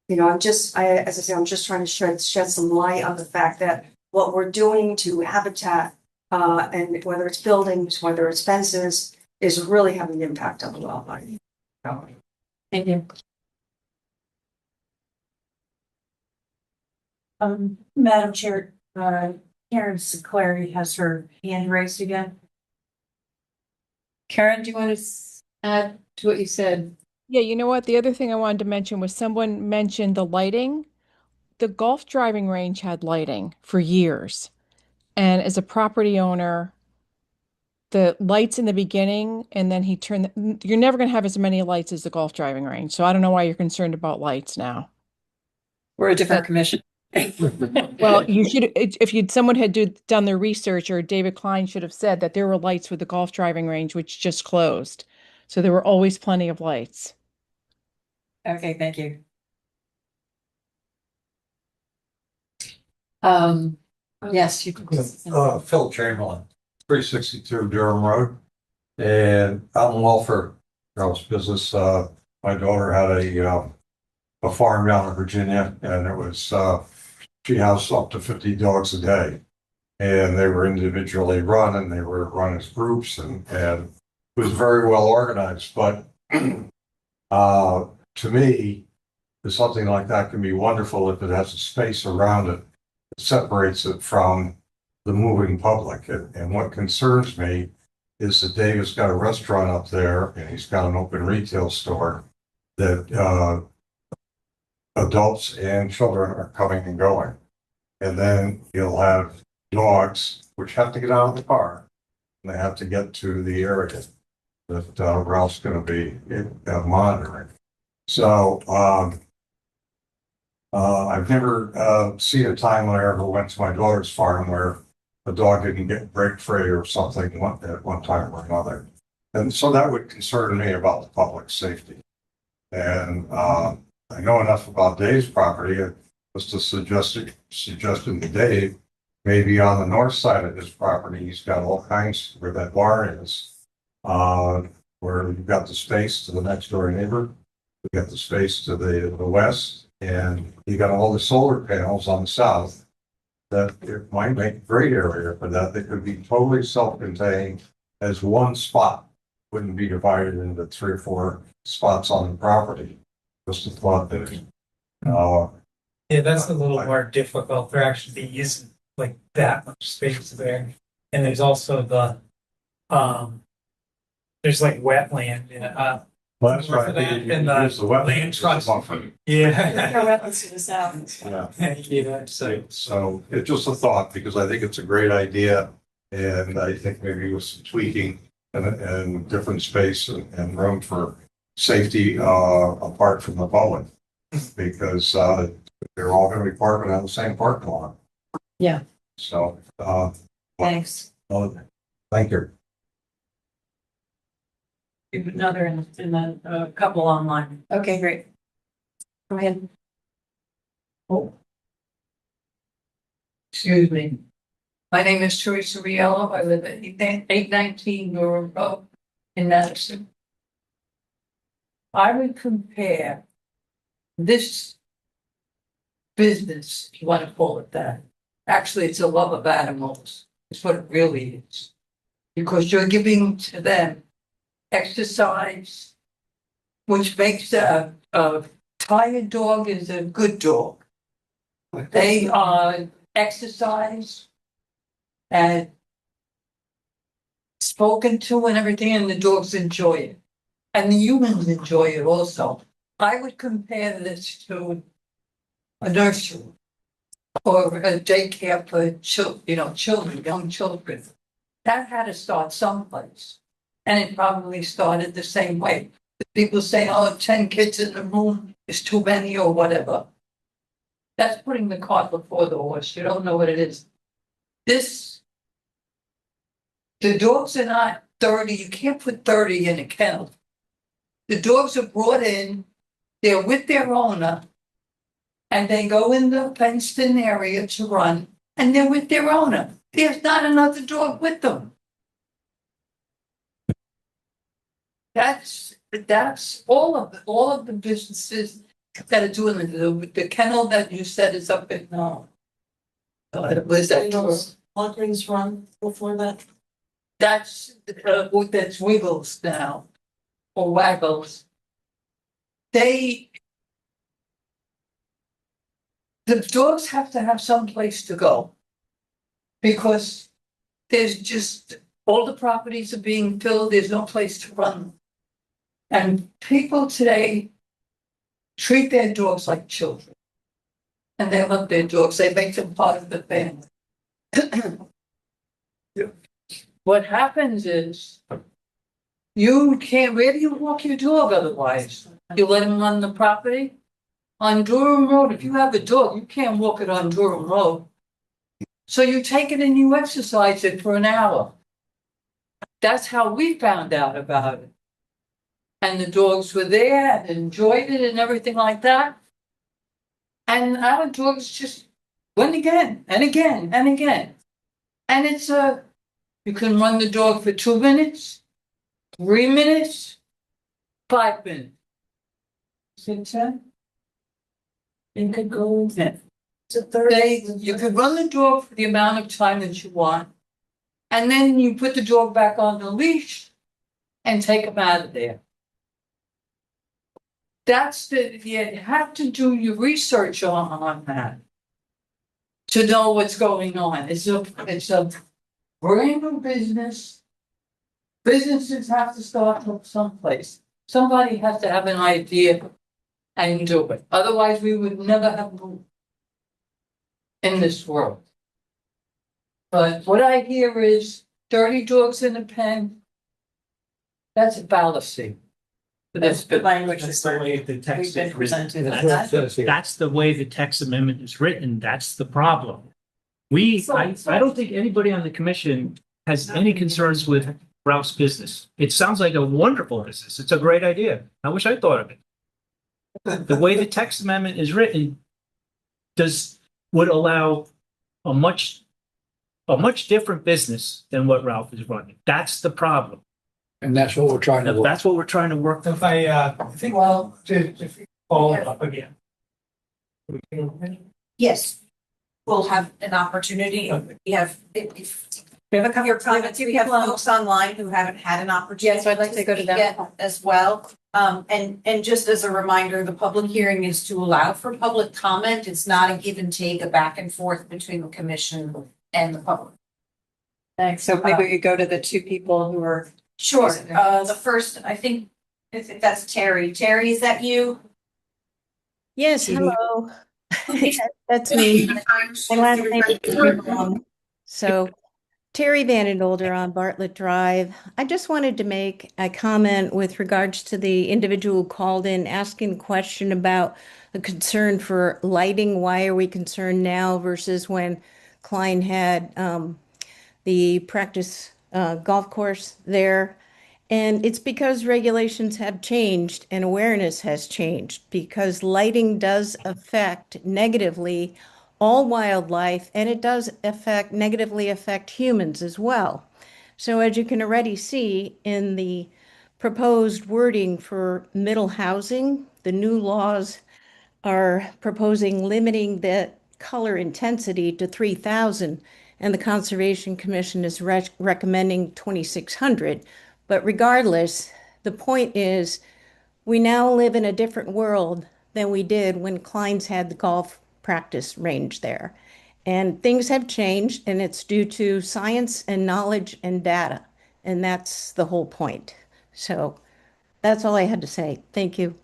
as I say, I'm just trying to shed some light on the fact that what we're doing to habitat, and whether it's buildings, whether it's fences, is really having an impact on the wildlife. Thank you. Madam Chair, Karen Sinclair has her hand raised again. Karen, do you want to add to what you said? Yeah, you know what? The other thing I wanted to mention was someone mentioned the lighting. The golf driving range had lighting for years. And as a property owner, the lights in the beginning, and then you're never going to have as many lights as the golf driving range. So I don't know why you're concerned about lights now. We're a different commission. Well, you should, if someone had done their research, or David Klein should have said that there were lights with the golf driving range, which just closed. So there were always plenty of lights. Okay, thank you. Yes, you can. Phil Chamberlain, 362 Durham Road. And I'm all for Ralph's business. My daughter had a farm down in Virginia, and it was, she housed up to 50 dogs a day. And they were individually run, and they were run as groups, and it was very well organized. But to me, something like that can be wonderful if it has a space around it that separates it from the moving public. And what concerns me is that David's got a restaurant up there and he's got an open retail store that adults and children are coming and going. And then you'll have dogs which have to get out of the car and they have to get to the area that Ralph's going to be monitoring. So I've never seen a time when I ever went to my daughter's farm where a dog didn't get break free or something at one time or another. And so that would concern me about the public safety. And I know enough about Dave's property. was suggestion to Dave, maybe on the north side of his property, he's got all kinds where that barn is. Where you've got the space to the next door neighbor, you've got the space to the west, and you got all the solar panels on the south. That it might make a great area for that. They could be totally self-contained as one spot. Wouldn't be divided into 3 or 4 spots on the property. Just a thought that, Yeah, that's a little more difficult. There actually isn't like that much space there. And there's also there's like wetland in well, that's north right. of that, You and use the wetlands land as a trust. buffer. Yeah. Wetlands to the south. Yeah. Yeah, so So it's just a thought, because I think it's a great idea. And I think maybe with some tweaking and different space and room for safety, apart from the public. Because, they're all gonna be parking on the same parking lot. Yeah. So, Thanks. thank you. Another in the couple online. Okay, great. Go ahead. Excuse me. My name is Teresa Riello. I live at 819 Durham Road in Madison. I would compare this business, if you want to call it that. Actually, it's a love of animals. It's what it really is. Because you're giving to them exercise, which makes a tired dog is a good dog. They exercise and spoken to and everything, and the dogs enjoy it. And the humans enjoy it also. I would compare this to a nursery or a daycare for children, young children. That had to start someplace. And it probably started the same way. People say, 10 kids in the room is too many or whatever. That's putting the cart before the horse. You don't know what it is. The dogs are not 30. You can't put 30 in a kennel. The dogs are brought in, they're with their owner, and they go in the fenced-in area to run, and they're with their owner. There's not another dog with them. That's all of the businesses that are doing the kennel that you said is up at was that Walgreens run before that? that's Wiggles now or Waggles. The dogs have to have some place to go because there's just all the properties are being filled. There's no place to run. And people today treat their dogs like children. And they love their dogs. They make them part of the family. What happens is you can't, where do you walk your dog otherwise? You let him run the property? On Durham Road, if you have a dog, you can't walk it on Durham Road. So you take it and you exercise it for an hour. That's how we found out about it. And the dogs were there and enjoyed it and everything like that. And our dogs just went again and again and again. And it's you can run the dog for 2 minutes, 3 minutes, 5 minutes. 6, 10. You could go in. You could run the dog for the amount of time that you want. And then you put the dog back on the leash and take him out of there. You have to do your research on that to know what's going on. It's a brand new business. Businesses have to start from someplace. Somebody has to have an idea and do it. Otherwise, we would never have moved in this world. But what I hear is 30 dogs in a pen. That's a fallacy. That's the language That's the way the text we've been is written. presented. That's the way the text amendment is written. That's the problem. I don't think anybody on the commission has any concerns with Ralph's business. It sounds like a wonderful business. It's a great idea. I wish I thought of it. The way the text amendment is written, would allow a much different business than what Ralph is running. That's the problem. And that's what we're trying to work. That's what we're trying to work. If I think, well, to follow it up again. Yes, we'll have an opportunity. We have, if We have a couple your of comments. comments, we have folks online who haven't had an opportunity. Yes, so I'd like to go to them. speak yet as well. And just as a reminder, the public hearing is to allow for public comment. It's not a give and take, a back and forth between the commission and the public. Thanks. So maybe we could go to the two people who are. Sure. The first, I think, if that's Terry. Terry, is that you? Yes, hello. That's me. My last name is So Terry Vandenolder on Bartlett Drive. I just wanted to make a comment with regards to the individual who called in asking a question about the concern for lighting. Why are we concerned now versus when Klein had the practice golf course there? And it's because regulations have changed and awareness has changed, because lighting does affect negatively all wildlife, and it does negatively affect humans as well. So as you can already see in the proposed wording for middle housing, the new laws are proposing limiting the color intensity to 3,000, and the Conservation Commission is recommending 2,600. But regardless, the point is we now live in a different world than we did when Klein's had the golf practice range there. And things have changed, and it's due to science and knowledge and data. And that's the whole point. So that's all I had to say. Thank you.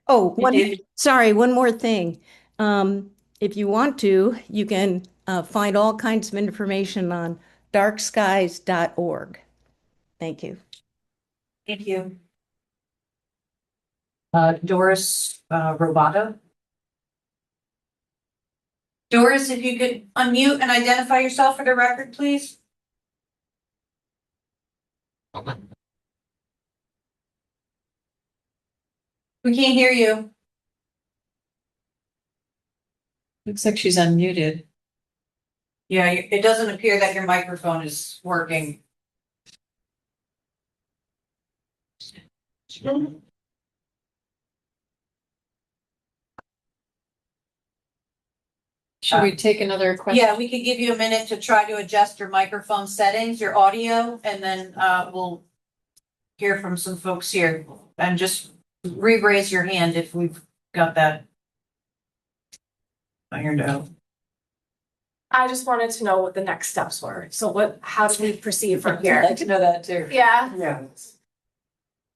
Oh, one more thing. If you want to, you can find all kinds of information on darkskies.org. Thank you. Thank you. Doris Roboto. Doris, if you could unmute and identify yourself for the record, please. We can't hear you. Looks like she's unmuted. Yeah, it doesn't appear that your microphone is working. Should we take another question? Yeah, we could give you a minute to try to adjust your microphone settings, your audio, and then we'll hear from some folks here. And just re-raise your hand if we've got that ironed out. I just wanted to know what the next steps were. So how do we proceed from I'd here? like to know that too. Yeah. Yeah.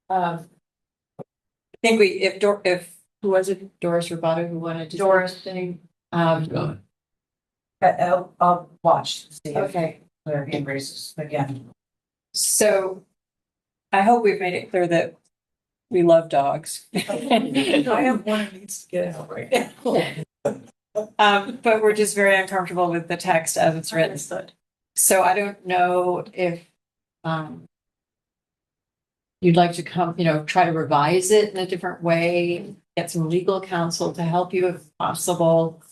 I think if who was it, Doris Roboto, who wanted to say Doris. something? Gone. I'll watch. See if Okay, their hand raises again. so I hope we've made it clear that we love dogs. I have one who needs to get out right now. But we're just very uncomfortable with the text as it's written. Understood. So I don't know if you'd like to try to revise it in a different way, get some legal counsel to help you if possible.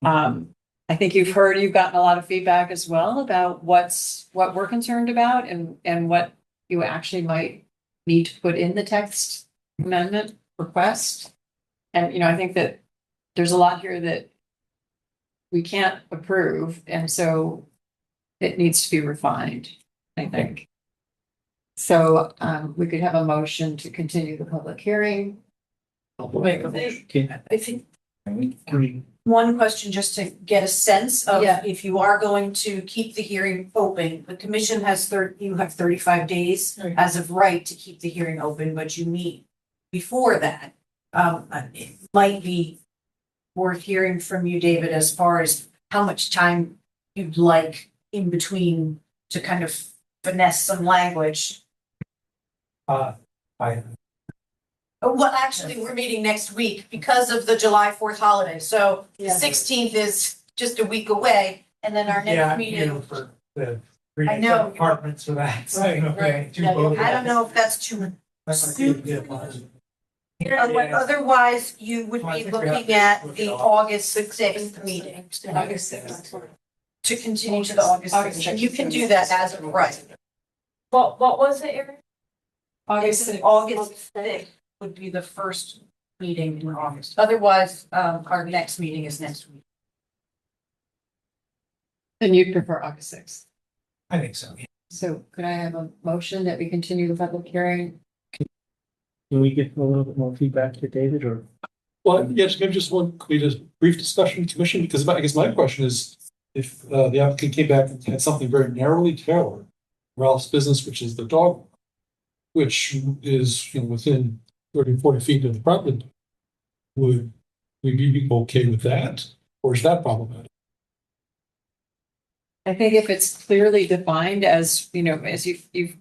I think you've gotten a lot of feedback as well about what we're concerned about and what you actually might need to put in the text amendment request. And, I think that there's a lot here that we can't approve, and so it needs to be refined, I think. So we could have a motion to continue the public hearing. We'll make a motion. I think one question just to get a sense of Yeah. if you are going to keep the hearing open, the commission has you have 35 days Right. as of right to keep the hearing open, but you meet before that. It might be worth hearing from you, David, as far as how much time you'd like in between to kind of finesse some language. Well, actually, we're meeting next week because of the July 4th holiday, so the 16th is just a week away, and then our next meeting. For the I know. Apartments for that. Right, Okay, right. two Yeah, votes. I don't know if that's too. That's not good. Yeah, Otherwise, you would be looking at the August sixth meeting. August 6th. To continue to the August sixth, and you can do that as of right. What was it, Erin? August sixth would be the first meeting in August. Otherwise, our next meeting is next week. And you'd prefer August 6th. I think so. So could I have a motion that we continue the public hearing? Can we get a little bit more feedback to David or? Well, yes, maybe just one, could we just brief discussion with the commission, because I guess my question is, if the applicant came back and had something very narrowly tailored, Ralph's business, which is the dog, which is, within 30, 40 feet of the property, would we be okay with that, or is that problematic? I think if it's clearly defined as, as you've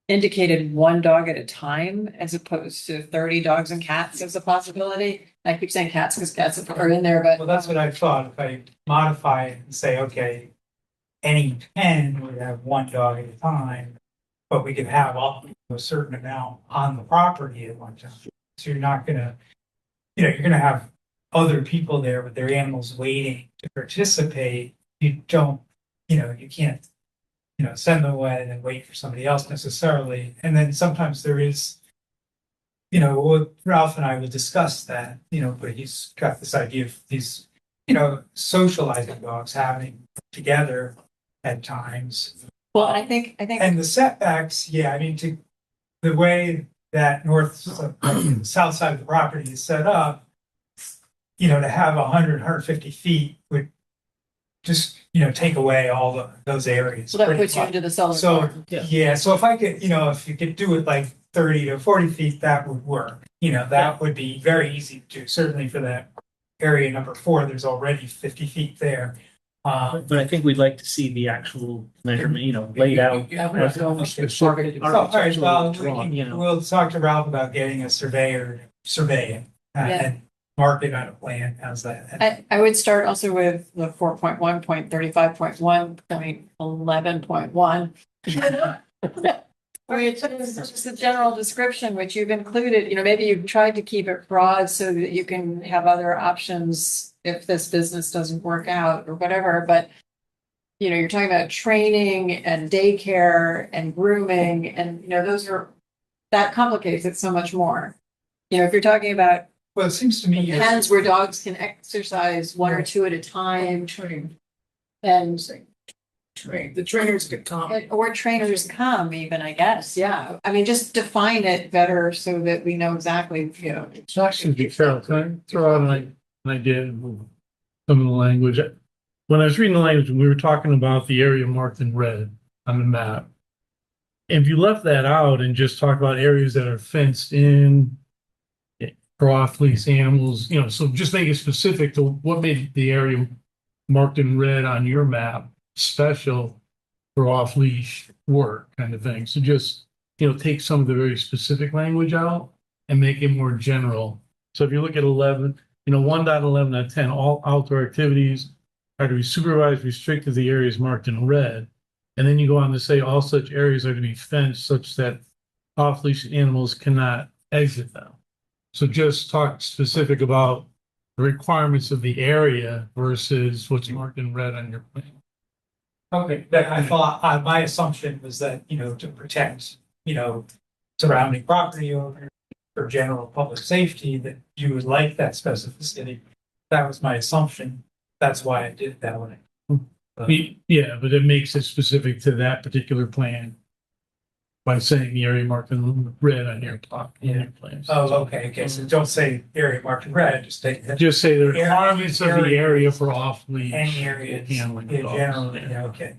indicated, one dog at a time, as opposed to 30 dogs and cats as a possibility. I keep saying cats because cats are in there, but. Well, that's what I thought. If I modify it and say, okay, any pen would have one dog at a time, but we can have up to a certain amount on the property at one time. So you're not gonna, you're gonna have other people there with their animals waiting to participate. You don't, you can't, send them away and then wait for somebody else necessarily. And then sometimes there is, Ralph and I will discuss that, but he's got this idea of these, socializing dogs happening together at times. Well, I think. And the setbacks, to the way that south side of the property is set up, to have 150 feet would just, take away all those areas. So that puts you into the solar farm. So if I could, if you could do it like 30 to 40 feet, that would work. That would be very easy to do. Certainly for that area number 4, there's already 50 feet there. But I think we'd like to see the actual measurement, laid out. All right, well, we'll talk to Ralph about getting a surveyor to survey it and mark it on a plan. How's that? I would start also with the 4.1.35.1.11.1. Which is just a general description, which you've included, maybe you've tried to keep it broad so that you can have other options if this business doesn't work out or whatever, but you're talking about training and daycare and grooming and, that complicates it so much more. If you're talking about. Well, it seems to me. Pens where dogs can exercise one or two at a time. And. The trainers could come. Or trainers come even, I guess, yeah. I mean, just define it better so that we know exactly, It's not going to be Carol. Can I throw out an idea and move some of the language? When I was reading the language, we were talking about the area marked in red on the map. If you left that out and just talk about areas that are fenced in for off-leash animals, so just make it specific to what made the area marked in red on your map special for off-leash work kind of thing. So just, take some of the very specific language out and make it more general. So if you look at 11, 1.11.10, all outdoor activities are to be supervised, restricted to the areas marked in red. And then you go on to say all such areas are to be fenced such that off-leash animals cannot exit them. So just talk specific about the requirements of the area versus what's marked in red on your plan. Okay, but I thought, my assumption was that, to protect, surrounding property owners for general public safety, that you would like that specificity. That was my assumption. That's why I did it that way. Yeah, but it makes it specific to that particular plan by saying the area marked in red on your plot. Plans. Oh, okay. So don't say area marked in red, just say. Just say the requirements of the area for off-leash. Any area handling in dogs. general, okay.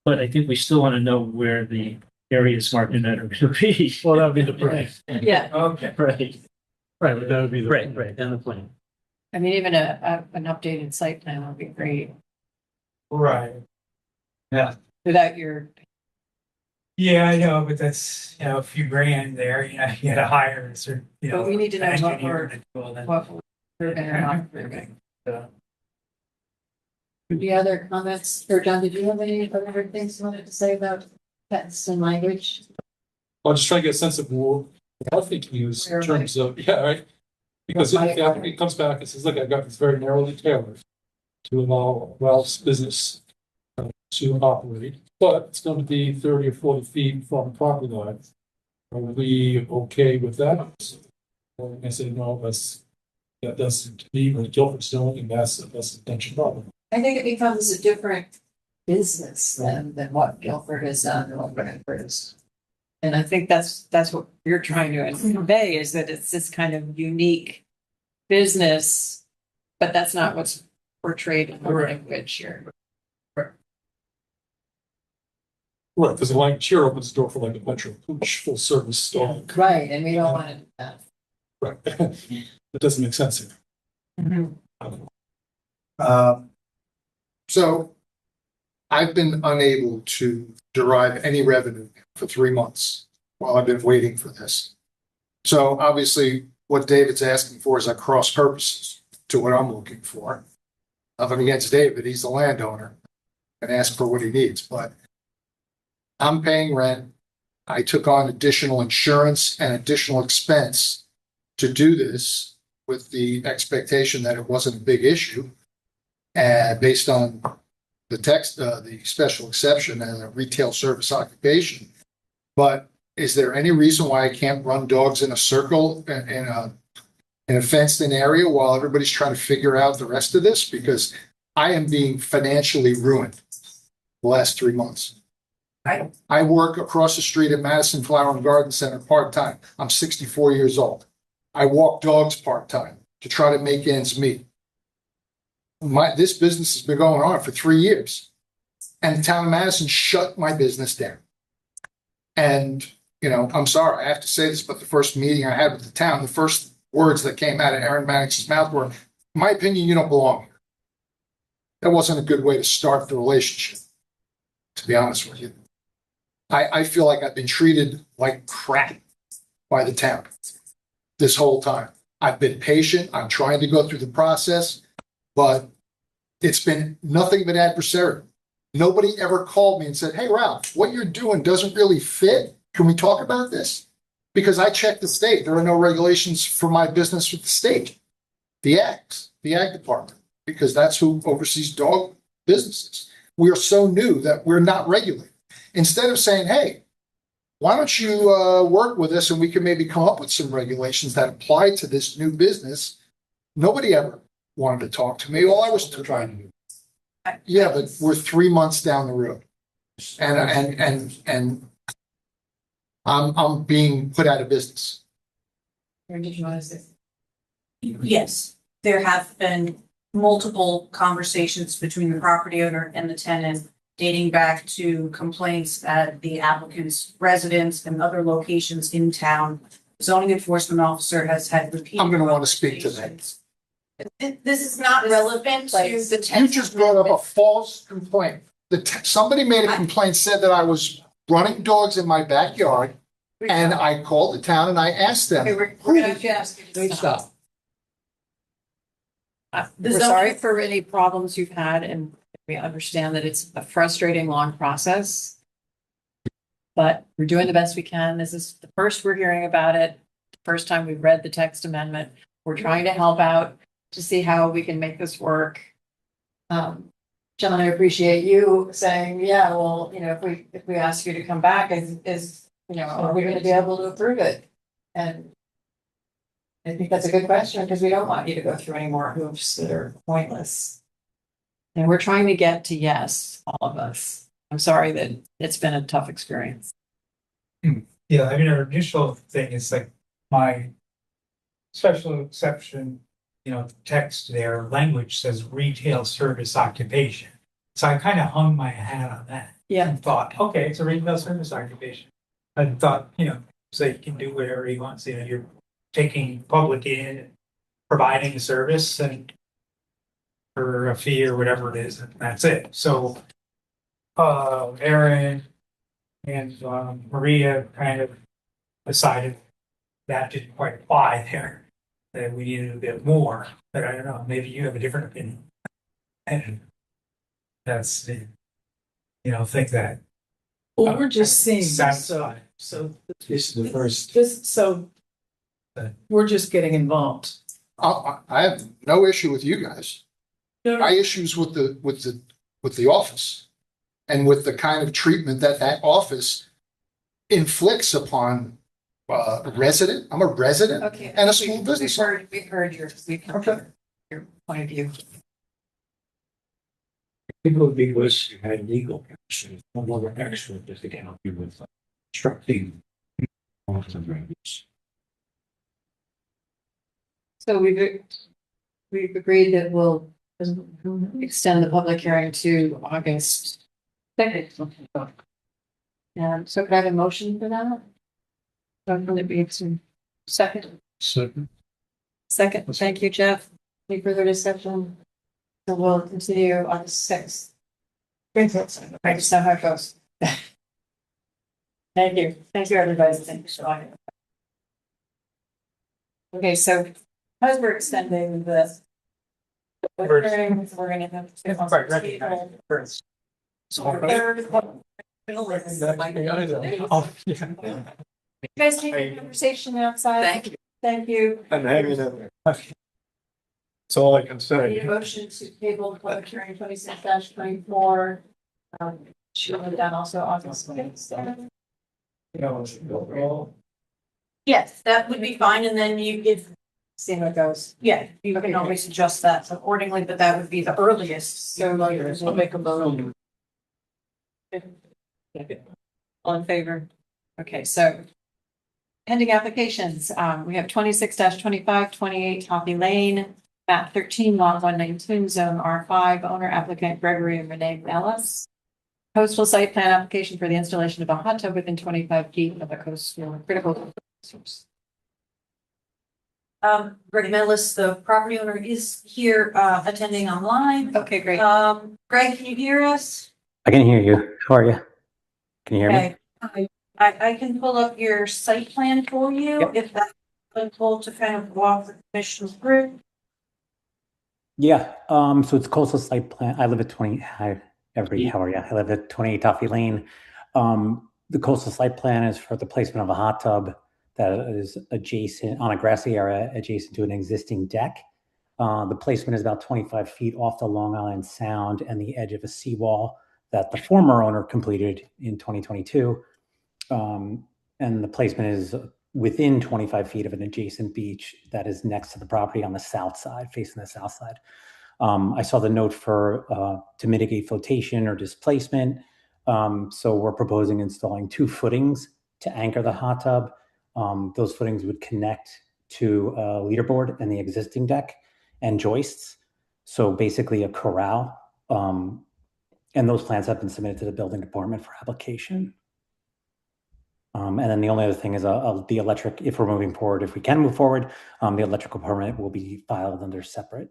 But I think we still want to know where the areas marked in red are going to be. Well, that would be the plan. Yeah. Okay. Right. Right, but that would be the plan. Right, and the plan. I mean, even an updated site plan would be great Right. Yeah. without your. Yeah, I know, but that's, a few grand there, you gotta hire a certain, But we need to know what we're, to do all that. what we're proving or not proving. Any other comments? Or John, did you have any other things you wanted to say about pets and language? I'll just try to get a sense of I think use in terms of, yeah, right? Because if the applicant comes back and says, look, I've got this very narrowly tailored to allow Ralph's business to operate, but it's going to be 30 or 40 feet from the property line. Are we okay with that? Or I say, no, that doesn't mean what Guilford's doing, and that's a potential problem. I think it becomes a different business than what Guilford has done and what Brantford is. And I think that's what you're trying to convey, is that it's this kind of unique business, but that's not what's portrayed in the language here. Right, because the language here opens the door for like a Metro Pooch full service store. Right, and we don't want to do that. Right. That doesn't make sense here. So I've been unable to derive any revenue for 3 months while I've been waiting for this. So obviously what David's asking for is at cross purposes to what I'm looking for. Nothing against David, he's the landowner, and ask for what he needs, but I'm paying rent. I took on additional insurance and additional expense to do this with the expectation that it wasn't a big issue. And based on the text, the special exception and a retail service occupation. But is there any reason why I can't run dogs in a circle in a fenced in area while everybody's trying to figure out the rest of this? Because I am being financially ruined the last 3 months. I work across the street at Madison Flower and Garden Center part-time. I'm 64 years old. I walk dogs part-time to try to make ends meet. This business has been going on for 3 years, and the town of Madison shut my business down. And, you know, I'm sorry, I have to say this, but the first meeting I had with the town, the first words that came out of Aaron Maddox's mouth were, in my opinion, you don't belong here. That wasn't a good way to start the relationship, to be honest with you. I feel like I've been treated like crap by the town this whole time. I've been patient. I'm trying to go through the process, but it's been nothing but adversarial. Nobody ever called me and said, hey, Ralph, what you're doing doesn't really fit. Can we talk about this? Because I checked the state. There are no regulations for my business with the state, the ag department, because that's who oversees dog businesses. We are so new that we're not regulated. Instead of saying, hey, why don't you work with us and we can maybe come up with some regulations that apply to this new business? Nobody ever wanted to talk to me. All I was trying to do. Yeah, but we're 3 months down the road, and I'm being put out of business. Or did you want to say? Yes, there have been multiple conversations between the property owner and the tenant dating back to complaints at the applicant's residence and other locations in town. Zoning enforcement officer has had repeated. I'm going to want to speak to that. This is not relevant to the text. You just brought up a false complaint. Somebody made a complaint, said that I was running dogs in my backyard, and I called the town and I asked them. Okay, we're going to have to ask you to Please stop. We're sorry for any problems you've had, and we understand that it's a frustrating, long process. But we're doing the best we can. This is the first we're hearing about it. The first time we've read the text amendment. We're trying to help out to see how we can make this work. John, I appreciate you saying, yeah, well, you know, if we ask you to come back, is you know, are we going to be able to approve it? And I think that's a good question, because we don't want you to go through any more hoops that are pointless. And we're trying to get to yes, all of us. I'm sorry that it's been a tough experience. Yeah, I mean, our initial thing is like my special exception, you know, text there, language says retail service occupation. So I kind of hung my hat on that. Yeah. And thought, okay, it's a retail service occupation. I thought, you know, so you can do whatever he wants. You know, you're taking public in, and providing a service and for a fee or whatever it is, and that's it. So Aaron and Maria kind of decided that didn't quite apply there, that we needed a bit more. But I don't know, maybe you have a different opinion. And that's, you know, think that Well, we're just seeing, this, Satisfied. so This is the first. just so we're just getting involved. I have no issue with you guys. No, My issues with the office and with the kind of treatment that that office inflicts upon a resident. I'm a resident Okay. and a small business owner. We heard your point of view. People would be wish you had legal counsel, no longer extra, just to help you with constructing. So we've agreed that we'll extend the public hearing to August 2nd. And so could I have a motion for that? Will it be second? Second. Second, thank you, Jeff. Any further discussion? So we'll continue on the 6th. I just know how it goes. Thank you. Thank you, everybody. Thanks for joining. Okay, so as we're extending the hearing, we're gonna have to. Right, recognize first. Third. Oh, yeah. You guys take the conversation outside. Thank you. Thank you. I'm hanging in there. That's all I can Need say. a motion to table the public hearing 26-24. Should have done also August 6th. Yes, that would be fine, and then you give, See how it goes. yeah, you can always adjust that accordingly, but that would be the earliest. So we'll make a motion. All in favor? Okay, so pending applications, we have 26-25, 28 Toffee Lane, map 13, lot 119, zone R5, owner applicant Gregory and Renee Mellis. Coastal site plan application for the installation of a hot tub within 25 feet of a coastal critical source. Greg Mellis, the property owner, is here, attending online. Okay, great. Greg, can you hear us? I can hear you. How are you? Can you hear me? Okay. I can pull up your site plan for you, Yep. if that's helpful to kind of walk the commission through. Yeah. So it's coastal site plan. I live at 20. Hi, everybody. How are you? I live at 28 Toffee Lane. The coastal site plan is for the placement of a hot tub that is adjacent on a grassy area adjacent to an existing deck. The placement is about 25 feet off the Long Island Sound and the edge of a seawall that the former owner completed in 2022. And the placement is within 25 feet of an adjacent beach that is next to the property on the south side, facing the south side. I saw the note for to mitigate flotation or displacement. So we're proposing installing 2 footings to anchor the hot tub. Those footings would connect to a leaderboard and the existing deck and joists. So basically a corral. And those plans have been submitted to the building department for application. And then the only other thing is the electric, if we're moving forward, if we can move forward, the electrical permit will be filed under separate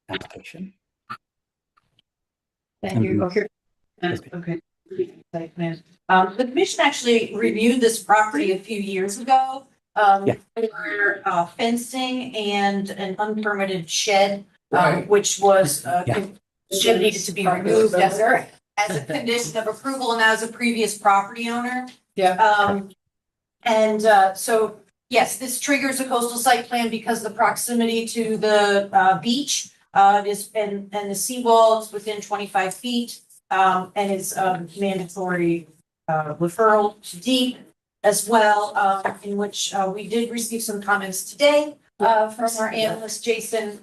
application. Thank you. Okay. Okay. Site plan. The commission actually reviewed this property a few years ago. Yeah. For fencing and an unpermitted shed, Right. which was, Yeah. shed needed to be removed as a condition of approval, and that was a previous property owner. Yeah. So, yes, this triggers a coastal site plan because the proximity to the beach is, and the seawall is within 25 feet. And is mandatory referral to deep as well, in which we did receive some comments today from our analyst, Jason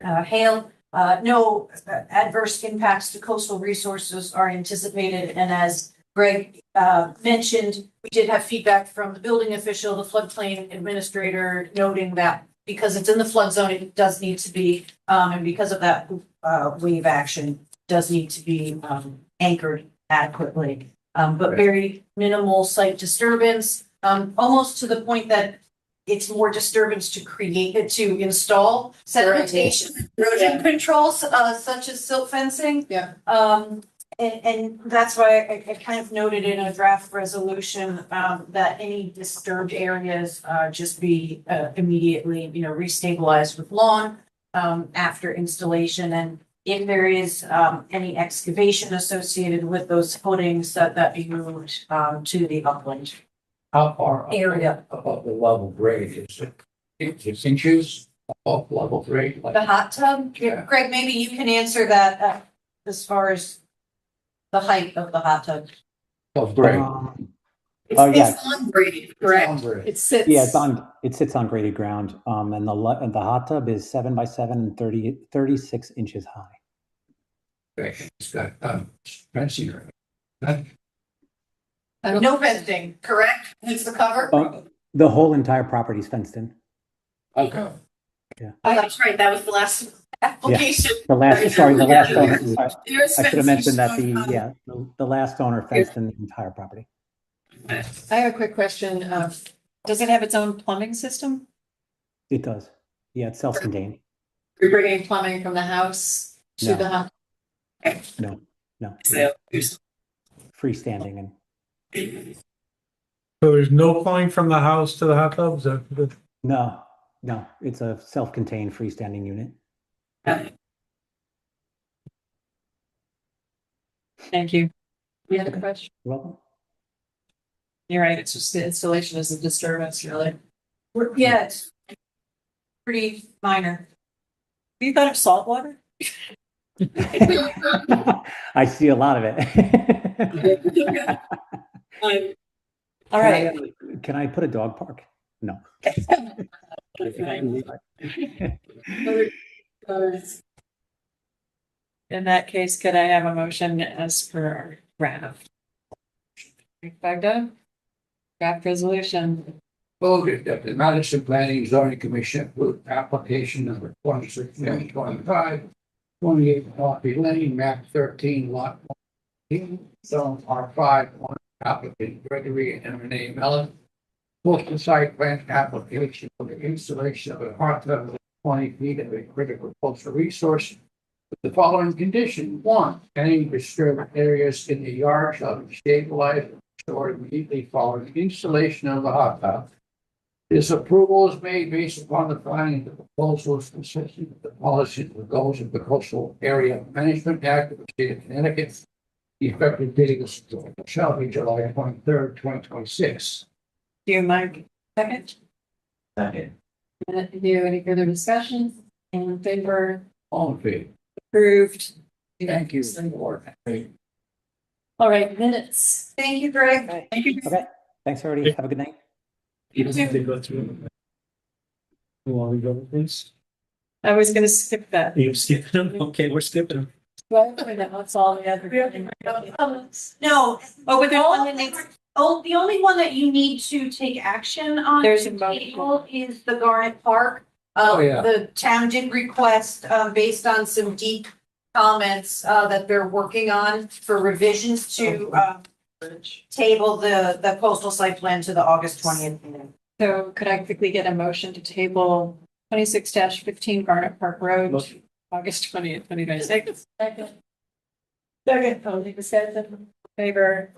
Hale. No adverse impacts to coastal resources are anticipated, and as Greg mentioned, we did have feedback from the building official, the floodplain administrator, noting that because it's in the flood zone, it does need to be, and because of that wave action, does need to be anchored adequately. But very minimal site disturbance, almost to the point that it's more disturbance to install sedimentation, erosion controls, such as silt fencing. Yeah. And that's why I kind of noted in a draft resolution, that any disturbed areas, just be, immediately, restabilized with lawn, after installation. And if there is, any excavation associated with those footings, that be moved, to the upland How far up area. above the level grade is it? It's inches above level grade? The hot tub? Yeah. Greg, maybe you can answer that, as far as the height of the hot tub. Of grade. Oh, yeah. It's on grade, correct? It sits. Yeah, it sits on graded ground. And the hot tub is 7 by 7 and 36 inches high. It's got, fencing around it. No fencing, correct? It's the cover? Oh, the whole entire property is fenced in. Okay. Yeah. Oh, that's right, that was the last application. The last owner, There's I should have mentioned that fencing. the last owner fenced in the entire property. I have a quick question. Does it have its own plumbing system? It does. Yeah, it's self-contained. You're bringing plumbing from the house to No. the house? No. Freestanding and So there's no plumbing from the house to the hot tub? Is that the? no, it's a self-contained freestanding unit. Thank you. You had a question? You're welcome. You're right. It's just the installation is a disturbance, really. Yeah, it's pretty minor. Have you thought of salt water? I see a lot of it. All right. Can I put a dog park? No. In that case, could I have a motion as per our draft? Baghdad? Draft resolution. Voted that the Madison Planning Zoning Commission approved application number 26-25, 28 Coffee Lane, map 13, lot 1, zone R5, one applicant Gregory and Renee Mellon. Postal site plan application for the installation of a hot tub of 20 feet of a critical coastal resource with the following condition. 1, any disturbed areas in the yard shall be stabilized and restored immediately following installation of the hot tub. This approval is made based upon the finding that the proposal is consistent with the policies and goals of the Coastal Area Management Act of the State of Connecticut. The effective date shall be July 23rd, 2026. Do you, Mike? Second? Second. Do you have any further discussion? In favor? All in favor? Approved. Thank you. All right, minutes. Thank you, Greg. Thank you. Okay. Thanks, everybody. Have a good night. You don't have to go through. You want to go, please? I was gonna skip that. You skipping them? Okay, we're skipping them. Well, that's all the other. No, Oh, but the only one that you need to take action on There's the a motion. table is the Garnet Park. Oh, yeah. The town did request, based on some deep comments, that they're working on for revisions to, table the coastal site plan to the August 20th meeting. So could I quickly get a motion to table 26-15 Garnet Park Road, August 20th, 2026? Second. Second, all in favor?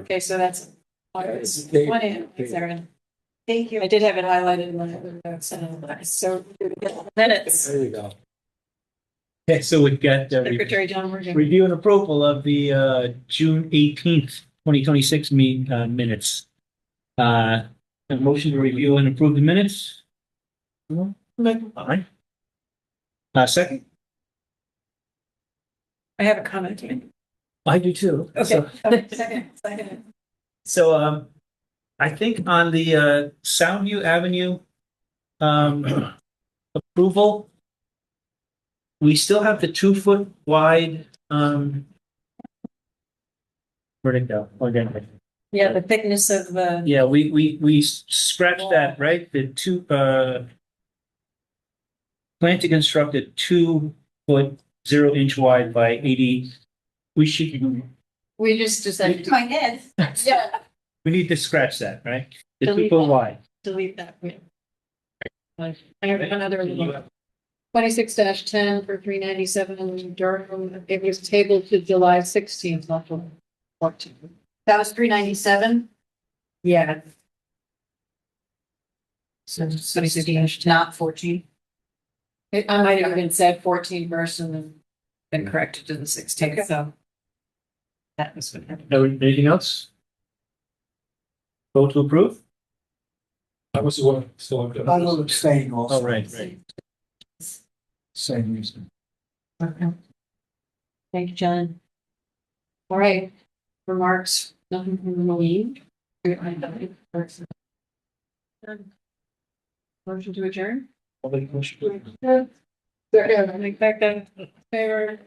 Okay, so that's August 20th. Thanks, Erin. Thank you. I did have it highlighted in my other notes, so minutes. There you go. Okay, so we've got Secretary John Morgan. review and approval of the June 18th, 2026 minutes. A motion to review and approve the minutes? All right. Second? I have a comment to make. I do too. Okay, So- second. So, I think on the Soundview Avenue approval, we still have the 2-foot wide where'd it go? Again, Yeah, the thickness of the. yeah, we scratched that, right? The two plan to construct a 2-foot 0-inch wide by 80. We should. We just decided. My head. Yeah. We need to scratch that, right? The Delete 2-foot that. wide. Delete that. I have another little. 26-10 for 397 Durham. It was tabled to July 16th, not July 14th. That was 397. Yeah. So 26-10. Not 14. I might have even said 14 first and then been corrected to the 16th, so. That was what happened. Anything else? Vote to approve? I was the one still. I will abstain also. All right, right. Same reason. Okay. Thank you, John. All right, remarks, nothing from the lead. Motion to adjourn? Second, I think back then, favor.